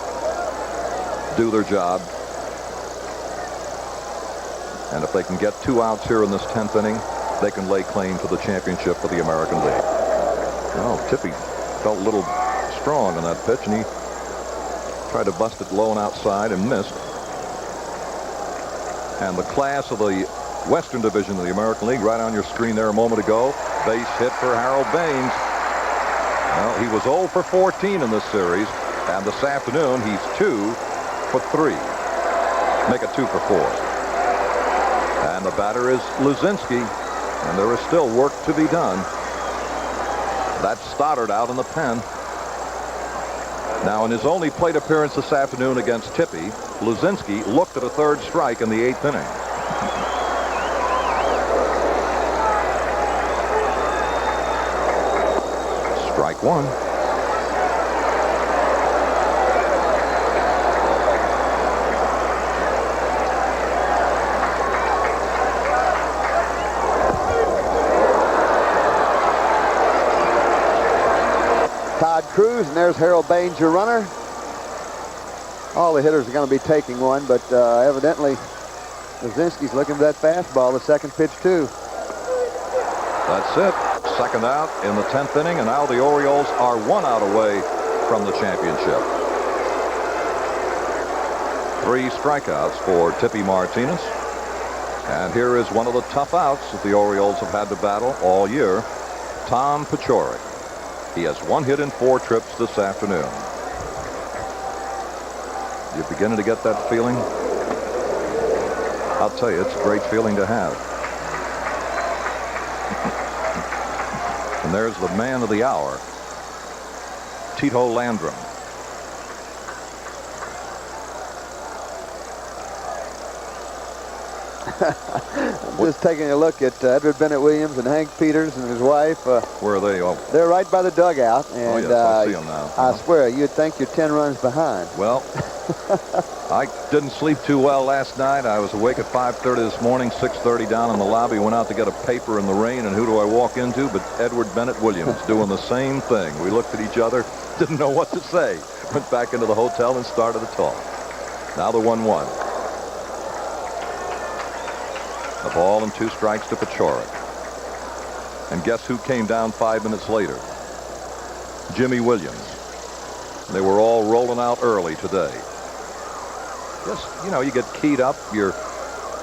do their job. And if they can get 2 outs here in this 10th inning, they can lay claim to the championship for the American League. Oh, Tippy felt a little strong on that pitch, and he tried to bust it low and outside and missed. And the class of the Western Division of the American League right on your screen there a moment ago. Base hit for Harold Baines. Well, he was 0 for 14 in this series, and this afternoon he's 2 for 3. Make it 2 for 4. And the batter is Luzinski, and there is still work to be done. That's Stoddard out in the pen. Now, in his only plate appearance this afternoon against Tippy, Luzinski looked at a 3rd strike in the 8th inning. Strike 1. Todd Cruz, and there's Harold Baines, your runner. All the hitters are going to be taking one, but evidently Luzinski's looking for that fastball, the 2nd pitch too. That's it. 2nd out in the 10th inning, and now the Orioles are 1 out away from the championship. 3 strikeouts for Tippy Martinez. And here is one of the tough outs that the Orioles have had to battle all year, Tom Paciorek. He has 1 hit in 4 trips this afternoon. You're beginning to get that feeling? I'll tell you, it's a great feeling to have. And there's the man of the hour, Tito Landrum. I'm just taking a look at Edward Bennett Williams and Hank Peters and his wife. Where are they? Oh. They're right by the dugout. And, yes, I see them now. I swear, you'd think you're 10 runs behind. Well, I didn't sleep too well last night. I was awake at 5:30 this morning, 6:30 down in the lobby. Went out to get a paper in the rain, and who do I walk into but Edward Bennett Williams doing the same thing. We looked at each other, didn't know what to say. Went back into the hotel and started to talk. Now the 1-1. A ball and 2 strikes to Paciorek. And guess who came down 5 minutes later? Jimmy Williams. They were all rolling out early today. Just, you know, you get keyed up.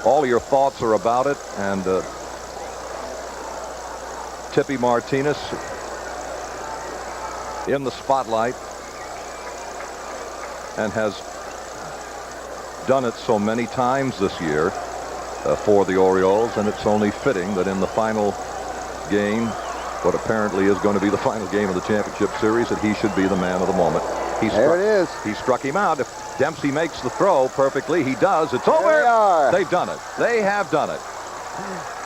All your thoughts are about it. And Tippy Martinez in the spotlight, and has done it so many times this year for the Orioles, and it's only fitting that in the final game, what apparently is going to be the final game of the championship series, that he should be the man of the moment. There it is. He struck him out. If Dempsey makes the throw perfectly, he does. It's over. There they are. They've done it. They have done it.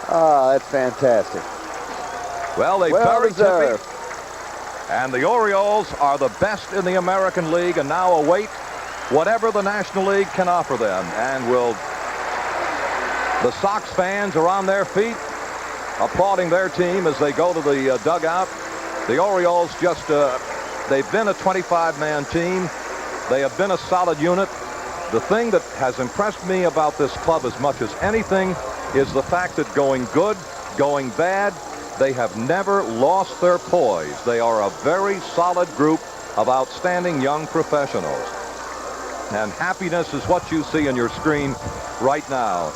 Oh, that's fantastic. Well, they buried Tippy. And the Orioles are the best in the American League, and now await whatever the National League can offer them. And the Sox fans are on their feet, applauding their team as they go to the dugout. The Orioles just, they've been a 25-man team. They have been a solid unit. The thing that has impressed me about this club as much as anything is the fact that going good, going bad, they have never lost their poise. They are a very solid group of outstanding young professionals. And happiness is what you see on your screen right now.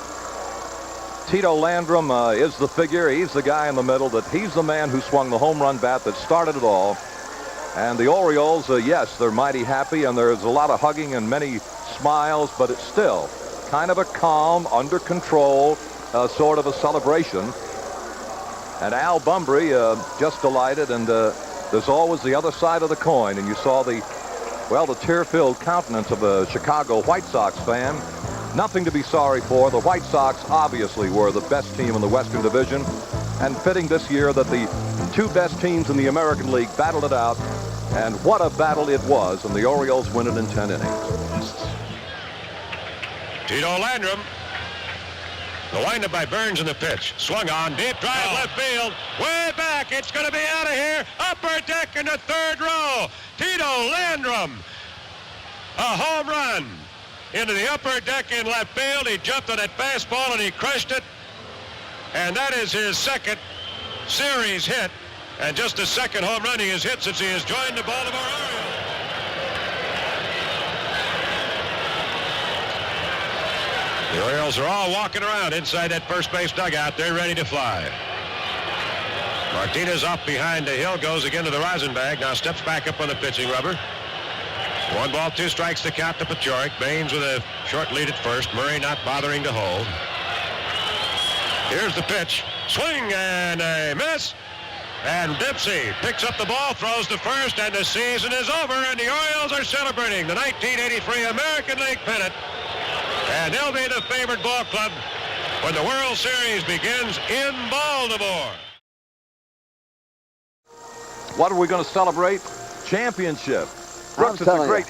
Tito Landrum is the figure. He's the guy in the middle. He's the man who swung the home run bat that started it all. And the Orioles, yes, they're mighty happy, and there's a lot of hugging and many smiles, but it's still kind of a calm, under control, sort of a celebration. And Al Bumbry just delighted, and there's always the other side of the coin. And you saw the tear-filled countenance of a Chicago White Sox fan Nothing to be sorry for. The White Sox obviously were the best team in the Western Division, and fitting this year that the two best teams in the American League battled it out, and what a battle it was, and the Orioles win it in 10 innings. Tito Landrum. The windup by Burns in the pitch. Swung on, deep drive, left field, way back. It's going to be out of here. Upper deck in the third row. Tito Landrum, a home run into the upper deck in left field. He jumped on that fastball and he crushed it. And that is his second series hit, and just the second home run he has hit since he has joined the Baltimore Orioles. The Orioles are all walking around inside that first base dugout. They're ready to fly. Martinez off behind the hill, goes again to the rosin bag. Now steps back up on the pitching rubber. 1 ball, 2 strikes to count to Paciorek. Baines with a short lead at first. Murray not bothering to hold. Here's the pitch. Swing and a miss. And Dempsey picks up the ball, throws to first, and the season is over, and the Orioles are celebrating the 1983 American League pennant. And they'll be the favored ball club when the World Series begins in Baltimore. What are we going to celebrate? Championship. Brooks,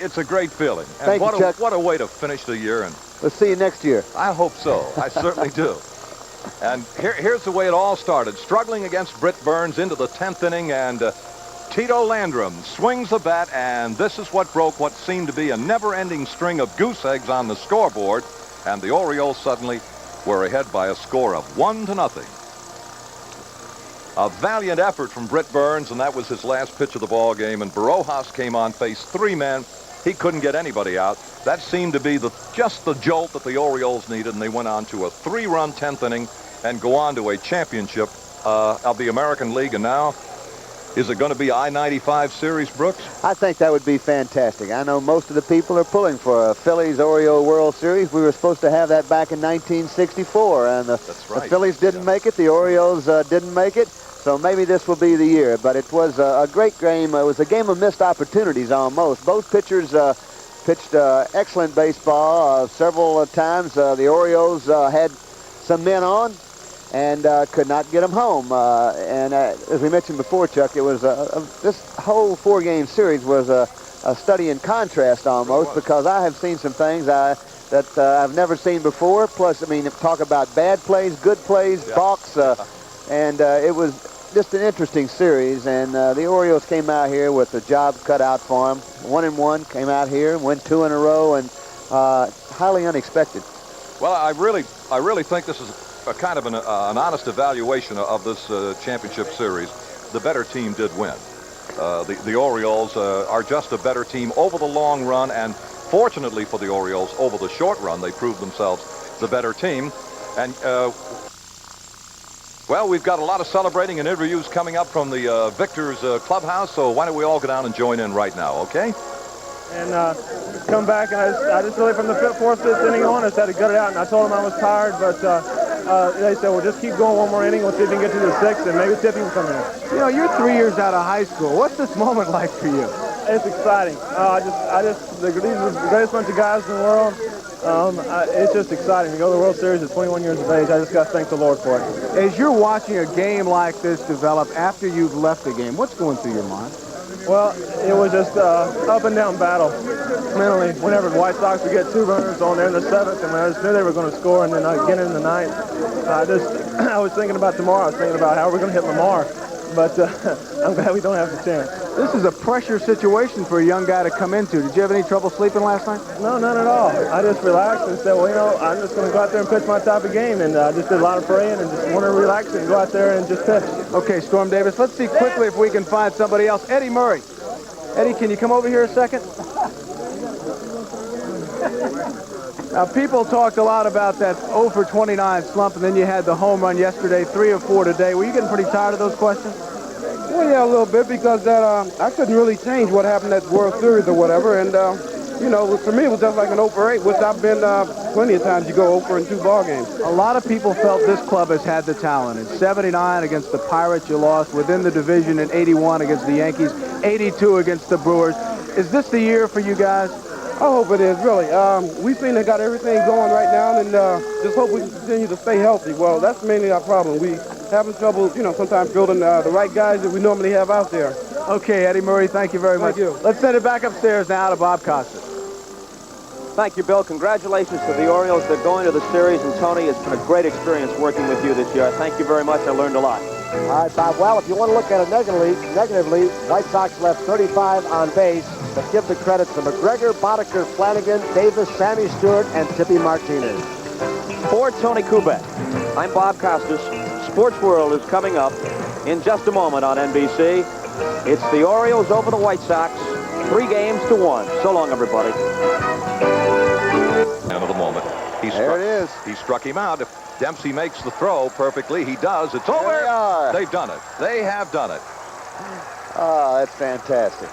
it's a great feeling. And what a way to finish the year. And let's see you next year. I hope so. I certainly do. And here's the way it all started. Struggling against Britt Burns into the 10th inning, and Tito Landrum swings the bat, and this is what broke what seemed to be a never-ending string of goose eggs on the scoreboard, and the Orioles suddenly were ahead by a score of 1-0. A valiant effort from Britt Burns, and that was his last pitch of the ball game, and Barojas came on, faced 3 men. He couldn't get anybody out. That seemed to be just the jolt that the Orioles needed, and they went on to a 3-run 10th inning and go on to a championship of the American League. And now, is it going to be I-95 series, Brooks? I think that would be fantastic. I know most of the people are pulling for a Phillies-Oriole World Series. We were supposed to have that back in 1964, and the Phillies didn't make it. The Orioles didn't make it. So maybe this will be the year. But it was a great game. It was a game of missed opportunities almost. Both pitchers pitched excellent baseball several times. The Orioles had some men on and could not get them home. And as we mentioned before, Chuck, it was this whole 4-game series was a study in contrast almost, because I have seen some things that I've never seen before. Plus, I mean, talk about bad plays, good plays, balks, and it was just an interesting series. And the Orioles came out here with a job cut out for them. 1-1, came out here, won 2 in a row, and highly unexpected. Well, I really think this is a kind of an honest evaluation of this championship series. The better team did win. The Orioles are just a better team over the long run, and fortunately for the Orioles, over the short run, they proved themselves the better team. And well, we've got a lot of celebrating and interviews coming up from the Victor's clubhouse, so why don't we all go down and join in right now, okay? And come back, and I just really, from the 4th, 5th inning on, I just had to gut it out, and I told them I was tired, but they said, well, just keep going one more inning. We'll see if we can get to the 6th, and maybe Tippy will come in. You know, you're 3 years out of high school. What's this moment like for you? It's exciting. These are the greatest bunch of guys in the world. It's just exciting to go to the World Series at 21 years of age. I just got to thank the Lord for it. As you're watching a game like this develop after you've left the game, what's going through your mind? Well, it was just up and down battle mentally. Whenever the White Sox would get 2 runners on there in the 7th, and I just knew they were going to score, and then again in the 9th, I was thinking about tomorrow. I was thinking about how we're going to hit Lamar, but I'm glad we don't have the chance. This is a pressure situation for a young guy to come into. Did you have any trouble sleeping last night? No, none at all. I just relaxed and said, well, you know, I'm just going to go out there and pitch my type of game, and I just did a lot of praying and just want to relax and go out there and just pitch. Okay, Storm Davis, let's see quickly if we can find somebody else. Eddie Murray. Eddie, can you come over here a second? Now, people talked a lot about that 0 for 29 slump, and then you had the home run yesterday, 3 of 4 today. Were you getting pretty tired of those questions? Well, yeah, a little bit, because that I couldn't really change what happened at the World Series or whatever, and you know, for me it was just like an 0 for 8, which I've been plenty of times. You go 0 for in 2 ball games. A lot of people felt this club has had the talent. In 79 against the Pirates, you lost. Within the division in 81 against the Yankees, 82 against the Brewers. Is this the year for you guys? hope it is, really. We've seen they got everything going right now, and just hope we can continue to stay healthy. Well, that's mainly our problem. We having trouble, sometimes building the right guys that we normally have out there. Okay, Eddie Murray, thank you very much. Thank you. Let's send it back upstairs now to Bob Costas. Thank you, Bill. Congratulations to the Orioles. They're going to the series, and Tony, it's been a great experience working with you this year. Thank you very much. I learned a lot. All right, Bob. Well, if you want to look at it negatively, White Sox left 35 on base, but give the credit to McGregor, Boddicker, Flanagan, Davis, Sammy Stewart, and Tippy Martinez. For Tony Kubek, I'm Bob Costas. Sports World is coming up in just a moment on NBC. It's the Orioles over the White Sox, 3-1. So long, everybody. End of the moment. There it is. He struck him out. If Dempsey makes the throw perfectly, he does. It's over. There they are. They've done it. They have done it. Oh, that's fantastic.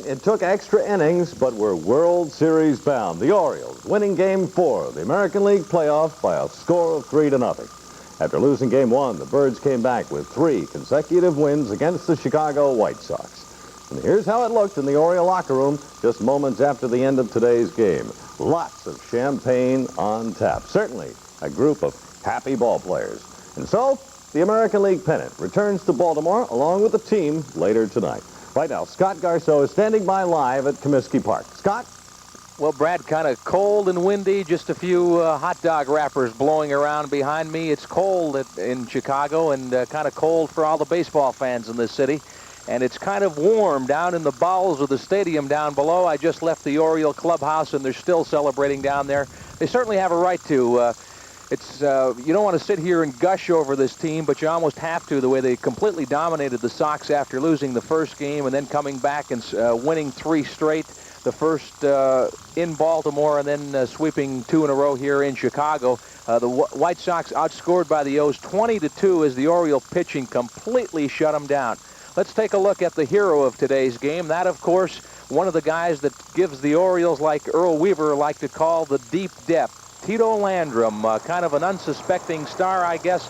It took extra innings, but we're World Series bound. The Orioles winning Game 4 of the American League playoffs by a score of 3-0. After losing Game 1, the Birds came back with 3 consecutive wins against the Chicago White Sox. And here's how it looked in the Oriole locker room just moments after the end of today's game. Lots of champagne on tap. Certainly a group of happy ball players. And so, the American League pennant returns to Baltimore along with the team later tonight. Right now, Scott Garceau is standing by live at Comiskey Park. Scott? Well, Brad, kind of cold and windy. Just a few hot dog wrappers blowing around behind me. It's cold in Chicago and kind of cold for all the baseball fans in this city. And it's kind of warm down in the bowels of the stadium down below. I just left the Oriole clubhouse, and they're still celebrating down there. They certainly have a right to. You don't want to sit here and gush over this team, but you almost have to, the way they completely dominated the Sox after losing the first game and then coming back and winning 3 straight, the first in Baltimore and then sweeping 2 in a row here in Chicago. The White Sox outscored by the O's 20-2 as the Oriole pitching completely shut them down. Let's take a look at the hero of today's game. That, of course, one of the guys that gives the Orioles, like Earl Weaver like to call, the deep depth. Tito Landrum, kind of an unsuspecting star, I guess,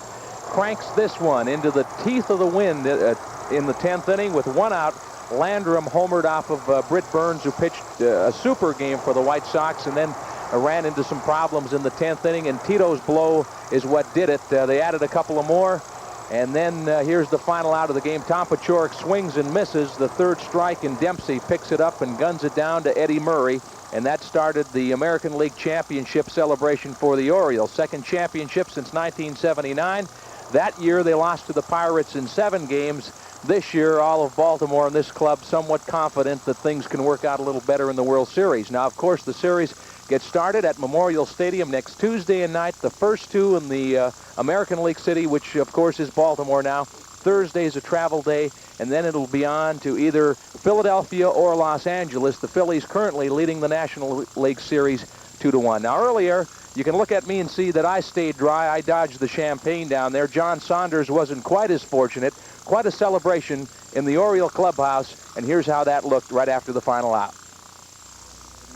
cranks this one into the teeth of the wind in the 10th inning with 1 out. Landrum homered off of Britt Burns, who pitched a super game for the White Sox and then ran into some problems in the 10th inning, and Tito's blow is what did it. They added a couple of more, and then here's the final out of the game. Tom Paciorek swings and misses the 3rd strike, and Dempsey picks it up and guns it down to Eddie Murray. And that started the American League Championship celebration for the Orioles. 2nd championship since 1979. That year, they lost to the Pirates in 7 games. This year, all of Baltimore and this club somewhat confident that things can work out a little better in the World Series. Now, of course, the series gets started at Memorial Stadium next Tuesday night. The first 2 in the American League City, which, of course, is Baltimore now. Thursday's a travel day, and then it'll be on to either Philadelphia or Los Angeles. The Phillies currently leading the National League Series 2-1. Now, earlier, you can look at me and see that I stayed dry. I dodged the champagne down there. John Saunders wasn't quite as fortunate. Quite a celebration in the Oriole clubhouse, and here's how that looked right after the final out.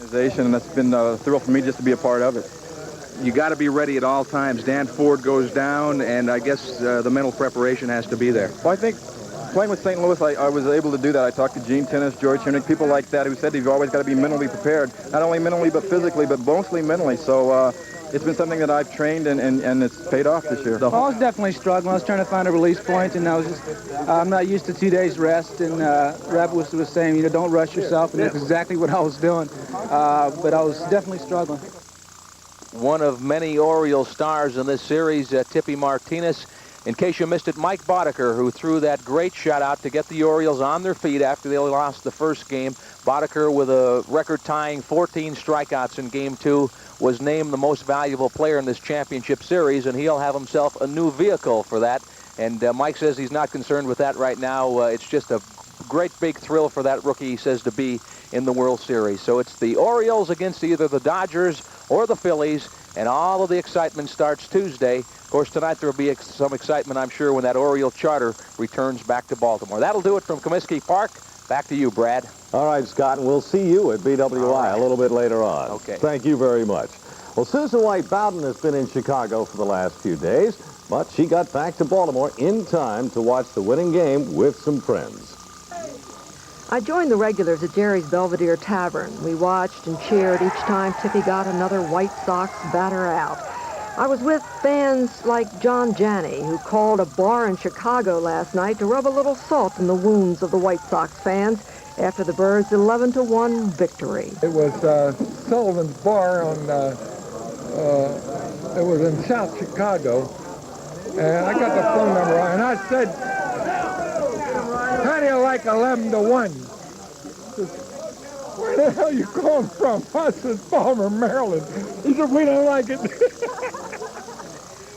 And that's been a thrill for me just to be a part of it. You got to be ready at all times. Dan Ford goes down, and I guess the mental preparation has to be there. Well, I think playing with St. Louis, I was able to do that. I talked to Gene Tennis, George Himnick, people like that who said you've always got to be mentally prepared. Not only mentally, but physically, but mostly mentally. So it's been something that I've trained, and it's paid off this year. I was definitely struggling. I was trying to find a release point, and I was just, I'm not used to 2 days rest, and Rapp was saying, don't rush yourself, and that's exactly what I was doing. But I was definitely struggling. One of many Orioles stars in this series, Tippy Martinez. In case you missed it, Mike Boddicker, who threw that great shutout to get the Orioles on their feet after they lost the first game. Boddicker, with a record-tying 14 strikeouts in Game 2, was named the most valuable player in this championship series, and he'll have himself a new vehicle for that. And Mike says he's not concerned with that right now. It's just a great big thrill for that rookie, he says, to be in the World Series. So it's the Orioles against either the Dodgers or the Phillies, and all of the excitement starts Tuesday. Of course, tonight there will be some excitement, I'm sure, when that Oriole charter returns back to Baltimore. That'll do it from Comiskey Park. Back to you, Brad. All right, Scott, and we'll see you at BWI a little bit later on. Okay. Thank you very much. Well, Susan White Bowden has been in Chicago for the last few days, but she got back to Baltimore in time to watch the winning game with some friends. I joined the regulars at Jerry's Belvedere Tavern. We watched and cheered each time Tippy got another White Sox batter out. I was with fans like John Janney, who called a bar in Chicago last night to rub a little salt in the wounds of the White Sox fans after the Birds' 11-1 victory. It was Sullivan's Bar on, it was in South Chicago, and I got the phone number on, and I said, how do you like 11-1? Where the hell are you calling from? I said, Baltimore, Maryland. He said, we don't like it.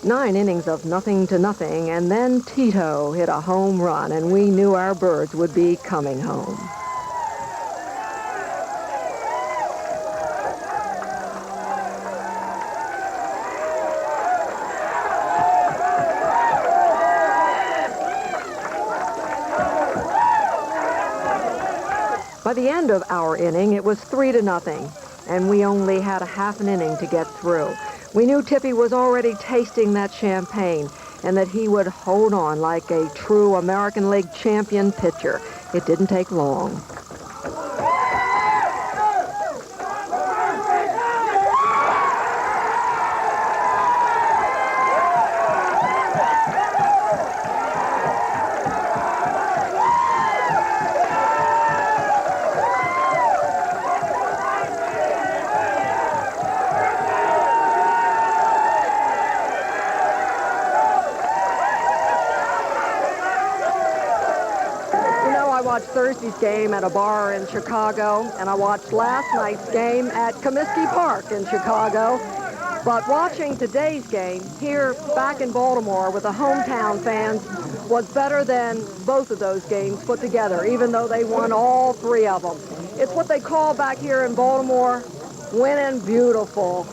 9 innings of 0-0, and then Tito hit a home run, and we knew our Birds would be coming home. By the end of our inning, it was 3-0, and we only had a half an inning to get through. We knew Tippy was already tasting that champagne and that he would hold on like a true American League champion pitcher. It didn't take long. Thursday's game at a bar in Chicago, and I watched last night's game at Comiskey Park in Chicago. But watching today's game here back in Baltimore with the hometown fans was better than both of those games put together, even though they won all 3 of them. It's what they call back here in Baltimore, winning beautiful.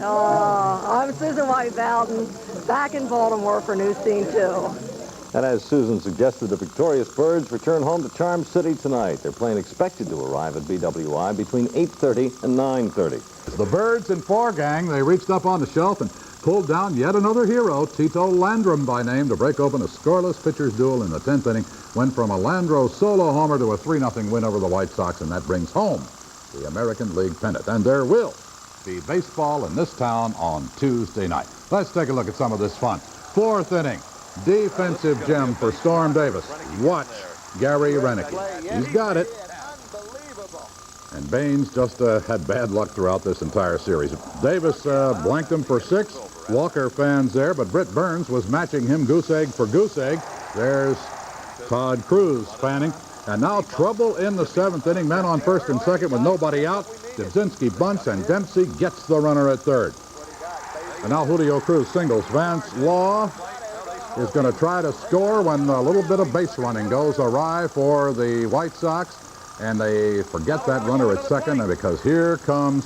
I'm Susan White Bowden, back in Baltimore for News Scene 2. And as Susan suggested, the victorious Birds return home to Charm City tonight. Their plane expected to arrive at BWI between 8:30 and 9:30. The Birds in 4, gang. They reached up on the shelf and pulled down yet another hero, Tito Landrum by name, to break open a scoreless pitcher's duel in the 10th inning. Went from a Landro solo homer to a 3-0 win over the White Sox, and that brings home the American League pennant. And there will be baseball in this town on Tuesday night. Let's take a look at some of this fun. 4th inning. Defensive gem for Storm Davis. Watch Gary Renicky. He's got it. And Baines just had bad luck throughout this entire series. Davis blanked him for 6. Walker fans there, but Britt Burns was matching him goose egg for goose egg. There's Todd Cruz fanning. And now trouble in the 7th inning. Men on 1st and 2nd with nobody out. Dubzinski bunts, and Dempsey gets the runner at 3rd. And now Julio Cruz singles. Vance Law is going to try to score when a little bit of base running goes awry for the White Sox, and they forget that runner at 2nd, and because here comes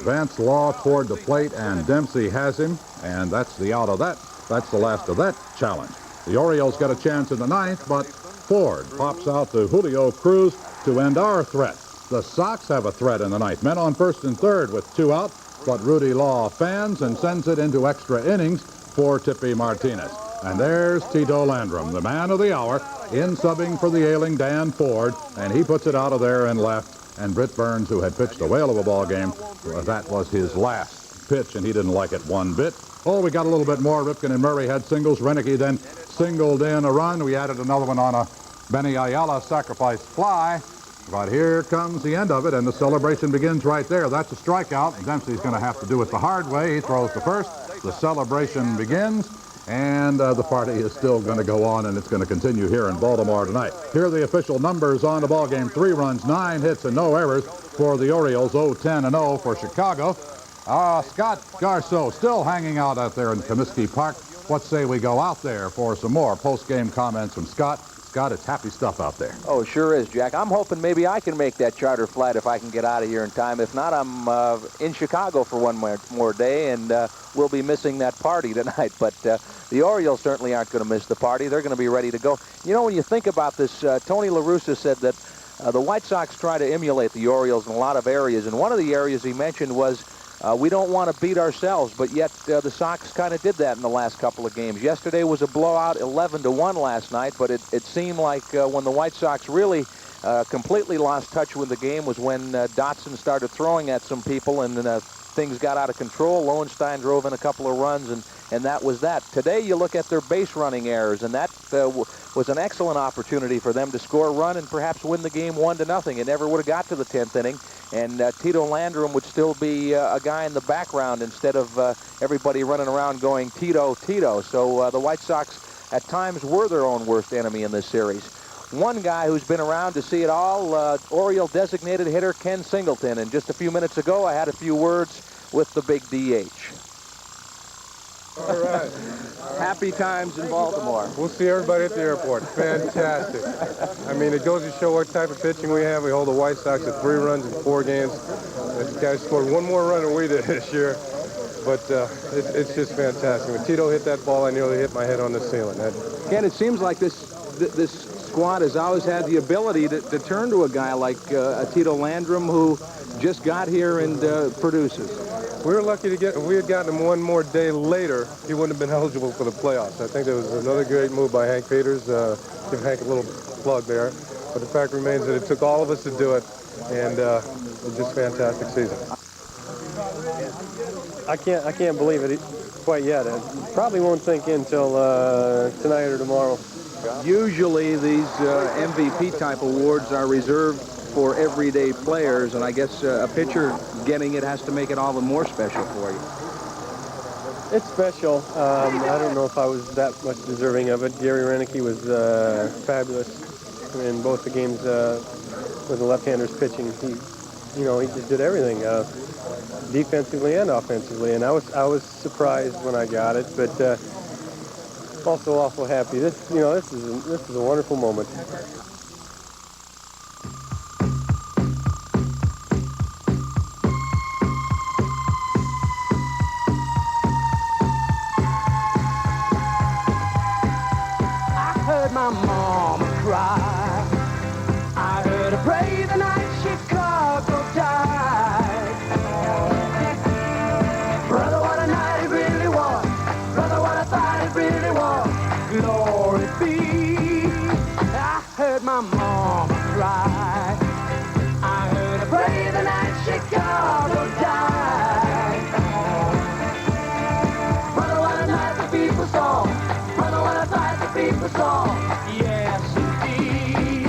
Vance Law toward the plate, and Dempsey has him, and that's the out of that. That's the last of that challenge. The Orioles got a chance in the 9th, but Ford pops out to Julio Cruz to end our threat. The Sox have a threat in the 9th. Men on 1st and 3rd with 2 out, but Rudy Law fans and sends it into extra innings for Tippy Martinez. And there's Tito Landrum, the man of the hour, in subbing for the ailing Dan Ford, and he puts it out of there and left. And Britt Burns, who had pitched a whale of a ball game, that was his last pitch, and he didn't like it one bit. Oh, we got a little bit more. Ripken and Murray had singles. Renicky then singled in a run. We added another one on a Benny Ayala sacrifice fly. But here comes the end of it, and the celebration begins right there. That's a strikeout. Dempsey's going to have to do it the hard way. He throws to first. The celebration begins. And the party is still going to go on, and it's going to continue here in Baltimore tonight. Here are the official numbers on the ball game. 3 runs, 9 hits, and no errors for the Orioles. 0-10-0 for Chicago. Scott Garceau still hanging out there in Comiskey Park. What say we go out there for some more post-game comments from Scott? Scott, it's happy stuff out there. Oh, sure is, Jack. I'm hoping maybe I can make that charter flight if I can get out of here in time. If not, I'm in Chicago for one more day, and we'll be missing that party tonight. But the Orioles certainly aren't going to miss the party. They're going to be ready to go. You know, when you think about this, Tony La Russa said that the White Sox try to emulate the Orioles in a lot of areas, and one of the areas he mentioned was we don't want to beat ourselves, but yet the Sox kind of did that in the last couple of games. Yesterday was a blowout, 11-1 last night, but it seemed like when the White Sox really completely lost touch with the game was when Dotson started throwing at some people, and things got out of control. Lowenstein drove in a couple of runs, and that was that. Today you look at their base running errors, and that was an excellent opportunity for them to score a run and perhaps win the game 1-0. It never would have got to the 10th inning, and Tito Landrum would still be a guy in the background instead of everybody running around going Tito, Tito. So the White Sox at times were their own worst enemy in this series. One guy who's been around to see it all, Oriole designated hitter Ken Singleton. And just a few minutes ago, I had a few words with the big DH. All right. Happy times in Baltimore. We'll see everybody at the airport. Fantastic. I mean, it goes to show what type of pitching we have. We hold the White Sox at 3 runs in 4 games. This guy scored 1 more run than we did this year. But it's just fantastic. When Tito hit that ball, I nearly hit my head on the ceiling. Ken, it seems like this squad has always had the ability to turn to a guy like Tito Landrum, who just got here and produces. We were lucky to get, if we had gotten him 1 more day later, he wouldn't have been eligible for the playoffs. I think there was another great move by Hank Peters. Give Hank a little plug there. But the fact remains that it took all of us to do it, and it's just a fantastic season. I can't believe it quite yet. It probably won't sink in until tonight or tomorrow. Usually these MVP type awards are reserved for everyday players, and I guess a pitcher getting it has to make it all the more special for you. It's special. I don't know if I was that much deserving of it. Gary Renicky was fabulous in both the games with the left-handers pitching. He just did everything, defensively and offensively, and I was surprised when I got it, but also awful happy. This is a wonderful moment. My mama cry. I heard her pray the night Chicago died. Brother, what a night it really was. Brother, what I thought it really was. Glory be. I heard my mama cry. I heard her pray the night Chicago died. Brother, what a night the people saw. Brother, what I thought the people saw. Yes, indeed.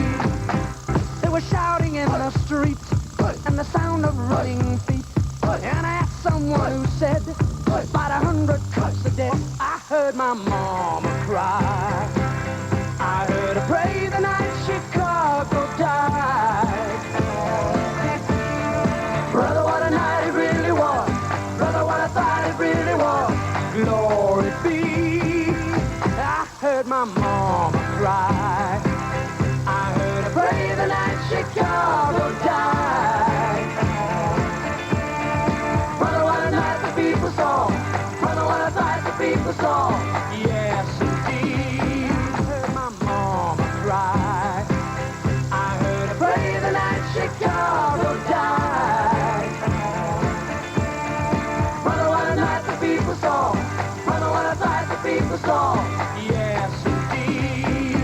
They were shouting in the street, and the sound of running feet. And I asked someone who said, about 100 cups a day. I heard my mama cry. I heard her pray the night Chicago died. Brother, what a night it really was. Brother, what I thought it really was. Glory be. I heard my mama cry. I heard her pray the night Chicago died. Brother, what a night the people saw. Brother, what I thought the people saw. Yes, indeed. I heard my mama cry. I heard her pray the night Chicago died. Brother, what a night the people saw. Brother, what I thought the people saw. Yes, indeed.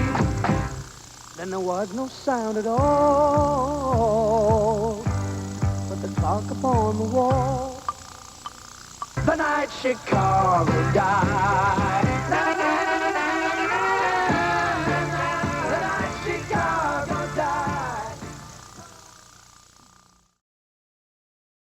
Then there was no sound at all but the clock upon the wall. The night Chicago died.